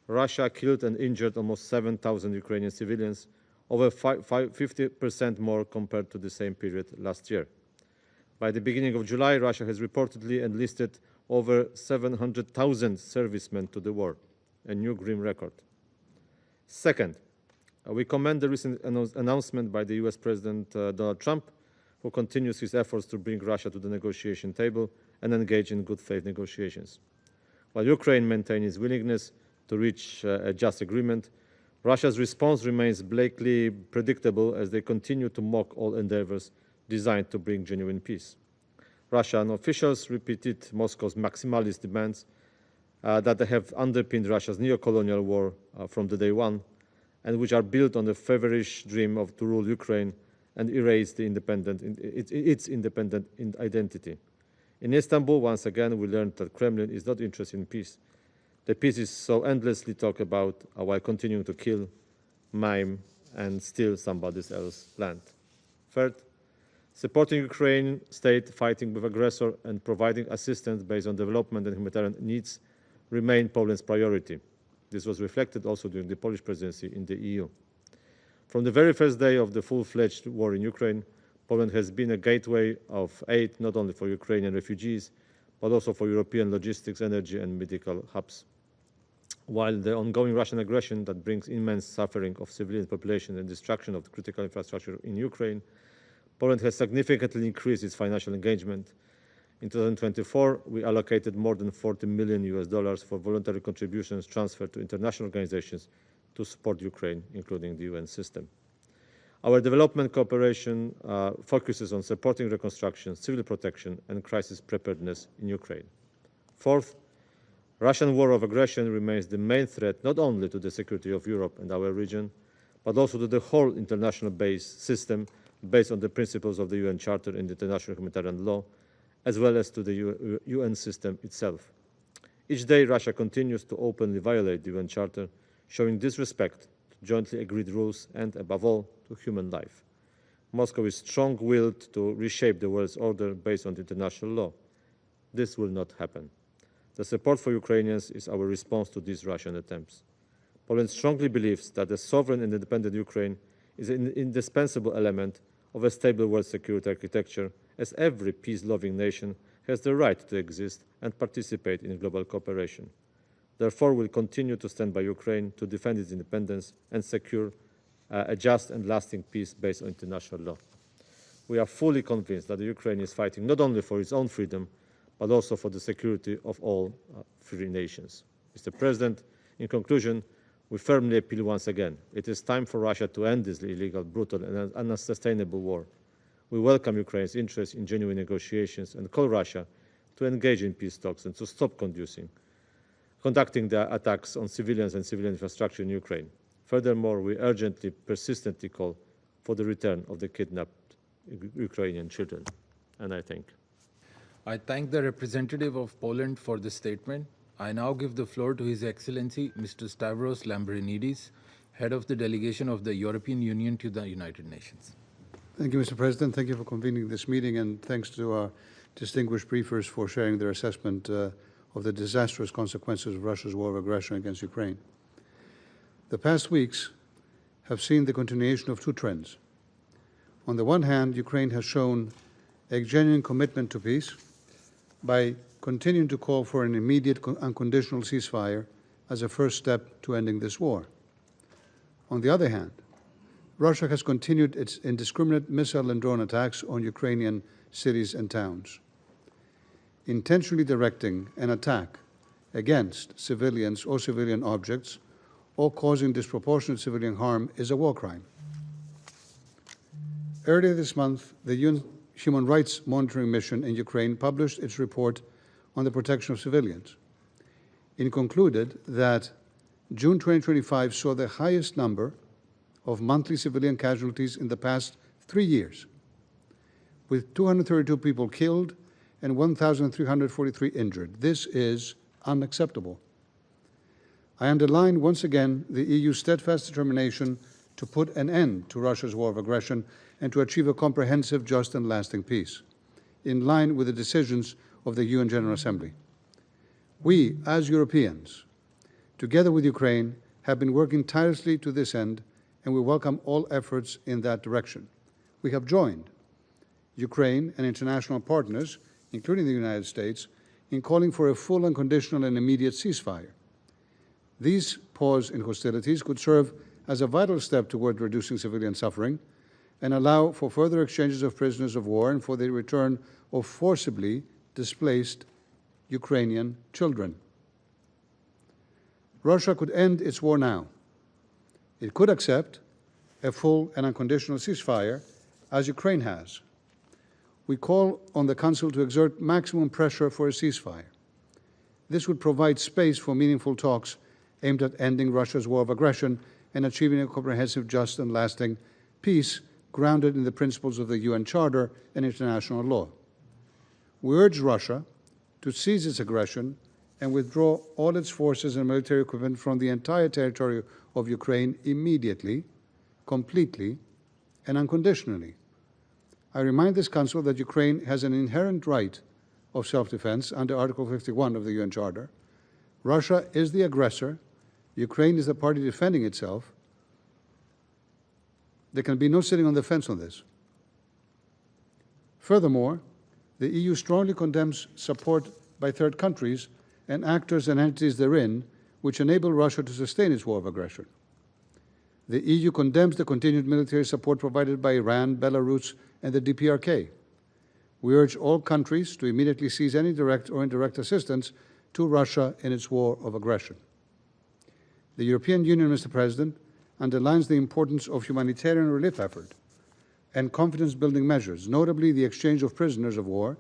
Russia killed and injured almost 7,000 Ukrainian civilians, over 50% more compared to the same period last year. By the beginning of July, Russia has reportedly enlisted over 700,000 servicemen to the war, a new grim record. Second, we commend the recent announcement by the US President Donald Trump, who continues his efforts to bring Russia to the negotiation table and engage in good faith negotiations. While Ukraine maintains its willingness to reach a just agreement, Russia's response remains blatantly predictable as they continue to mock all endeavors designed to bring genuine peace. Russian officials repeated Moscow's maximalist demands that have underpinned Russia's neo-colonial war from the day one, and which are built on the feverish dream to rule Ukraine and erase its independent identity. In Istanbul, once again, we learned that Kremlin is not interested in peace. The peace is so endlessly talked about while continuing to kill, maim, and steal somebody else's land. Third, supporting Ukraine state fighting with aggressor and providing assistance based on development and humanitarian needs remain Poland's priority. This was reflected also during the Polish presidency in the EU. From the very first day of the full-fledged war in Ukraine, Poland has been a gateway of aid not only for Ukrainian refugees, but also for European logistics, energy, and medical hubs. While the ongoing Russian aggression that brings immense suffering of civilian population and destruction of the critical infrastructure in Ukraine, Poland has significantly increased its financial engagement. In 2024, we allocated more than $40 million for voluntary contributions transferred to international organizations to support Ukraine, including the UN system. Our development cooperation focuses on supporting reconstruction, civil protection, and crisis preparedness in Ukraine. Fourth, Russian war of aggression remains the main threat not only to the security of Europe and our region, but also to the whole international system based on the principles of the UN Charter and international humanitarian law, as well as to the UN system itself. Each day, Russia continues to openly violate the UN Charter, showing disrespect to jointly agreed rules and, above all, to human life. Moscow is strong-willed to reshape the world's order based on international law. This will not happen. The support for Ukrainians is our response to these Russian attempts. Poland strongly believes that a sovereign and independent Ukraine is an indispensable element of a stable world security architecture, as every peace-loving nation has the right to exist and participate in global cooperation. Therefore, we will continue to stand by Ukraine to defend its independence and secure a just and lasting peace based on international law. We are fully convinced that Ukraine is fighting not only for its own freedom, but also for the security of all free nations. Mr. President, in conclusion, we firmly appeal once again. It is time for Russia to end this illegal, brutal, and unsustainable war. We welcome Ukraine's interest in genuine negotiations and call Russia to engage in peace talks and to stop conducting the attacks on civilians and civilian infrastructure in Ukraine. Furthermore, we urgently, persistently call for the return of the kidnapped Ukrainian children. And I thank you. I thank the representative of Poland for the statement. I now give the floor to His Excellency Mr. Stavros Lambrinidis, head of the delegation of the European Union to the United Nations. Thank you, Mr. President. Thank you for convening this meeting, and thanks to our distinguished briefers for sharing their assessment of the disastrous consequences of Russia's war of aggression against Ukraine. The past weeks have seen the continuation of two trends. On the one hand, Ukraine has shown a genuine commitment to peace by continuing to call for an immediate unconditional ceasefire as a first step to ending this war. On the other hand, Russia has continued its indiscriminate missile and drone attacks on Ukrainian cities and towns. Intentionally directing an attack against civilians or civilian objects or causing disproportionate civilian harm is a war crime. Earlier this month, the UN Human Rights Monitoring Mission in Ukraine published its report on the protection of civilians. It concluded that June 2025 saw the highest number of monthly civilian casualties in the past 3 years, with 232 people killed and 1,343 injured. This is unacceptable. I underline once again the EU's steadfast determination to put an end to Russia's war of aggression and to achieve a comprehensive, just, and lasting peace, in line with the decisions of the UN General Assembly. We, as Europeans, together with Ukraine, have been working tirelessly to this end, and we welcome all efforts in that direction. We have joined Ukraine and international partners, including the United States, in calling for a full, unconditional, and immediate ceasefire. These pause in hostilities could serve as a vital step toward reducing civilian suffering and allow for further exchanges of prisoners of war and for the return of forcibly displaced Ukrainian children. Russia could end its war now. It could accept a full and unconditional ceasefire, as Ukraine has. We call on the Council to exert maximum pressure for a ceasefire. This would provide space for meaningful talks aimed at ending Russia's war of aggression and achieving a comprehensive, just, and lasting peace grounded in the principles of the UN Charter and international law. We urge Russia to cease its aggression and withdraw all its forces and military equipment from the entire territory of Ukraine immediately, completely, and unconditionally. I remind this Council that Ukraine has an inherent right of self-defense under Article 51 of the UN Charter. Russia is the aggressor. Ukraine is the party defending itself. There can be no sitting on the fence on this. Furthermore, the EU strongly condemns support by third countries and actors and entities therein which enable Russia to sustain its war of aggression. The EU condemns the continued military support provided by Iran, Belarus, and the DPRK. We urge all countries to immediately cease any direct or indirect assistance to Russia in its war of aggression. The European Union, Mr. President, underlines the importance of humanitarian relief effort and confidence-building measures, notably the exchange of prisoners of war,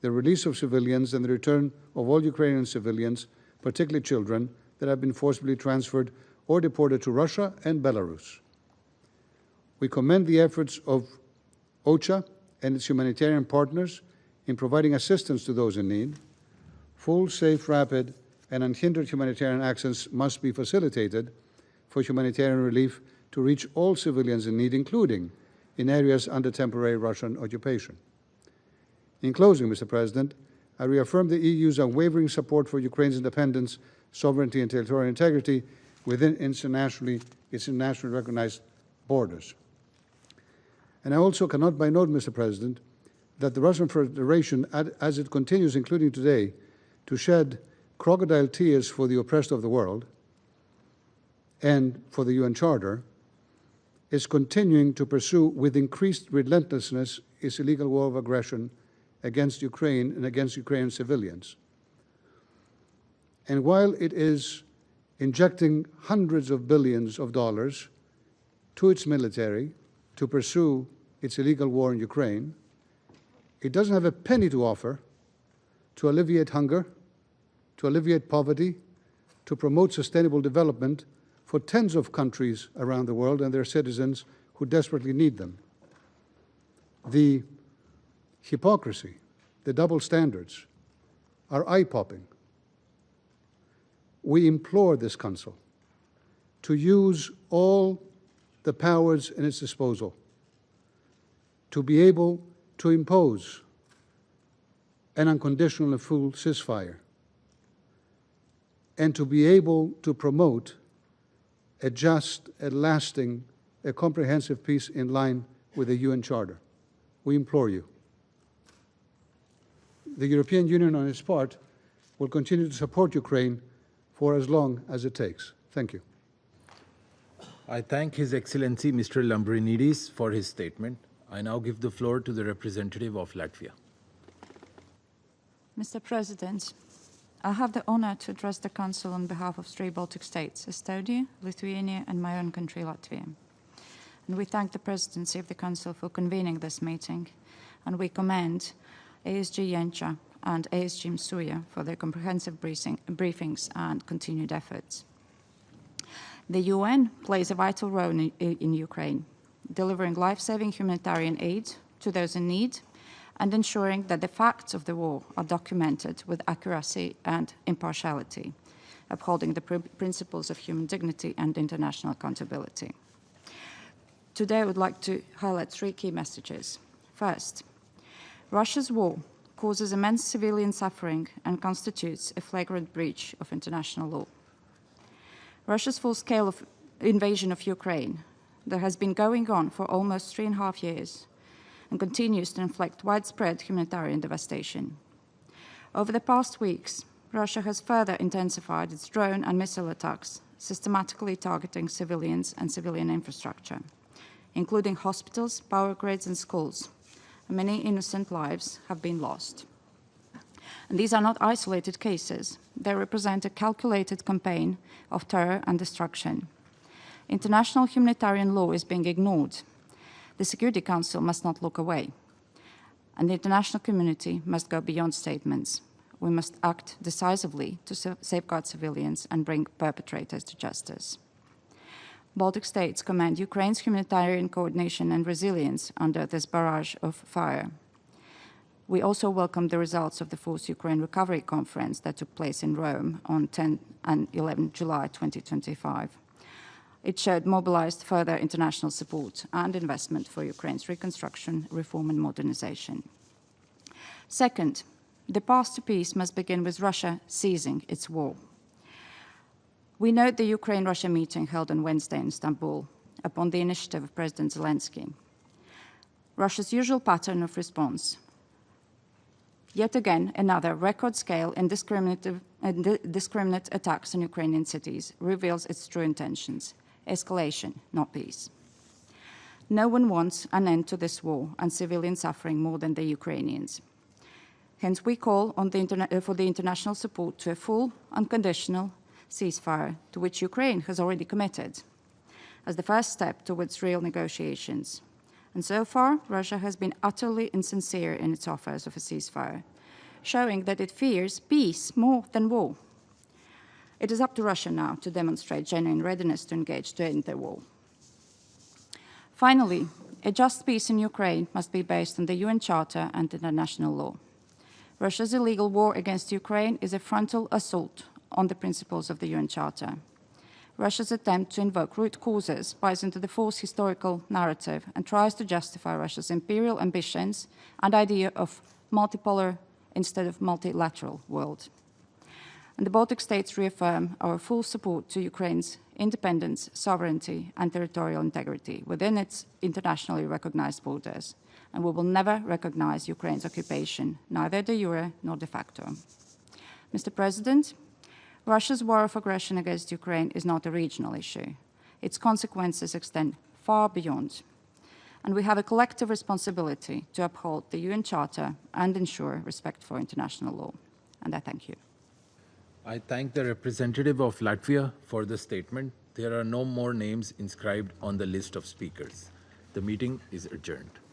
the release of civilians, and the return of all Ukrainian civilians, particularly children, that have been forcibly transferred or deported to Russia and Belarus. We commend the efforts of OCHA and its humanitarian partners in providing assistance to those in need. Full, safe, rapid, and unhindered humanitarian access must be facilitated for humanitarian relief to reach all civilians in need, including in areas under temporary Russian occupation. In closing, Mr. President, I reaffirm the EU's unwavering support for Ukraine's independence, sovereignty, and territorial integrity within its internationally recognized borders. And I also cannot by note, Mr. President, that the Russian Federation, as it continues, including today, to shed crocodile tears for the oppressed of the world and for the UN Charter, is continuing to pursue with increased relentlessness its illegal war of aggression against Ukraine and against Ukrainian civilians. And while it is injecting hundreds of billions of dollars to its military to pursue its illegal war in Ukraine, it doesn't have a penny to offer to alleviate hunger, to alleviate poverty, to promote sustainable development for tens of countries around the world and their citizens who desperately need them. The hypocrisy, the double standards are eye-popping. We implore this Council to use all the powers in its disposal to be able to impose an unconditional and full ceasefire and to be able to promote a just, a lasting, a comprehensive peace in line with the UN Charter. We implore you. The European Union, on its part, will continue to support Ukraine for as long as it takes. Thank you. I thank His Excellency Mr. Lambrinidis for his statement. I now give the floor to the representative of Latvia. Mr. President, I have the honor to address the Council on behalf of three Baltic states, Estonia, Lithuania, and my own country, Latvia. And we thank the Presidency of the Council for convening this meeting, and we commend ASG Yencha and ASG Msuya for their comprehensive briefings and continued efforts. The UN plays a vital role in Ukraine, delivering life-saving humanitarian aid to those in need and ensuring that the facts of the war are documented with accuracy and impartiality, upholding the principles of human dignity and international accountability. Today, I would like to highlight three key messages. First, Russia's war causes immense civilian suffering and constitutes a flagrant breach of international law. Russia's full-scale invasion of Ukraine that has been going on for almost 3.5 years and continues to inflict widespread humanitarian devastation. Over the past weeks, Russia has further intensified its drone and missile attacks, systematically targeting civilians and civilian infrastructure, including hospitals, power grids, and schools. Many innocent lives have been lost. And these are not isolated cases. They represent a calculated campaign of terror and destruction. International humanitarian law is being ignored. The Security Council must not look away. And the international community must go beyond statements. We must act decisively to safeguard civilians and bring perpetrators to justice. Baltic states commend Ukraine's humanitarian coordination and resilience under this barrage of fire. We also welcome the results of the Fourth Ukraine Recovery Conference that took place in Rome on 10 and 11 July 2025. It showed mobilized further international support and investment for Ukraine's reconstruction, reform, and modernization. Second, the path to peace must begin with Russia ceasing its war. We note the Ukraine-Russia meeting held on Wednesday in Istanbul upon the initiative of President Zelensky. Russia's usual pattern of response, yet again another record-scale indiscriminate attacks on Ukrainian cities, reveals its true intentions: escalation, not peace. No one wants an end to this war and civilian suffering more than the Ukrainians. Hence, we call on for the international support to a full, unconditional ceasefire, to which Ukraine has already committed, as the first step towards real negotiations. And so far, Russia has been utterly insincere in its offers of a ceasefire, showing that it fears peace more than war. It is up to Russia now to demonstrate genuine readiness to engage to end the war. Finally, a just peace in Ukraine must be based on the UN Charter and international law. Russia's illegal war against Ukraine is a frontal assault on the principles of the UN Charter. Russia's attempt to invoke root causes buys into the false historical narrative and tries to justify Russia's imperial ambitions and idea of multipolar instead of multilateral world. And the Baltic states reaffirm our full support to Ukraine's independence, sovereignty, and territorial integrity within its internationally recognized borders. And we will never recognize Ukraine's occupation, neither de jure nor de facto. Mr. President, Russia's war of aggression against Ukraine is not a regional issue. Its consequences extend far beyond. And we have a collective responsibility to uphold the UN Charter and ensure respect for international law. And I thank you. I thank the representative of Latvia for the statement. There are no more names inscribed on the list of speakers. The meeting is adjourned.